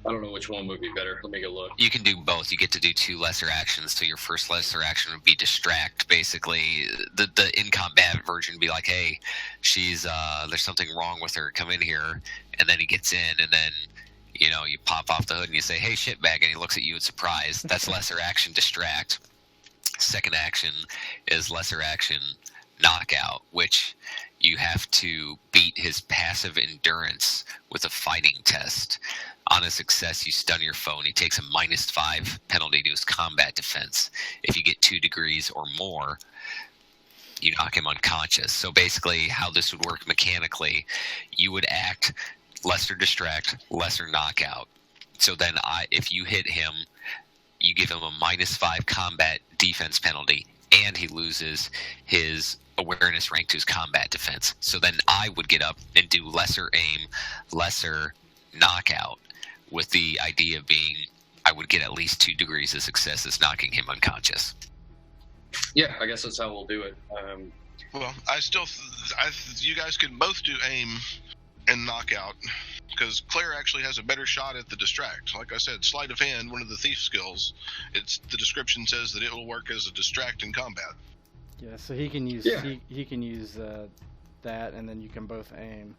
I don't know which one would be better. Let me go look. You can do both. You get to do 2 lesser actions. So your first lesser action would be distract. Basically, the in combat version would be like, hey, she's there's something wrong with her. Come in here. And then he gets in, and then you pop off the hood and you say, hey, shitbag, and he looks at you in surprise. That's lesser action distract. Second action is lesser action knockout, which you have to beat his passive endurance with a fighting test. On a success, you stun your foe, and he takes a -5 penalty to his combat defense. If you get 2 degrees or more, you knock him unconscious. So basically, how this would work mechanically, you would act lesser distract, lesser knockout. So then if you hit him, you give him a -5 combat defense penalty, and he loses his awareness rank to his combat defense. So then I would get up and do lesser aim, lesser knockout, with the idea being I would get at least 2 degrees of success as knocking him unconscious. Yeah, I guess that's how we'll do it. Well, you guys could both do aim and knockout, because Claire actually has a better shot at the distract. Like I said, sleight of hand, one of the thief skills. The description says that it will work as a distract in combat. Yeah, so he can use he can use that, and then you can both aim.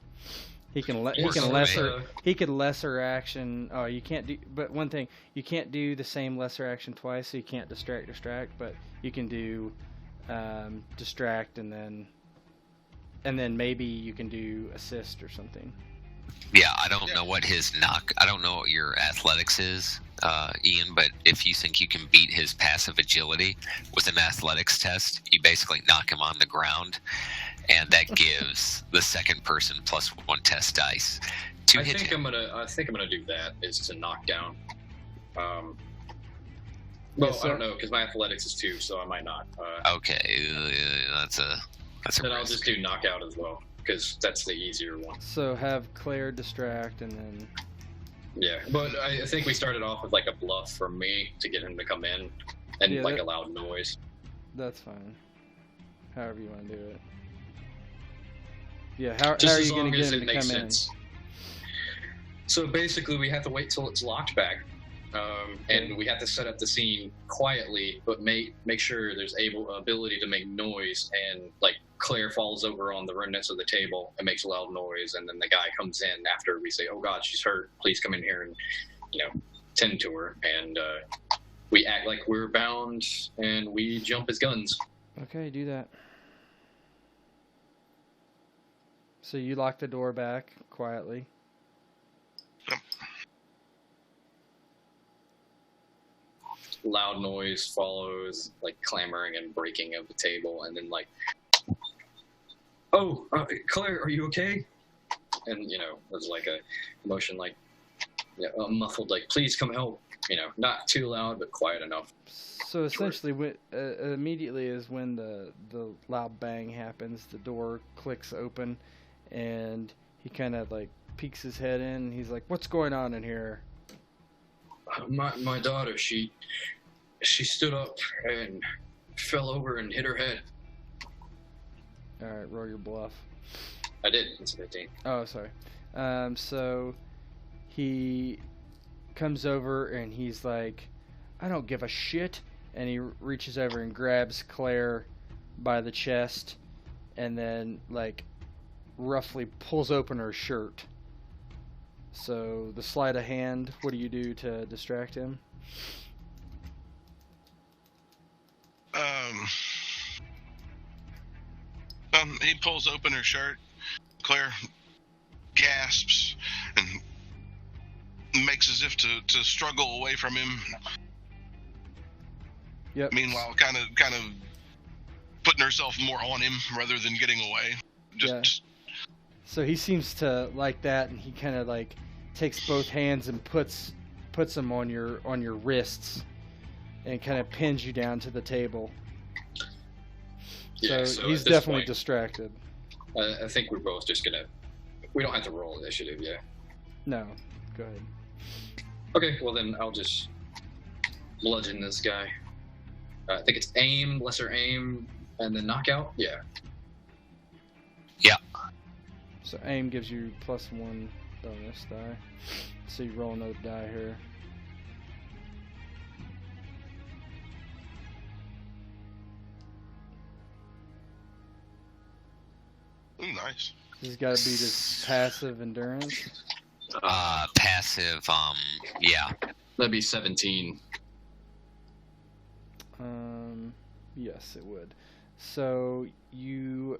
He can lesser action. Oh, you can't do. But one thing, you can't do the same lesser action twice. So you can't distract. But you can do distract, and then maybe you can do assist or something. Yeah, I don't know what I don't know what your athletics is, Ian, but if you think you can beat his passive agility with an athletics test, you basically knock him on the ground, and that gives the second person +1 test dice to hit him. I think I'm gonna do that, is to knock down. I don't know, because my athletics is 2, so I might not. Okay, that's a then I'll risk. just do knockout as well, because that's the easier one. So have Claire distract, and then. Yeah, but I think we started off with like a bluff from me to get him to come in, and a loud noise. That's fine. However you want to do it. Yeah, how are you going to get him to come in? So basically, we have to wait till it's locked back, And we have to set up the scene quietly, but make sure there's ability to make noise. And like Claire falls over on the remnants of the table and makes a loud noise, and then the guy comes in after we say, "Oh God, she's hurt. Please come in here and tend to her." And we act like we're bound, and we jump as guns. Okay, do that. So you lock the door back quietly. Yep. Loud noise follows, like clamoring and breaking of the table, and then like, "Oh, Claire, are you okay?" And there's like a motion, like a muffled, like, "Please come help." Not too loud, but quiet enough. So essentially, immediately is when the loud bang happens. The door clicks open, and he kind of like peeks his head in. And he's like, "What's going on in here?" My daughter, she stood up and fell over and hit her head. All right, roll your bluff. I did. It's 15. Oh, sorry. So he comes over and he's like, "I don't give a shit," and he reaches over and grabs Claire by the chest, and then like roughly pulls open her shirt. So the sleight of hand. What do you do to distract him? He pulls open her shirt. Claire gasps and makes as if to struggle away from him. Yep. Meanwhile, kind of putting herself more on him rather than getting away. Just So he seems to like that, and he kind of like takes both hands and puts them on your wrists, and kind of pins you down to the table. Yeah, so he's definitely distracted. I think we're both just gonna. We don't have to roll initiative, yeah. No, go ahead. Okay, well then I'll just bludgeon this guy. I think it's aim, lesser aim, and then knockout. Yeah. Yeah. So aim gives you +1 bonus die. So you roll another die here. Ooh, nice. This has got to be this passive endurance. Passive, yeah. That'd be 17. Yes, it would. So you,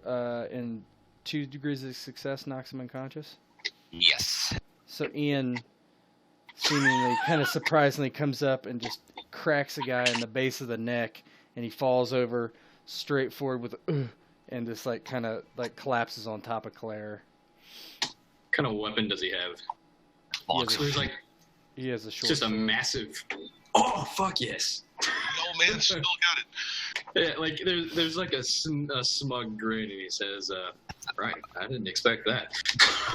in 2 degrees of success, knocks him unconscious? Yes. So Ian seemingly kind of surprisingly comes up and just cracks a guy in the base of the neck, and he falls over straight forward with and just like kind of like collapses on top of Claire. What kind of weapon does he have? He has a short just a sword. massive. Oh fuck yes! The old man still got it. Yeah, like there's like a smug grin, and he says, "Right, I didn't expect that."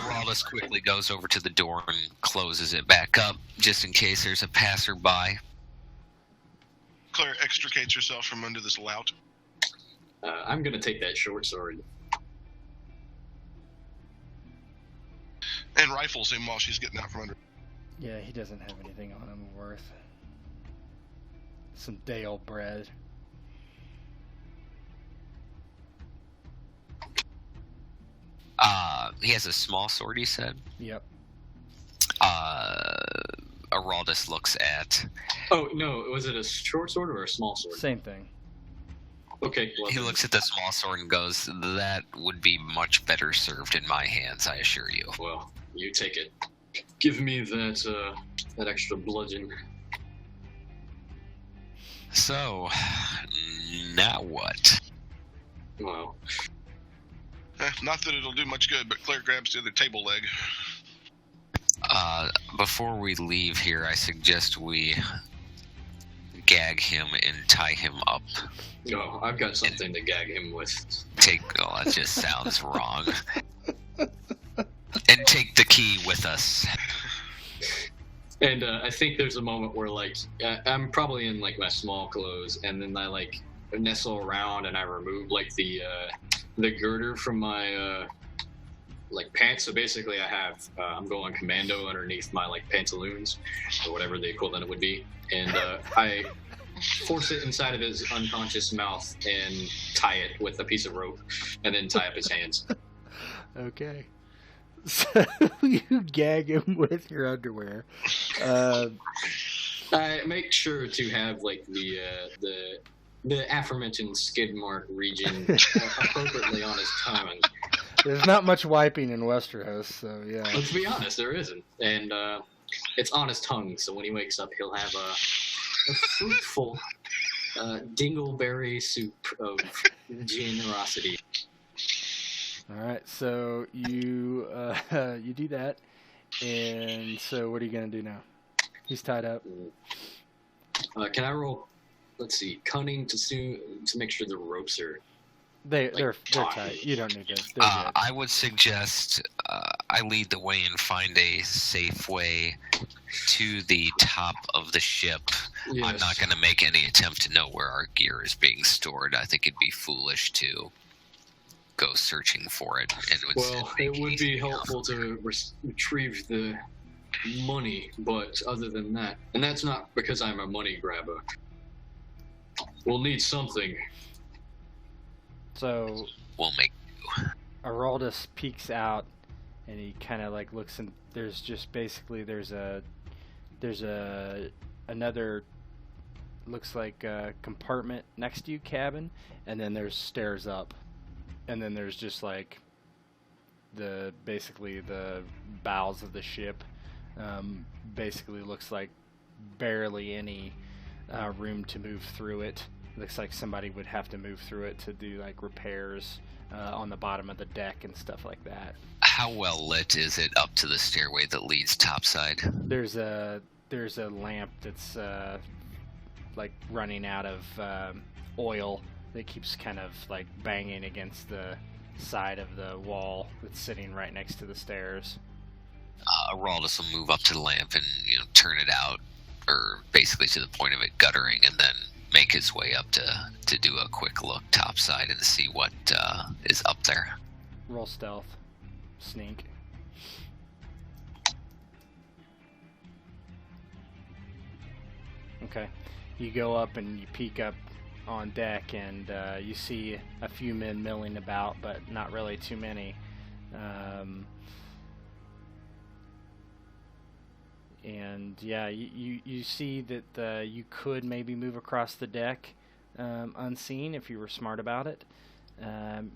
Rawless quickly goes over to the door and closes it back up, just in case there's a passerby. Claire extricates herself from under this lout. I'm gonna take that short sword. And rifles him while she's getting out from under. Yeah, he doesn't have anything on him worth. Some day old bread. He has a small sword, he said. Yep. Araldus looks at. Oh no, was it a short sword or a small sword? Same thing. Okay. Well, He looks at the small sword and goes, "That would be much better served in my hands, I assure you." Well, you take it. Give me that extra bludgeon. So, now what? Well, Not that it'll do much good, but Claire grabs the other table leg. Before we leave here, I suggest we gag him and tie him up. no, I've got something to gag him with. That just sounds wrong. And take the key with us. And I think there's a moment where, like, I'm probably in, like, my small clothes, and then I, like, nestle around and I remove, like, the girder from my like pants. So basically, I have I'm going commando underneath my like pantaloons or whatever the equivalent would be, and I force it inside of his unconscious mouth and tie it with a piece of rope, and then tie up his hands. Okay. So you gag him with your underwear. I make sure to have like the aforementioned skid mark region appropriately on his tongue. There's not much wiping in Westeros, so yeah. Let's be honest, there isn't, and it's on his tongue. So when he wakes up, he'll have a fruitful dingleberry soup of generosity. All right, so you you do that, and so what are you gonna do now? He's tied up. Can I roll? Let's see, cunning to make sure the ropes are. They're tight. You don't need to. They're good. I would suggest I lead the way and find a safe way to the top of the ship. Yes. I'm not going to make any attempt to know where our gear is being stored. I think it'd be foolish to go searching for it. And It would be helpful to retrieve the money, but other than that, and that's not because I'm a money grabber. We'll need something. So we'll make. Araldus peeks out, and he kind of like looks, and there's just basically there's another looks like a compartment next to you cabin, and then there's stairs up, and then there's just like basically the bowels of the ship. Basically looks like barely any room to move through it. Looks like somebody would have to move through it to do like repairs on the bottom of the deck and stuff like that. How well lit is it up to the stairway that leads topside? There's a lamp that's like running out of oil that keeps kind of like banging against the side of the wall that's sitting right next to the stairs. Araldus will move up to the lamp and turn it out, or basically to the point of it guttering, and then make his way up to do a quick look topside and see what is up there. Roll stealth. Sneak. Okay. You go up and you peek up on deck, and you see a few men milling about, but not really too many. And yeah, you see that you could maybe move across the deck unseen if you were smart about it.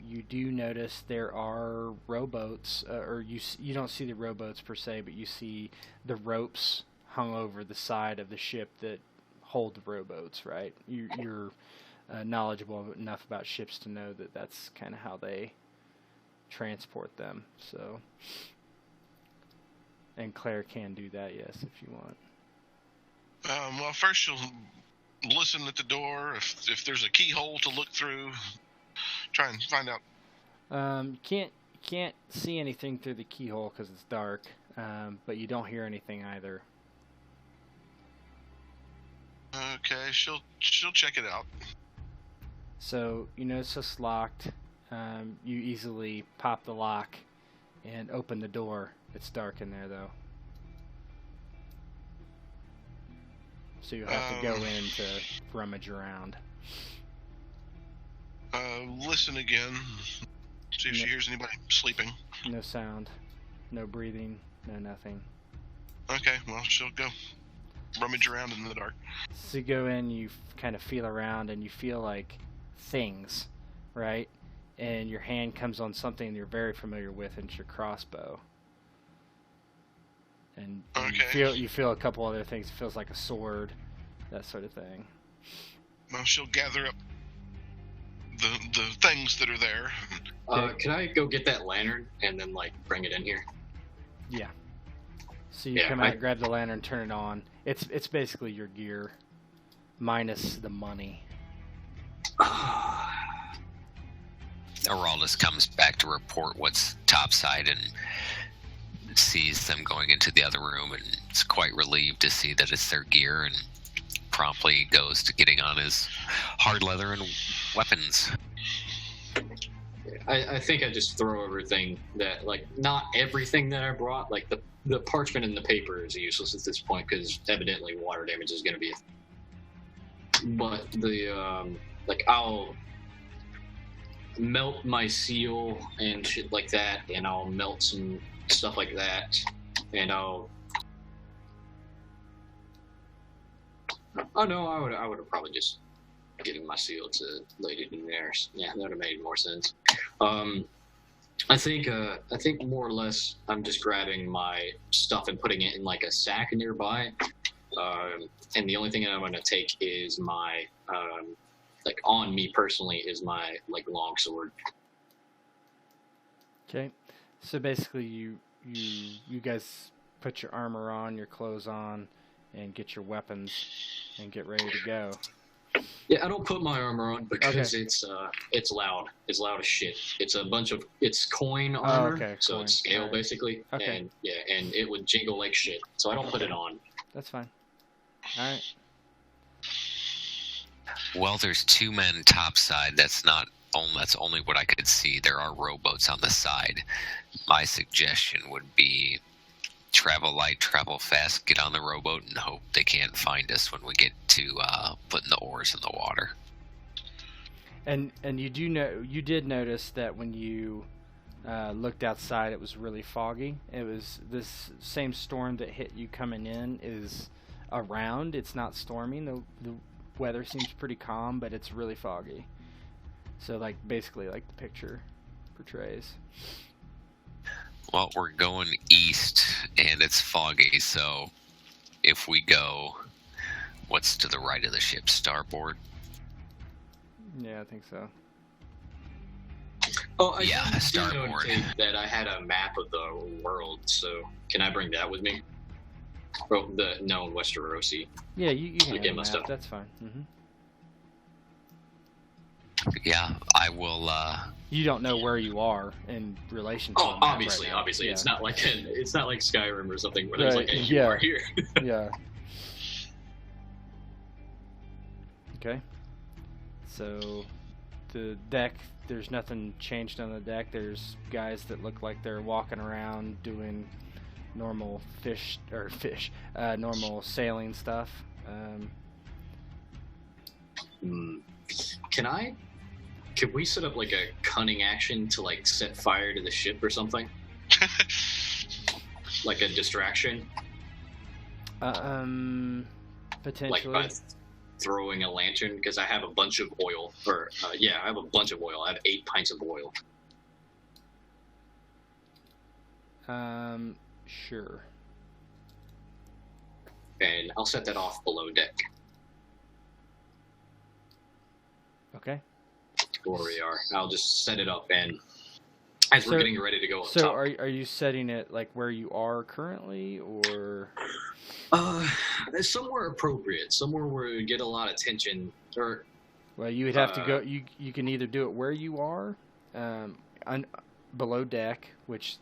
You do notice there are rowboats, or you don't see the rowboats per se, but you see the ropes hung over the side of the ship that hold the rowboats, right? You're knowledgeable enough about ships to know that that's kind of how they transport them. So. And Claire can do that, yes, if you want. Well, first she'll listen at the door. If there's a keyhole to look through, try and find out. Can't see anything through the keyhole because it's dark, but you don't hear anything either. Okay, she'll check it out. So you notice it's locked. You easily pop the lock and open the door. It's dark in there, though. So you'll have to go in to rummage around. Listen again. See if she hears anybody sleeping. No sound. No breathing. No nothing. Okay, well, she'll go rummage around in the dark. So you go in, you kind of feel around, and you feel like things, right? And your hand comes on something you're very familiar with, and it's your crossbow. And okay. you feel a couple other things. It feels like a sword, that sort of thing. Well, she'll gather up the things that are there. Can I go get that lantern and then like bring it in here? Yeah. So you come out, grab the lantern, turn it on. It's basically your gear, minus the money. Araldus comes back to report what's topside and sees them going into the other room, and is quite relieved to see that it's their gear, and promptly goes to getting on his hard leather and weapons. I think I just throw everything that, like, not everything that I brought. Like the parchment and the paper is useless at this point because evidently water damage is going to be. But the like I'll melt my seal and shit like that, and I'll melt some stuff like that, and I'll. Oh no, I would have probably just given my seal to Lady Daenerys. Yeah, that would have made more sense. I think more or less I'm just grabbing my stuff and putting it in like a sack nearby. And the only thing that I'm going to take is my like on me personally is my like long sword. Okay, so basically you guys put your armor on, your clothes on, and get your weapons and get ready to go. Yeah, I don't put my armor on because it's loud. It's loud as shit. It's coin armor, so coin. It's scale basically. Okay. And yeah, and it would jingle like shit. So I don't put it on. That's fine. All right. Well, there's 2 men topside. That's only what I could see. There are rowboats on the side. My suggestion would be travel light, travel fast, get on the rowboat, and hope they can't find us when we get to putting the oars in the water. And you did notice that when you looked outside, it was really foggy. It was this same storm that hit you coming in is around. It's not storming. The weather seems pretty calm, but it's really foggy. So like basically like the picture portrays. Well, we're going east, and it's foggy, so if we go, what's to the right of the ship? Starboard? Yeah, I think so. Oh, I starboard. That I had a map of the world, so can I bring that with me? Oh, the known Westerosi. Yeah, you can have a map. Stuff. That's fine. Mm-hmm. Yeah, I will. You don't know where you are in relation to. Oh, obviously, right obviously, yeah. It's not like Skyrim or something where there's like, hey, you are here. Yeah. Okay. So, the deck. There's nothing changed on the deck. There's guys that look like they're walking around doing normal normal sailing stuff. Can we set up like a cunning action to like set fire to the ship or something? Like a distraction? Potentially. Like by throwing a lantern, because I have a bunch of oil. I have a bunch of oil. I have 8 pints of oil. Sure. And I'll set that off below deck. Okay. Where we are. I'll just set it up, and as we're getting ready to go up top. So are you setting it like where you are currently, or? Somewhere appropriate. Somewhere where we get a lot of attention. Or. Well, you would have to go. You can either do it where you are, below deck, which,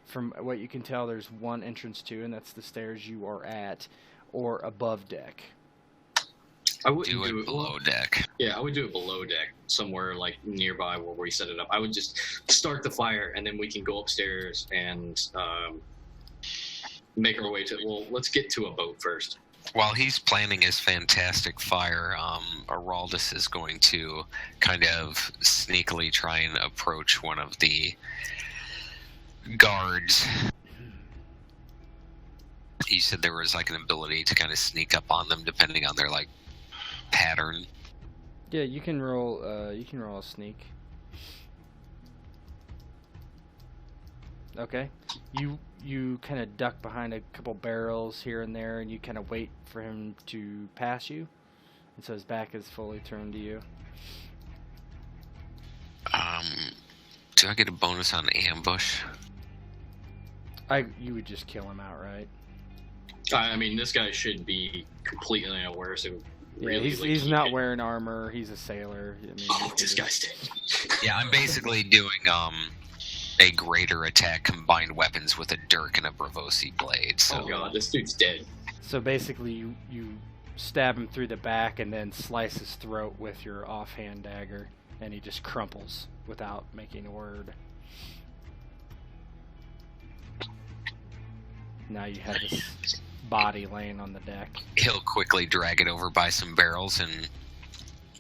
from what you can tell, there's one entrance to, and that's the stairs you are at, or above deck. I wouldn't do it below deck. Yeah, I would do it below deck, somewhere like nearby where we set it up. I would just start the fire, and then we can go upstairs and make our way to. Well, let's get to a boat first. While he's planning his fantastic fire, Araldus is going to kind of sneakily try and approach one of the guards. He said there was like an ability to kind of sneak up on them depending on their like pattern. Yeah, you can roll a sneak. Okay. You kind of duck behind a couple barrels here and there, and you kind of wait for him to pass you, and so his back is fully turned to you. Do I get a bonus on ambush? You would just kill him outright. I mean, this guy should be completely unaware, so really, he's not wearing armor. He's a sailor. I mean, this guy's dead. Yeah, I'm basically doing a greater attack combined weapons with a dirk and a Bravosi blade. So. Oh god, this dude's dead. So basically, you stab him through the back and then slice his throat with your offhand dagger. and he just crumples without making a word. Now you have this body laying on the deck. He'll quickly drag it over by some barrels and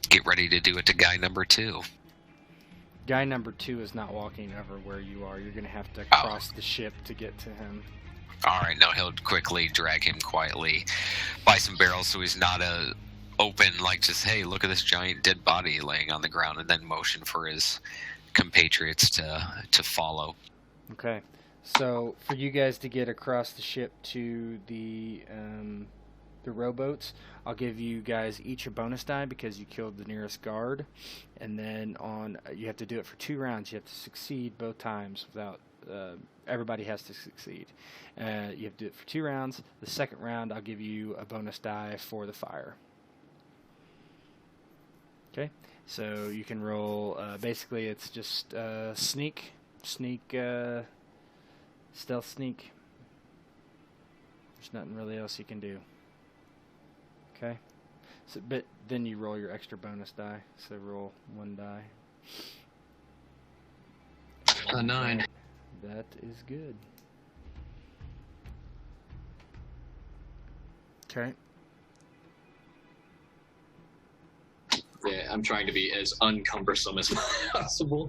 get ready to do it to guy number 2. Guy number 2 is not walking over where you are. You're going to have to cross the ship to get to him. All right, now he'll quickly drag him quietly by some barrels so he's not open, like just, hey, look at this giant dead body laying on the ground, and then motion for his compatriots to follow. Okay. So for you guys to get across the ship to the rowboats, I'll give you guys each a bonus die because you killed the nearest guard, and then you have to do it for 2 rounds. You have to succeed both times without. Everybody has to succeed. You have to do it for 2 rounds. The second round, I'll give you a bonus die for the fire. Okay, so you can roll. Basically, it's just sneak. Stealth sneak. There's nothing really else you can do. Okay. So, but then you roll your extra bonus die. So roll 1 die. 9. That is good. Okay. Yeah, I'm trying to be as uncumbersome as possible.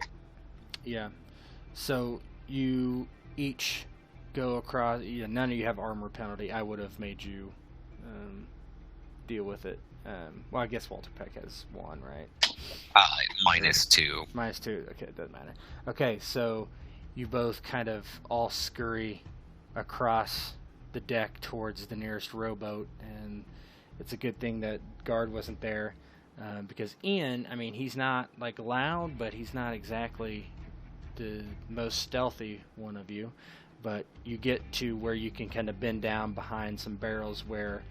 Yeah. So you each go across. None of you have armor penalty. I would have made you deal with it. Well, I guess Walter Peck has 1, right? -2. -2. Okay, it doesn't matter. Okay, so you both kind of all scurry across the deck towards the nearest rowboat, and it's a good thing that guard wasn't there, because Ian, I mean, he's not like loud, but he's not exactly the most stealthy one of you. But you get to where you can kind of bend down behind some barrels where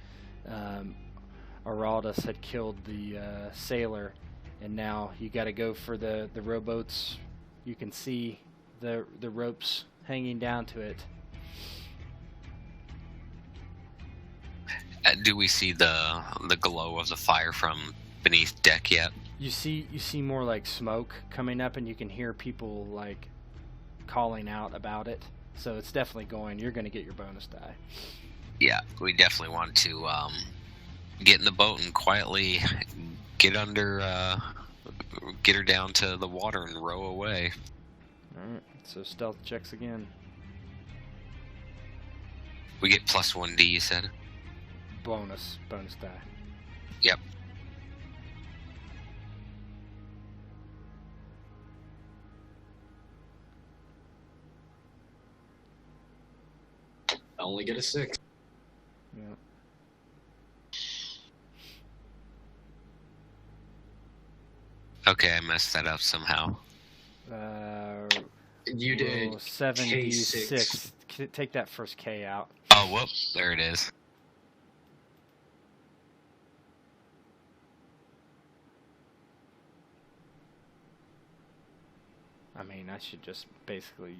Araldus had killed the sailor, and now you got to go for the rowboats. You can see the ropes hanging down to it. Do we see the glow of the fire from beneath deck yet? You see more like smoke coming up, and you can hear people like calling out about it. So it's definitely going. You're going to get your bonus die. Yeah, we definitely want to get in the boat and quietly get her down to the water and row away. All right. So stealth checks again. We get +1D, you said? Bonus die. Yep. I only get a 6. Yeah. Okay, I messed that up somehow. You did 7d6. Take that first K out. Oh, whoop! There it is. I mean, I should just basically.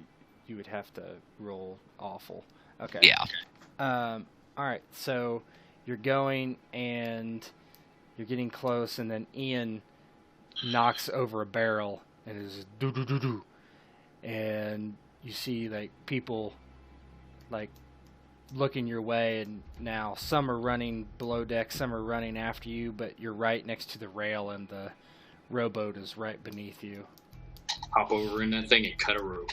You would have to roll awful. Okay. Yeah. All right. So you're going and you're getting close, and then Ian knocks over a barrel and is do do do do, and you see like people like looking your way, and now some are running below deck, some are running after you, but you're right next to the rail, and the rowboat is right beneath you. Hop over in that thing and cut a rope.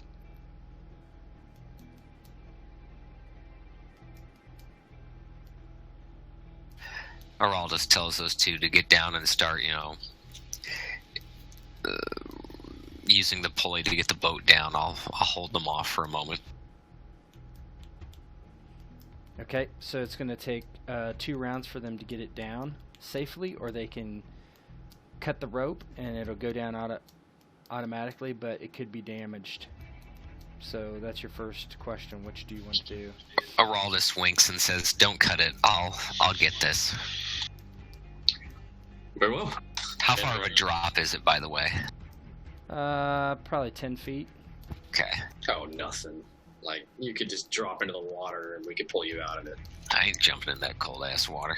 Araldus tells those two to get down and start, using the pulley to get the boat down. I'll hold them off for a moment. Okay, so it's going to take 2 rounds for them to get it down safely, or they can cut the rope and it'll go down automatically, but it could be damaged. So that's your first question. Which do you want to do? Araldus winks and says, "Don't cut it. I'll get this." Very well. How far of a drop is it, by the way? Probably 10 feet. Okay. Oh, nothing. Like, you could just drop into the water and we could pull you out of it. I ain't jumping in that cold-ass water.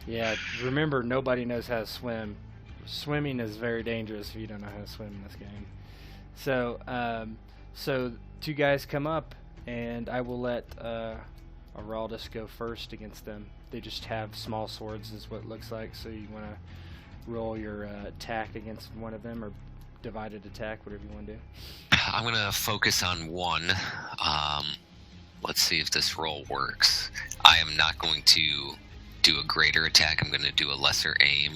Yeah, remember, nobody knows how to swim. swimming is very dangerous if you don't know how to swim in this game. So, so 2 guys come up, and I will let Araldus go first against them. They just have small swords, is what it looks like. So you want to roll your attack against one of them, or divided attack, whatever you want to do. I'm going to focus on one. Let's see if this roll works. I am not going to do a greater attack. I'm going to do a lesser aim.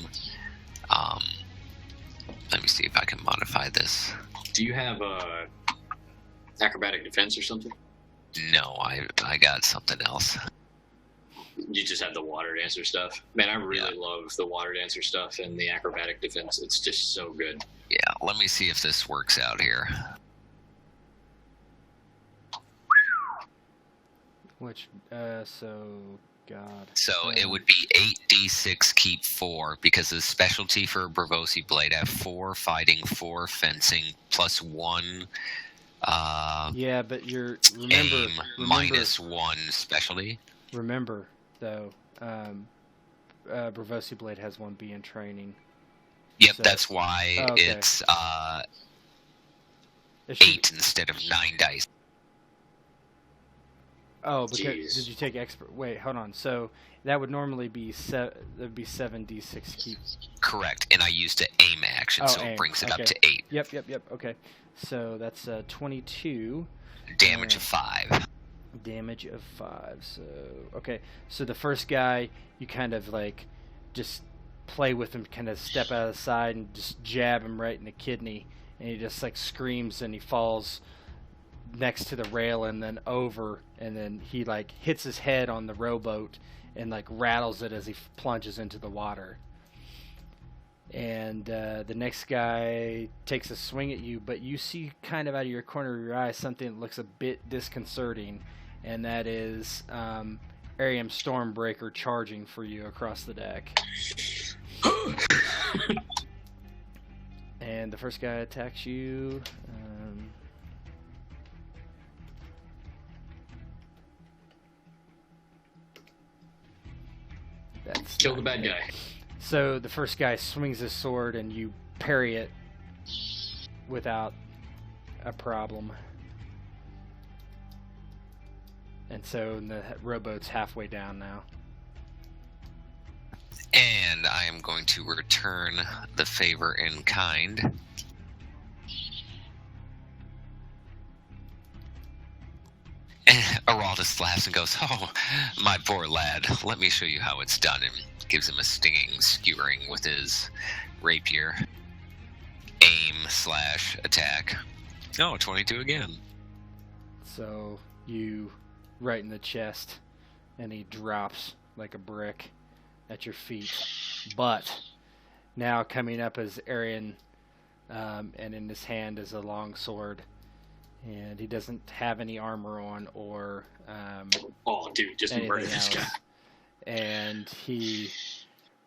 Let me see if I can modify this. Do you have acrobatic defense or something? No, I got something else. You just have the water dancer stuff. Man, I really love the water dancer stuff and the acrobatic defense. It's just so good. Yeah, let me see if this works out here. Which, God. So it would be 8d6 keep 4, because the specialty for Bravosi Blade, I have 4 fighting, 4 fencing, plus 1 yeah, but remember, aim, minus 1 specialty. Remember, though, Bravosi Blade has 1B in training. Yep, so, that's why it's 8 instead of 9 dice. Oh, because did you take expert? Wait, hold on. So that would normally be 7d6 keep. Correct, and I used an aim action, so aim. it brings it Okay. up to 8. Yep. Okay, so that's 22. Damage of 5. Damage of 5. So okay, so the first guy you kind of like just play with him, kind of step out of the side and just jab him right in the kidney, and he just like screams and he falls next to the rail and then over, and then he like hits his head on the rowboat and like rattles it as he plunges into the water. And the next guy takes a swing at you, but you see kind of out of your corner of your eye something that looks a bit disconcerting, and that is Ariam Stormbreaker charging for you across the deck. And the first guy attacks you. That's Kill the bad guy. So the first guy swings his sword and you parry it without a problem. And so the rowboat's halfway down now. And I am going to return the favor in kind. Araldus laughs and goes, "Oh, my poor lad, let me show you how it's done," and gives him a stinging skewering with his rapier. Aim/attack. Oh, 22 again. So you right in the chest, and he drops like a brick at your feet. But now coming up is Arian, and in his hand is a long sword. And he doesn't have any armor on or oh, dude, just murder this guy. And he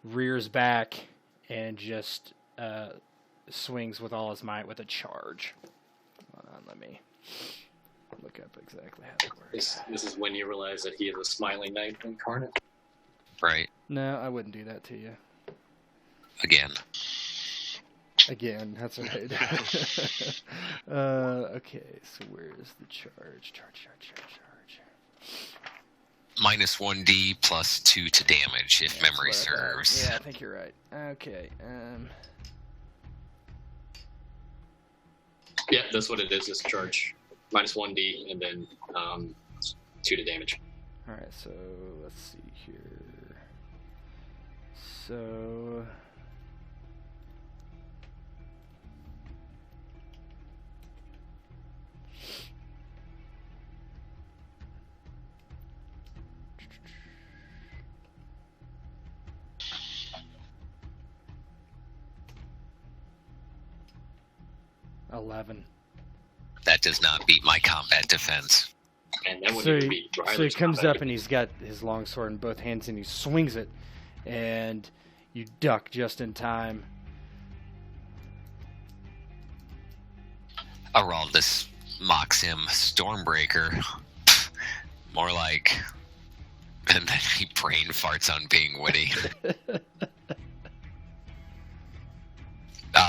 rears back and just swings with all his might with a charge. Hold on, let me look up exactly how it works. This is when you realize that he is a smiling knight incarnate. Right. No, I wouldn't do that to you. Again, that's right. Okay, so where is the charge? Charge. Minus 1d plus 2 to damage, if memory serves. Yeah, I think you're right. Okay. Yeah, that's what it is. It's a charge. Minus 1d and then 2 to damage. Alright, so let's see here. So... $11. That does not beat my combat defense. And that wouldn't even beat So he Riley's comes combat. up and he's got his long sword in both hands and he swings it, and you duck just in time. Araldus mocks him, Stormbreaker. More like... And then he brain farts on being witty.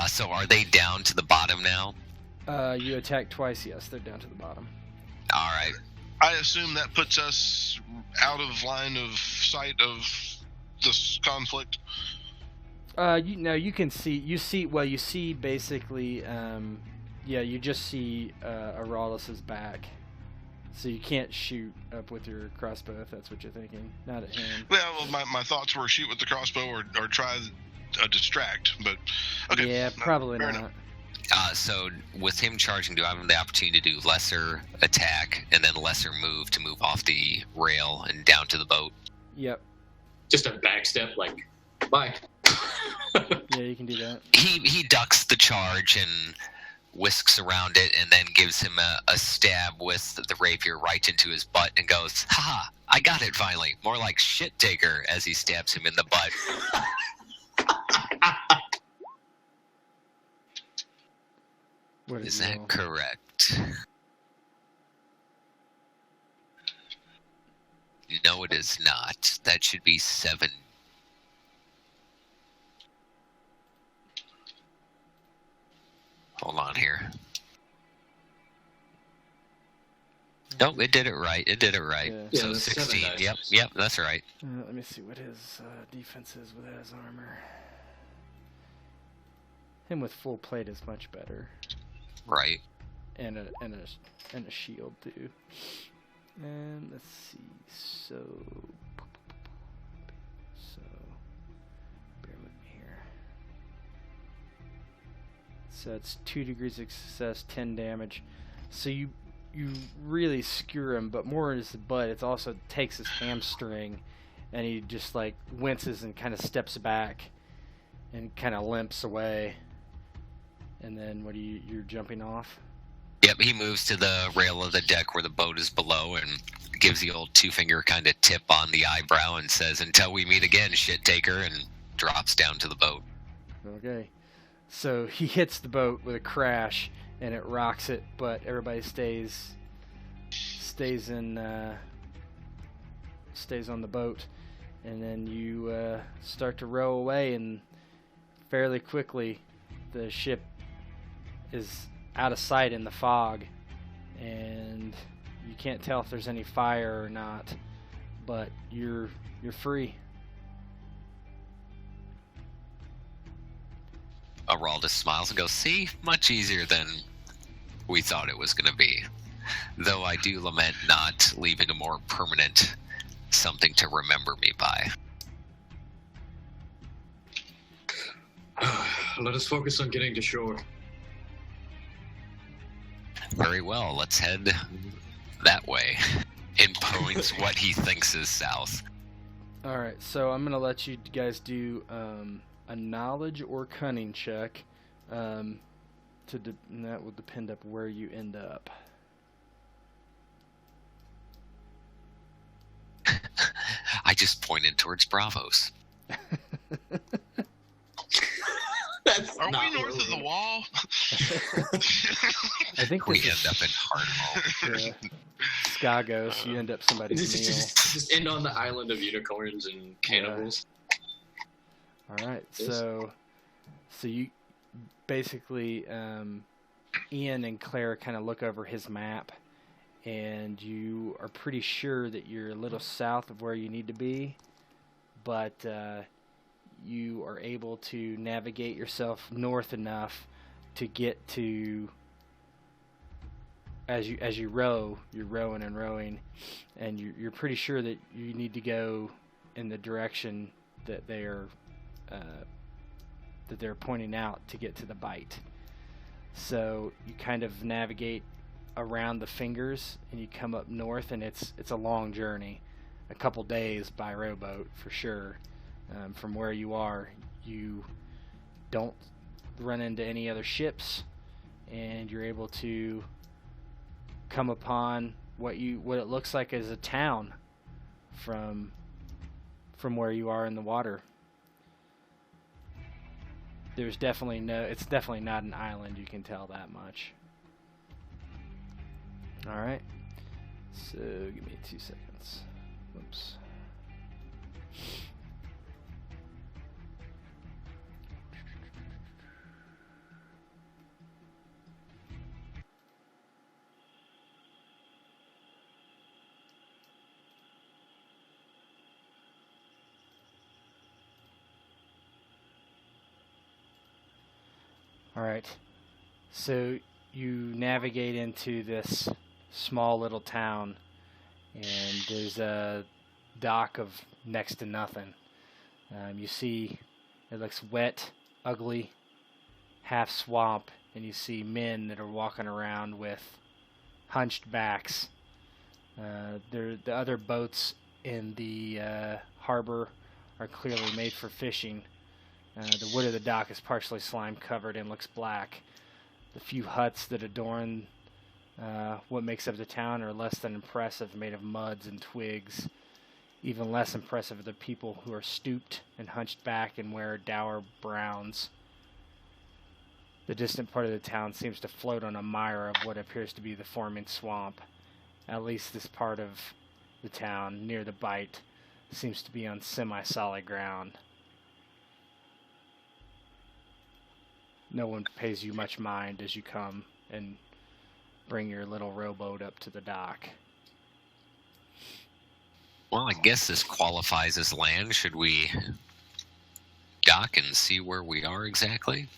So are they down to the bottom now? You attack twice, yes, they're down to the bottom. All right. I assume that puts us out of line of sight of this conflict. You can see. You see basically. You just see Araldus's back, so you can't shoot up with your crossbow if that's what you're thinking. Not at him. Well, my thoughts were shoot with the crossbow or try a distract, but okay. Yeah, probably fair not. enough. So with him charging, do I have the opportunity to do lesser attack and then lesser move to move off the rail and down to the boat? Yep. Just a backstep, like, bye. Yeah, you can do that. He ducks the charge and whisks around it and then gives him a stab with the rapier right into his butt and goes, "Haha, I got it finally." More like shit taker as he stabs him in the butt. What Is you that roll? correct? No, it is not. That should be 7. Hold on here. Nope, it did it right. It did it right. Yeah. So Yeah, that's 16. 7 dice. Yep, that's right. Let me see what his defense is without his armor. Him with full plate is much better, Right. and a shield too. And let's see. So bear with me here. So it's 2 degrees of success, 10 damage. So you really skewer him, but more is the butt. It also takes his hamstring, and he just like winces and kind of steps back, and kind of limps away. And then you're jumping off? Yep, he moves to the rail of the deck where the boat is below and gives the old 2-finger kind of tip on the eyebrow and says, "Until we meet again, shit taker," and drops down to the boat. Okay. So he hits the boat with a crash, and it rocks it, but everybody stays on the boat, and then you start to row away, and fairly quickly the ship is out of sight in the fog, and you can't tell if there's any fire or not, but you're free. Araldus smiles and goes, "See? Much easier than we thought it was going to be. Though I do lament not leaving a more permanent something to remember me by." Let us focus on getting to shore. Very well, let's head that way. And points what he thinks is south. Alright, so I'm going to let you guys do a knowledge or cunning check. And that will depend up where you end up. I just pointed towards Bravos. That's Are not we north of the wall? I think We this end up in Hardhome. is Skagos. You end up somebody's meal. just end on the island of unicorns and cannibals. Alright, Yes. so you basically, Ian and Claire kind of look over his map, and you are pretty sure that you're a little south of where you need to be, but you are able to navigate yourself north enough to get to, as you row, you're rowing and rowing, and you're pretty sure that you need to go in the direction that they're pointing out to get to the bite. So you kind of navigate around the fingers, and you come up north, and it's a long journey, a couple days by rowboat for sure. From where you are, you don't run into any other ships, and you're able to come upon what it looks like as a town from where you are in the water. It's definitely not an island, you can tell that much. Alright, so give me 2 seconds. Whoops. All right. So you navigate into this small little town, and there's a dock of next to nothing. You see it looks wet, ugly, half swamp, and you see men that are walking around with hunched backs. The other boats in the harbor are clearly made for fishing. The wood of the dock is partially slime covered and looks black. The few huts that adorn what makes up the town are less than impressive, made of muds and twigs. Even less impressive are the people who are stooped and hunched back and wear dour browns. The distant part of the town seems to float on a mire of what appears to be the forming swamp. At least this part of the town, near the Bight, seems to be on semi-solid ground. No one pays you much mind as you come and bring your little rowboat up to the dock. Well, I guess this qualifies as land. Should we dock and see where we are exactly?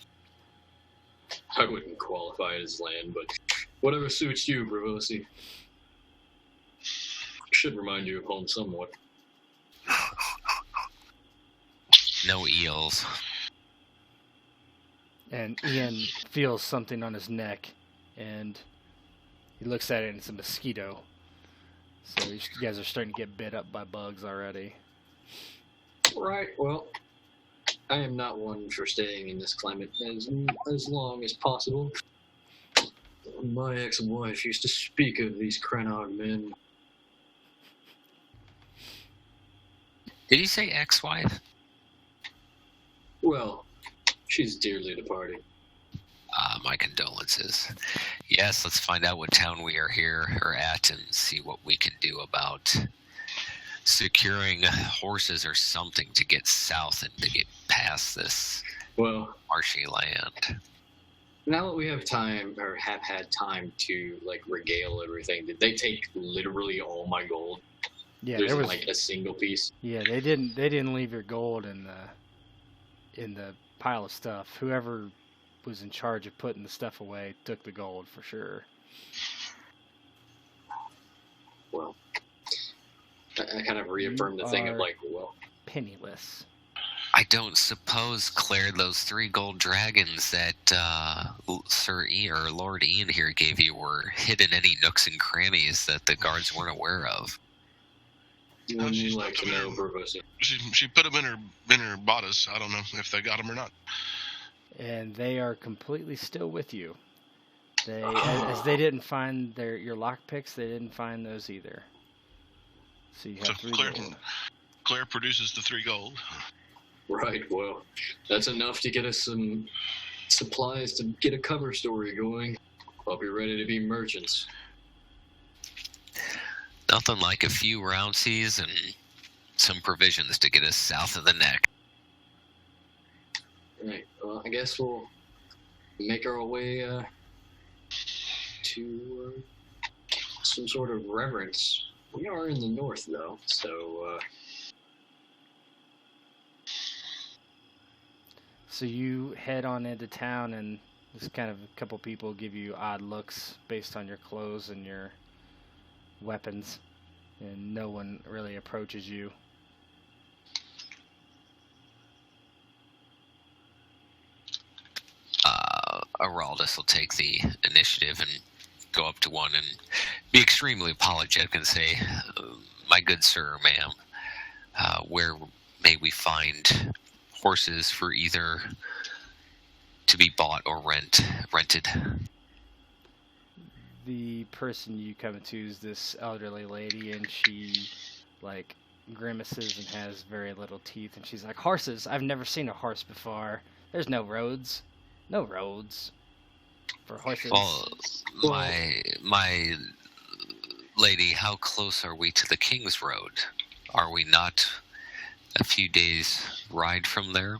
I wouldn't qualify it as land, but whatever suits you, Bravosi. Should remind you of home somewhat. No eels. And Ian feels something on his neck, and he looks at it, and it's a mosquito. So you guys are starting to get bit up by bugs already. Right, well, I am not one for staying in this climate as long as possible. My ex-wife used to speak of these Krenog men. Did you say ex-wife? Well, she's dearly departed. My condolences. Yes, let's find out what town we are here or at and see what we can do about securing horses or something to get south and to get past this marshy land. Now that we have time, or have had time to regale everything, did they take literally all my gold? Yeah, There's there was a single piece. Yeah, they didn't leave your gold in the pile of stuff. Whoever was in charge of putting the stuff away took the gold for sure. Well, I kind of reaffirmed the thing of Penniless. I don't suppose, Claire, those 3 gold dragons that Sir Ian or Lord Ian here gave you were hidden any nooks and crannies that the guards weren't aware of. No, she's like to know, She put them in her bodice. I don't know if they got them or not. And they are completely still with you. As they didn't find your lockpicks, they didn't find those either. So you have 3 gold. Claire produces the 3 gold. Right, well, that's enough to get us some supplies to get a cover story going. I'll be ready to be merchants. Nothing like a few roundsies and some provisions to get us south of the neck. Right, well, I guess we'll make our way to some sort of reverence. We are in the north, though, so... So you head on into town, and just kind of a couple people give you odd looks based on your clothes and your weapons, and no one really approaches you. Araldus will take the initiative and go up to one and be extremely apologetic and say, "My good sir, ma'am, where may we find horses for either to be bought or rented?" The person you come to is this elderly lady, and she grimaces and has very little teeth, and she's like, "Horses? I've never seen a horse before. There's no roads for horses." Well, my lady, how close are we to the King's Road? Are we not a few days' ride from there?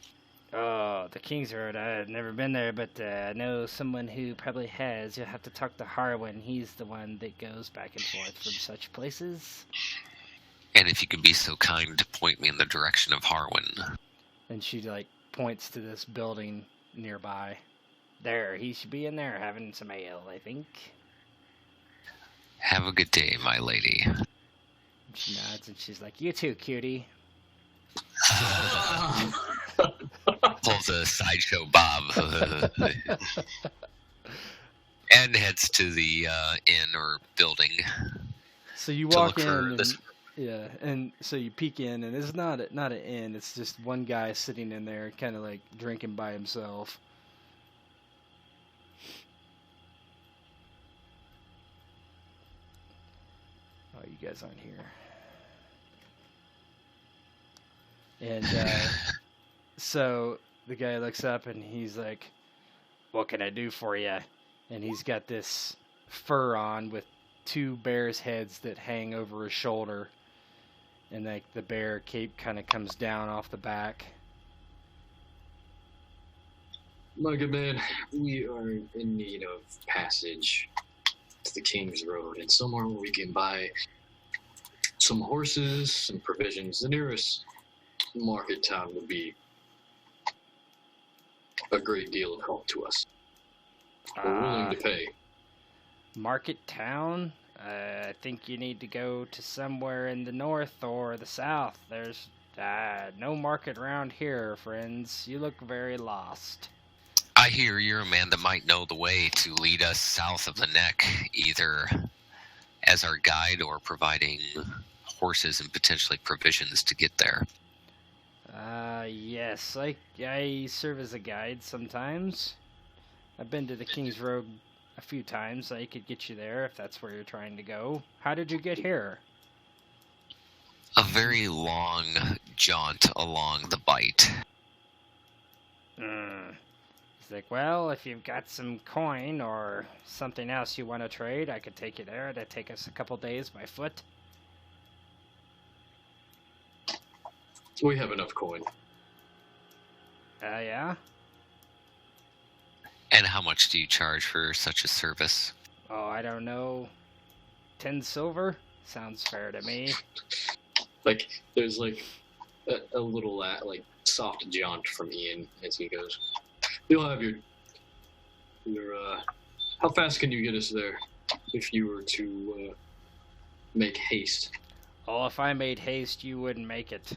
Oh, the King's Road. I've never been there, but I know someone who probably has. You'll have to talk to Harwin. He's the one that goes back and forth from such places. And if you could be so kind to point me in the direction of Harwin. And she points to this building nearby. There, he should be in there having some ale, I think. Have a good day, my lady. She nods and she's like, you too, cutie. Pulls a sideshow Bob and heads to the inn or building. So you to walk look for in, and, this. yeah, and so you peek in, and it's not an inn. It's just one guy sitting in there, kind of like drinking by himself. Oh, you guys aren't here. And so the guy looks up, and he's like, "What can I do for you?" And he's got this fur on with 2 bears' heads that hang over his shoulder, and like the bear cape kind of comes down off the back. My good man, we are in need of passage to the King's Road and somewhere where we can buy some horses, some provisions. The nearest market town would be a great deal of help to us. We're willing to pay. Market town? I think you need to go to somewhere in the north or the south. There's no market around here, friends. You look very lost. I hear you're a man that might know the way to lead us south of the neck, either as our guide or providing horses and potentially provisions to get there. Yes, I serve as a guide sometimes. I've been to the King's Road a few times. I could get you there if that's where you're trying to go. How did you get here? A very long jaunt along the Bight. He's like, well, if you've got some coin or something else you want to trade, I could take you there. It'd take us a couple days by foot. We have enough coin. Yeah? And how much do you charge for such a service? Oh, I don't know. 10 silver? Sounds fair to me. Like, there's like a little like soft jaunt from Ian as he goes. You'll have your how fast can you get us there if you were to make haste? Oh, if I made haste, you wouldn't make it.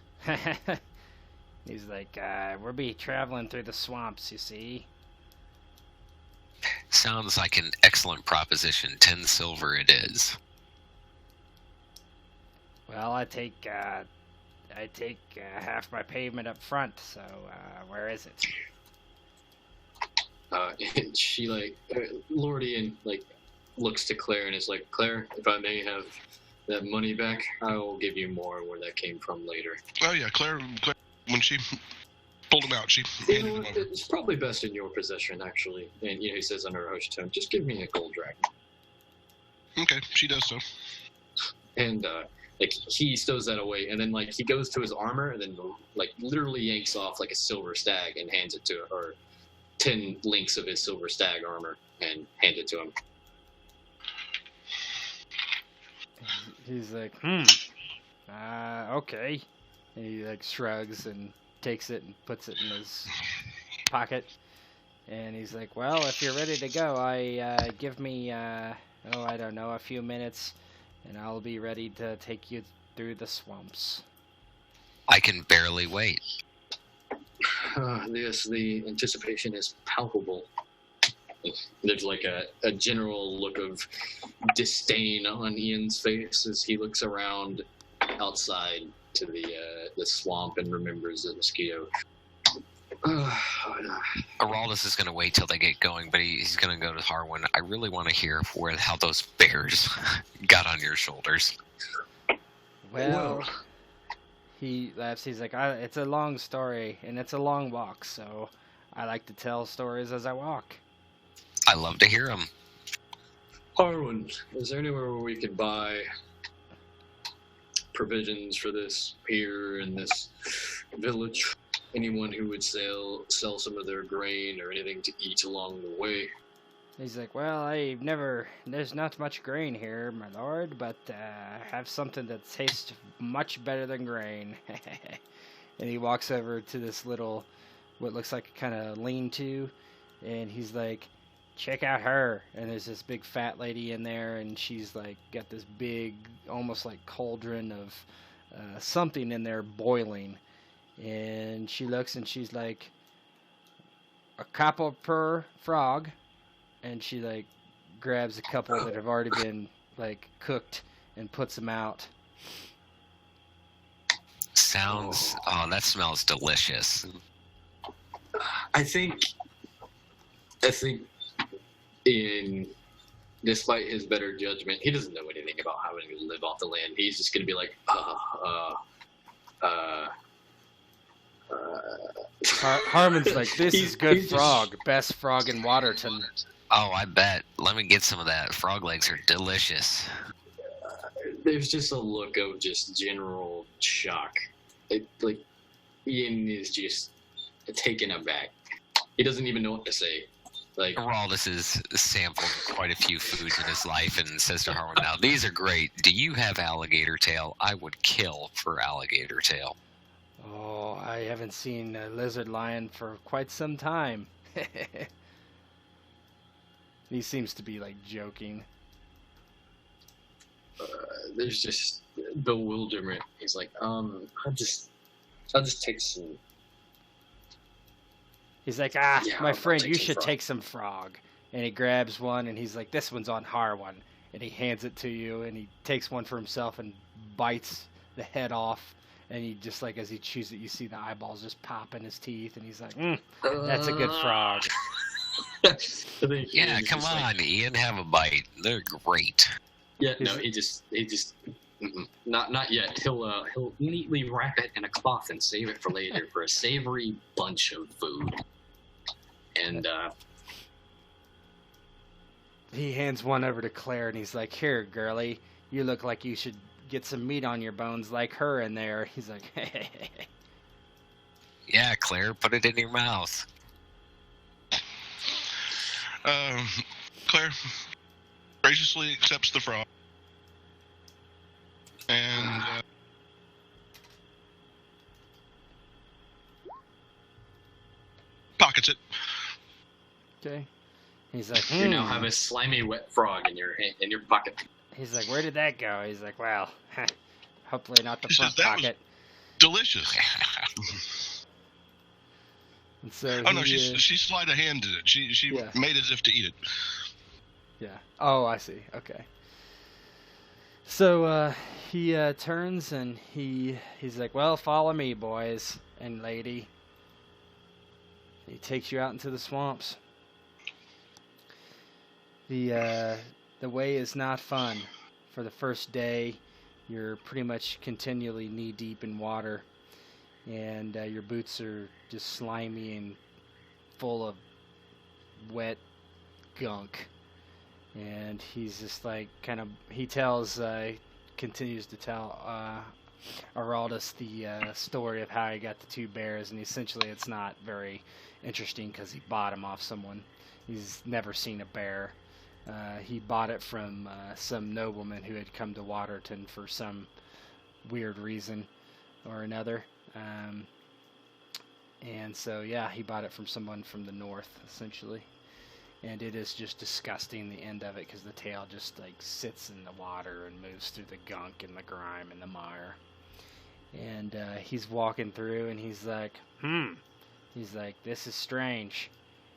He's like, we'll be traveling through the swamps, you see. Sounds like an excellent proposition. 10 silver it is. Well, I take half my payment up front, so where is it? And she like Lord Ian like looks to Claire and is like, Claire, if I may have that money back, I will give you more where that came from later. Oh yeah, Claire when she pulled him out, she You handed know, him over. it's probably best in your possession, actually. And he says under a hushed tone, just give me a gold dragon. Okay, she does so. And like he stows that away, and then like he goes to his armor, and then like literally yanks off like a silver stag and hands it to her, or 10 links of his silver stag armor, and hand it to him. He's like, okay. And he like shrugs and takes it and puts it in his pocket. And he's like, well, if you're ready to go, give me, I don't know, a few minutes, and I'll be ready to take you through the swamps. I can barely wait. Yes, the anticipation is palpable. There's like a general look of disdain on Ian's face as he looks around outside to the swamp and remembers the mosquito. Araldus is going to wait till they get going, but he's going to go to Harwin. I really want to hear how those bears got on your shoulders. Well, he laughs. He's like, it's a long story, and it's a long walk, so I like to tell stories as I walk. I love to hear them. Harwin, is there anywhere where we could buy provisions for this here in this village? Anyone who would sell some of their grain or anything to eat along the way? He's like, well, there's not much grain here, my lord, but I have something that tastes much better than grain. And he walks over to this little, what looks like a kind of lean-to, and he's like, check out her. And there's this big fat lady in there, and she's like got this big, almost like cauldron of something in there boiling. And she looks and she's like, a couple per frog. And she like grabs a couple that have already been like cooked and puts them out. Sounds. Oh, that smells delicious. I think in despite his better judgment, he doesn't know anything about having to live off the land. He's just gonna be like, Harmon's like, this is good he's frog, best frog in Waterton. Oh, I bet. Let me get some of that. Frog legs are delicious. There's just a look of just general shock. Like Ian is just taken aback. He doesn't even know what to say. Like, Geraldus has sampled quite a few foods in his life and says to Harmon, now, these are great. Do you have alligator tail? I would kill for alligator tail. Oh, I haven't seen a lizard lion for quite some time. He seems to be like joking. there's just bewilderment. He's like, I'll just take some. He's like, Yeah, my I'll friend, take you some should frog." take some frog. And he grabs one, and he's like, this one's on Harwin. And he hands it to you, and he takes one for himself and bites the head off. And he just like, as he chews it, you see the eyeballs just pop in his teeth, and he's like, that's a good frog. I think Yeah, Ian's come just on, like, Ian, have a bite. They're great. yeah, no, he just not yet. He'll neatly wrap it in a cloth and save it for later for a savory bunch of food. And He hands one over to Claire, and he's like, here, girlie, you look like you should get some meat on your bones like her in there. He's like, hey. Yeah, Claire, put it in your mouth. Claire graciously accepts the frog and pockets it. Okay. He's like, you now have a slimy, wet frog in your pocket. He's like, where did that go? He's like, well, hopefully not the He front says, "That was pocket. Delicious." And so Oh no, she sleight of handed it. She Yeah. made as if to eat it. Yeah. Oh, I see. Okay. So he turns and he's like, well, follow me, boys and lady. He takes you out into the swamps. The way is not fun. For the first day, you're pretty much continually knee deep in water, and your boots are just slimy and full of wet gunk. And he's just like continues to tell Araldus the story of how he got the two bears, and essentially it's not very interesting because he bought them off someone. He's never seen a bear. He bought it from some nobleman who had come to Waterton for some weird reason or another. And so, yeah, he bought it from someone from the north, essentially. And it is just disgusting, the end of it, because the tail just, like, sits in the water and moves through the gunk and the grime and the mire. And he's walking through, and he's like, He's like, this is strange.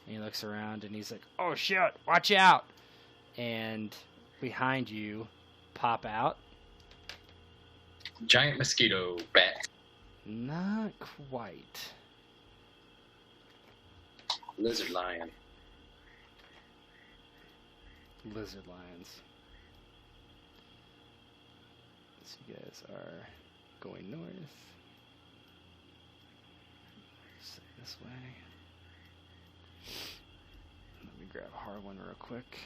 And he looks around, and he's like, oh, shit, watch out. And behind you pop out. Giant mosquito bat. Not quite. Lizard lion. Lizard lions. So you guys are going north. Let's say this way. Let me grab a hard one real quick.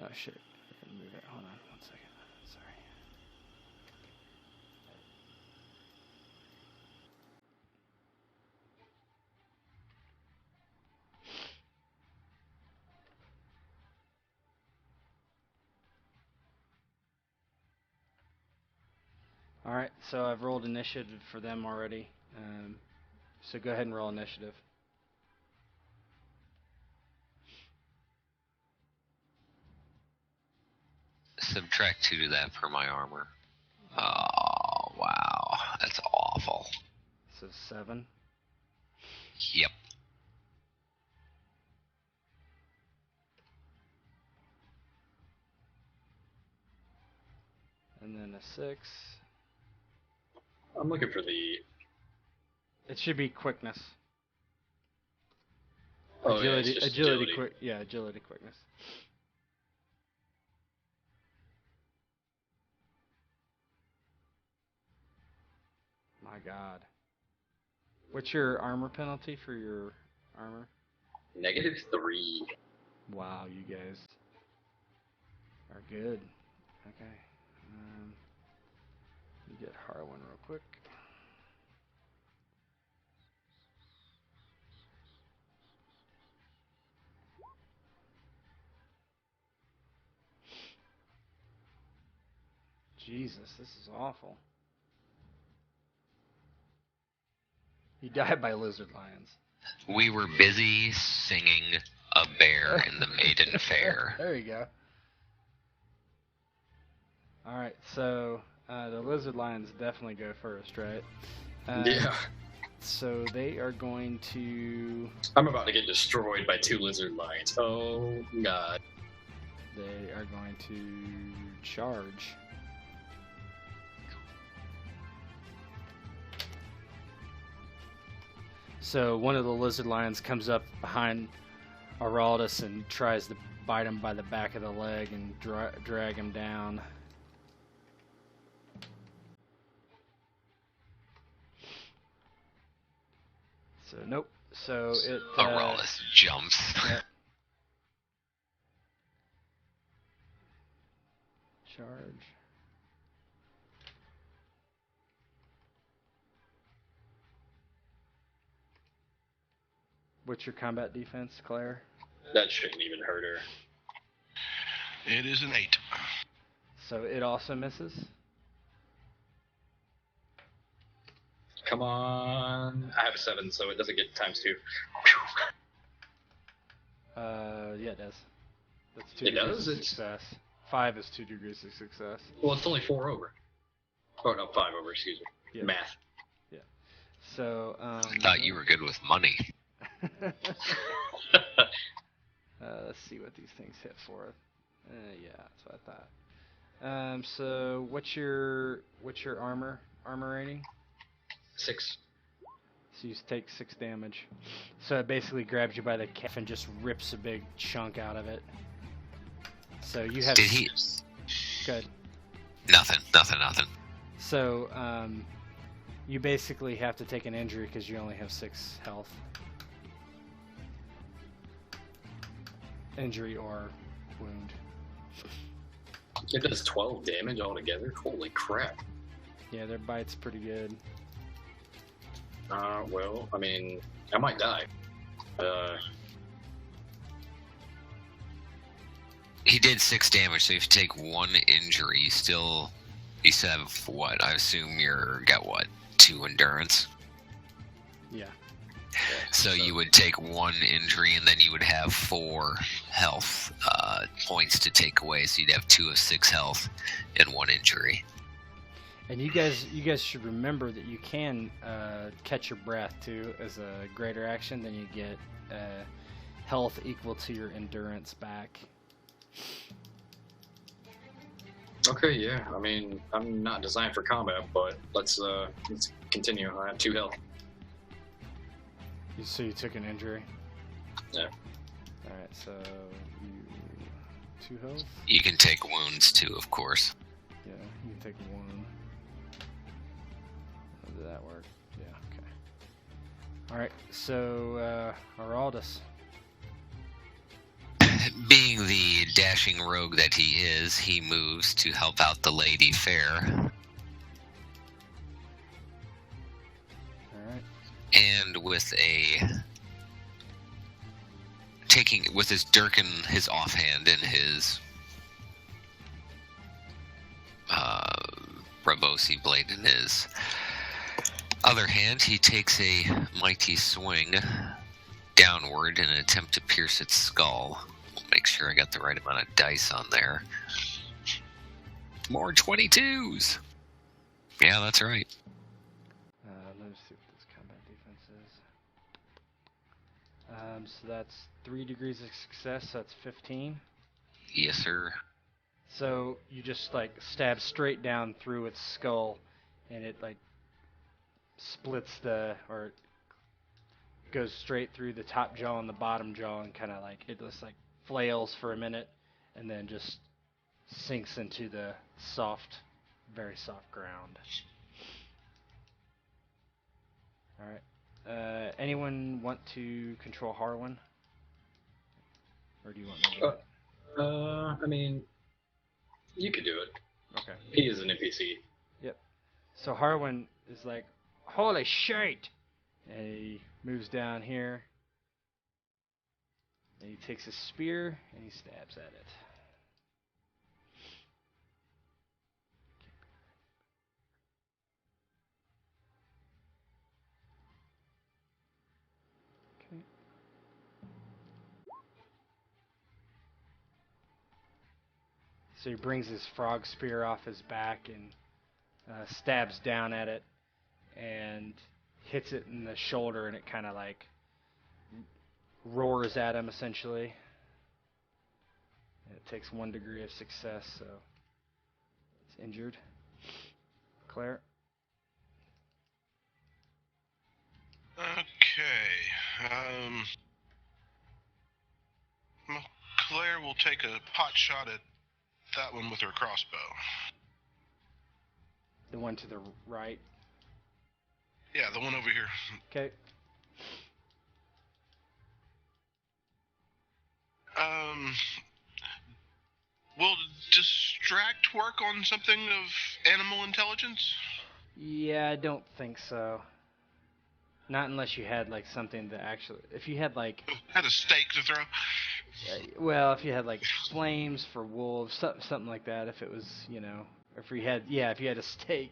Oh shit. I gotta move it. Hold on 1 second. Sorry. Alright, so I've rolled initiative for them already. So go ahead and roll initiative. Subtract 2 to that for my armor. Oh, wow. That's awful. So 7. Yep. And then a 6. I'm looking for the. It should be quickness. Oh, yeah, it's just agility. Agility, quickness. My God. What's your armor penalty for your armor? -3. Wow, you guys are good. Okay. Let me get Harwin real quick. Jesus, this is awful. He died by lizard lions. We were busy singing a bear in the maiden fair. There you go. Alright, so the lizard lions definitely go first, right? Yeah. So they are going to... I'm about to get destroyed by 2 lizard lions. Oh, God. They are going to charge. So one of the lizard lions comes up behind Araldus and tries to bite him by the back of the leg and drag him down. So nope. So it. Araldus jumps. Yep. Charge. What's your combat defense, Claire? That shouldn't even hurt her. It is an 8. So it also misses? Come on. I have a 7, so it doesn't get times 2. Yeah, it does. That's 2 It degrees does? of success. 5 is 2 degrees of success. Well, it's only 4 over. Oh, no, 5 over, excuse me. Yeah. Math. Yeah. So, I thought you were good with money. let's see what these things hit for. Yeah, that's what I thought. So what's your armor rating? 6. So you take 6 damage. So it basically grabs you by the calf and just rips a big chunk out of it. So you have. Did he? Good. Nothing. So you basically have to take an injury because you only have 6 health. Injury or wound. It does 12 damage altogether? Holy crap. Yeah, their bite's pretty good. Well, I mean, I might die. He did 6 damage, so if you take 1 injury, you still have what? I assume got what? 2 endurance? Yeah. So you would take 1 injury, and then you would have 4 health points to take away. So you'd have 2 of 6 health and 1 injury. And you guys should remember that you can catch your breath too as a greater action. Then you get health equal to your endurance back. Okay, yeah. I mean, I'm not designed for combat, but let's continue. I have 2 health. So you took an injury? Yeah. Alright, so you 2 health? You can take wounds too, of course. Yeah, you can take 1. How did that work? Yeah, okay. Alright, so Araldus. Being the dashing rogue that he is, he moves to help out the lady fair. And with his dirk in his offhand and his Ravosi blade in his Other hand, he takes a mighty swing downward in an attempt to pierce its skull. Make sure I got the right amount of dice on there. More 22s! Yeah, that's right. Let me see what this combat defense is. So that's 3 degrees of success, so that's 15. Yes, sir. So you just like stab straight down through its skull, and it like splits or goes straight through the top jaw and the bottom jaw, and kind of like it just like flails for a minute, and then just sinks into the soft, very soft ground. All right. Anyone want to control Harwin, or do you want me to do it? I mean, you could do it. Okay. He is an NPC. Yep. So Harwin is like, holy shit! And he moves down here. And he takes his spear and he stabs at it. Okay. So he brings his frog spear off his back and stabs down at it and hits it in the shoulder, and it kind of like roars at him essentially. And it takes 1 degree of success, so it's injured. Claire? Okay. Well, Claire will take a pot shot at that one with her crossbow. The one to the right. Yeah, the one over here. Okay. Will distract work on something of animal intelligence? Yeah, I don't think so. Not unless you had like something that actually, if you had like, Had a stake to throw? well, if you had like flames for wolves, something like that. If it was, you know, if you had, if you had a steak,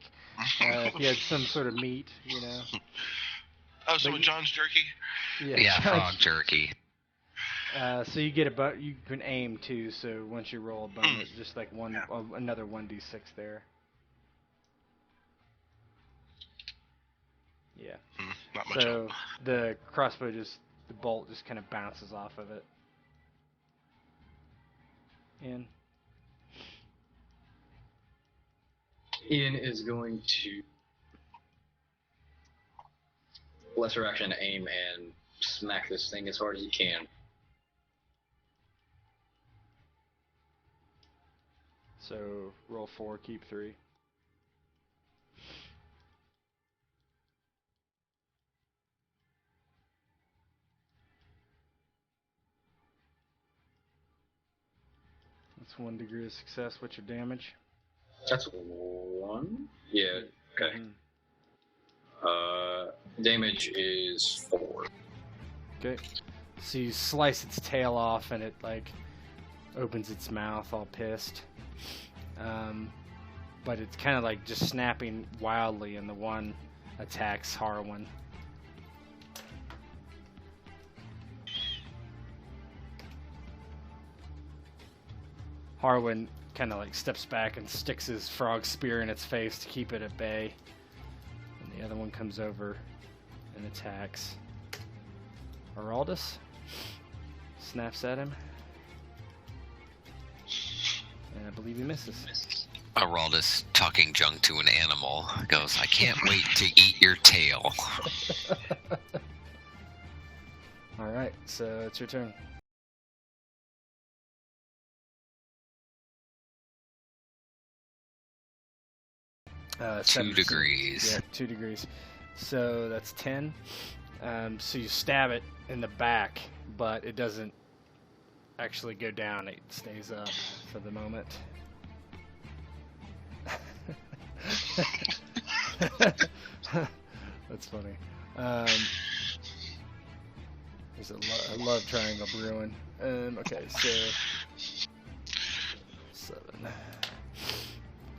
if you had some sort of meat, you know. Oh, so with John's jerky? Yeah, frog jerky. So you get you can aim too. So once you roll a bonus, just like another 1d6 there. Yeah. Not much So help. the crossbow the bolt just kind of bounces off of it. In. Ian is going to lesser action aim and smack this thing as hard as he can. So roll 4, keep 3. That's 1 degree of success. What's your damage? That's 1. Yeah. Okay. Mm-hmm. Damage is 4. Okay. So you slice its tail off, and it like opens its mouth, all pissed. But it's kind of like just snapping wildly, and the one attacks Harwin. Harwin kind of like steps back and sticks his frog spear in its face to keep it at bay. And the other one comes over and attacks. Araldus snaps at him. And I believe he misses. Araldus, talking junk to an animal, goes, I can't wait to eat your tail. Alright, so it's your turn. Two 17. degrees. Yeah, 2 degrees. So that's 10. So you stab it in the back, but it doesn't actually go down. It stays up for the moment. That's funny. There's a love triangle brewing. Okay, so 7.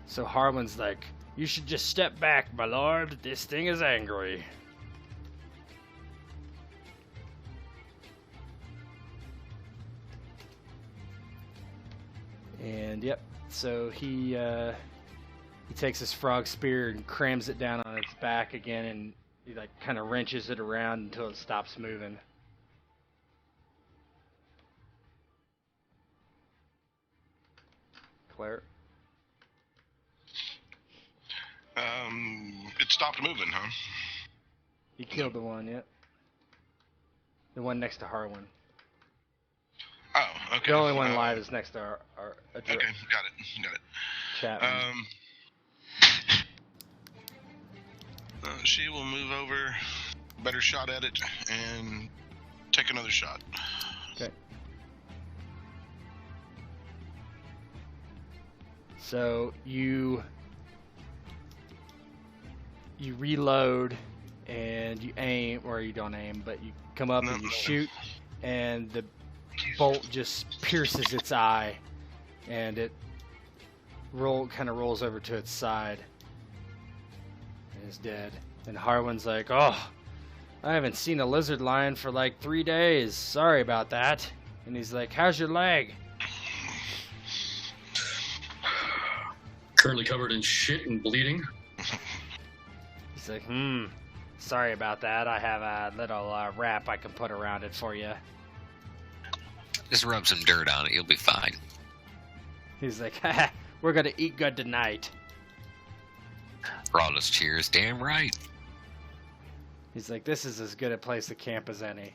So Harwin's like You should just step back, my lord. This thing is angry. And yep, so he takes his frog spear and crams it down on its back again, and he like kind of wrenches it around until it stops moving. Claire? It stopped moving, huh? He killed the one, yep. The one next to Harwin. Oh, okay. The only one alive is next to our Okay, got it. Chapman. She will move over, better shot at it, and take another shot. Okay. So you reload and you aim, or you don't aim, but you come up and you shoot, and the bolt just pierces its eye, and it kind of rolls over to its side and is dead. And Harwin's like, "Oh, I haven't seen a lizard lion for like 3 days. Sorry about that." And he's like, "How's your leg?" Currently covered in shit and bleeding. He's like, sorry about that. I have a little wrap I can put around it for you. Just rub some dirt on it. You'll be fine. He's like, haha, we're going to eat good tonight. Rawdus cheers. Damn right. He's like, this is as good a place to camp as any.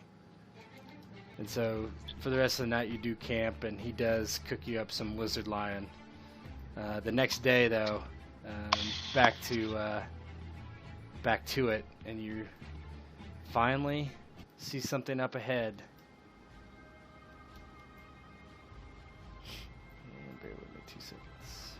And so for the rest of the night you do camp, and he does cook you up some lizard lion. The next day, though, back to it, and you finally see something up ahead. And bear with me 2 seconds.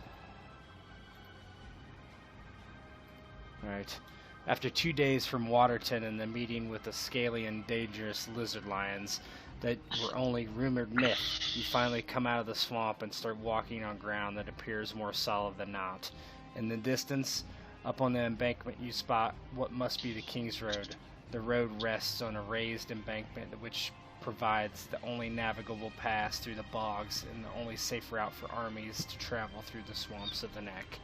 Alright. After 2 days from Waterton and the meeting with the scaly and dangerous lizard lions that were only rumored myth, you finally come out of the swamp and start walking on ground that appears more solid than not. In the distance, up on the embankment, you spot what must be the King's Road. The road rests on a raised embankment which provides the only navigable pass through the bogs and the only safe route for armies to travel through the swamps of the Neck.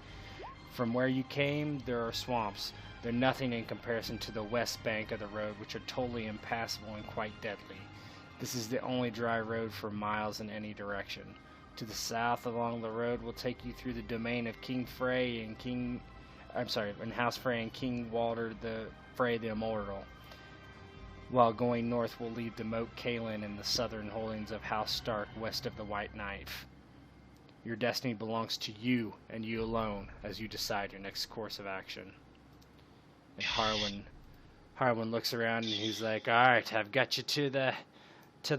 From where you came, there are swamps. They're nothing in comparison to the west bank of the road, which are totally impassable and quite deadly. This is the only dry road for miles in any direction. To the south along the road will take you through the domain of King Frey and House Frey and King Walter the Frey the Immortal. While going north will lead to Moat Cailin and the southern holdings of House Stark west of the White Knife. Your destiny belongs to you and you alone as you decide your next course of action. And Harwin looks around and he's like, "Alright, I've got you to the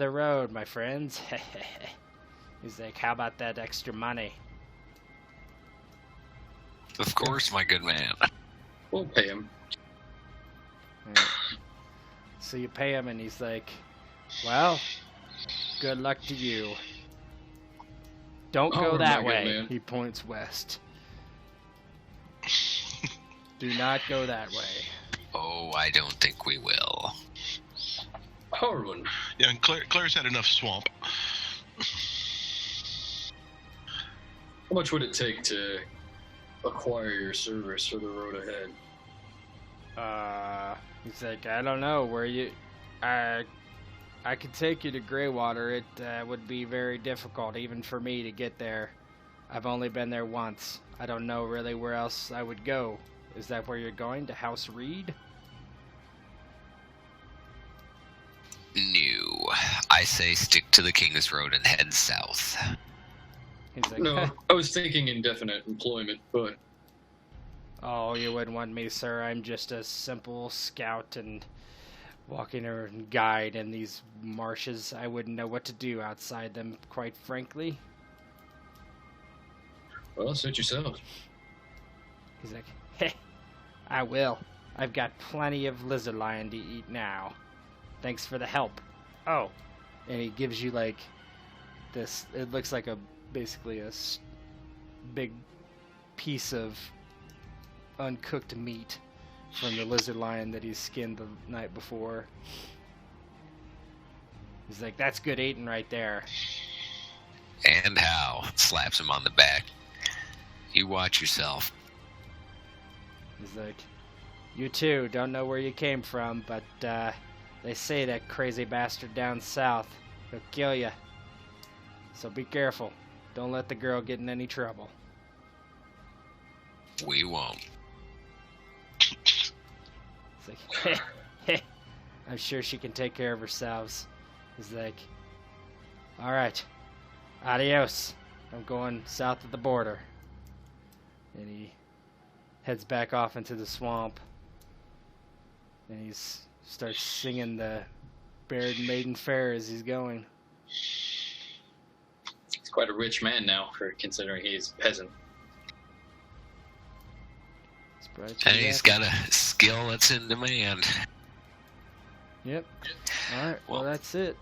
road, my friends." He's like, "How about that extra money?" Of course, my good man. We'll pay him. Right. So you pay him and he's like, "Well, good luck to you. Don't go that way." Man. He points west. Do not go that way. Oh, I don't think we will. Harwin. Yeah, and Claire's had enough swamp. How much would it take to acquire your service for the road ahead? He's like, "I don't know where you. I could take you to Greywater. It would be very difficult, even for me, to get there. I've only been there once. I don't know really where else I would go. Is that where you're going, to House Reed?" No. I say stick to the King's Road and head south. He's like, No, I was thinking indefinite employment, but... "Oh, you wouldn't want me, sir. I'm just a simple scout and walking or guide in these marshes. I wouldn't know what to do outside them, quite frankly." Well, suit yourself. He's like, "Heh, I will. I've got plenty of lizard lion to eat now. Thanks for the help. Oh," and he gives you like this. It looks like basically a big piece of uncooked meat from the lizard lion that he skinned the night before. He's like, that's good eating right there. And how? Slaps him on the back. You watch yourself. He's like, you too, don't know where you came from, but they say that crazy bastard down south, he'll kill you. So be careful. Don't let the girl get in any trouble. We won't. It's like, I'm sure she can take care of herself. He's like, alright, adios. I'm going south of the border. And he heads back off into the swamp. And he starts singing the Buried Maiden Fair as he's going. He's quite a rich man now, for considering he's a peasant. And he's got a skill that's in demand. Yep. Alright, well that's it.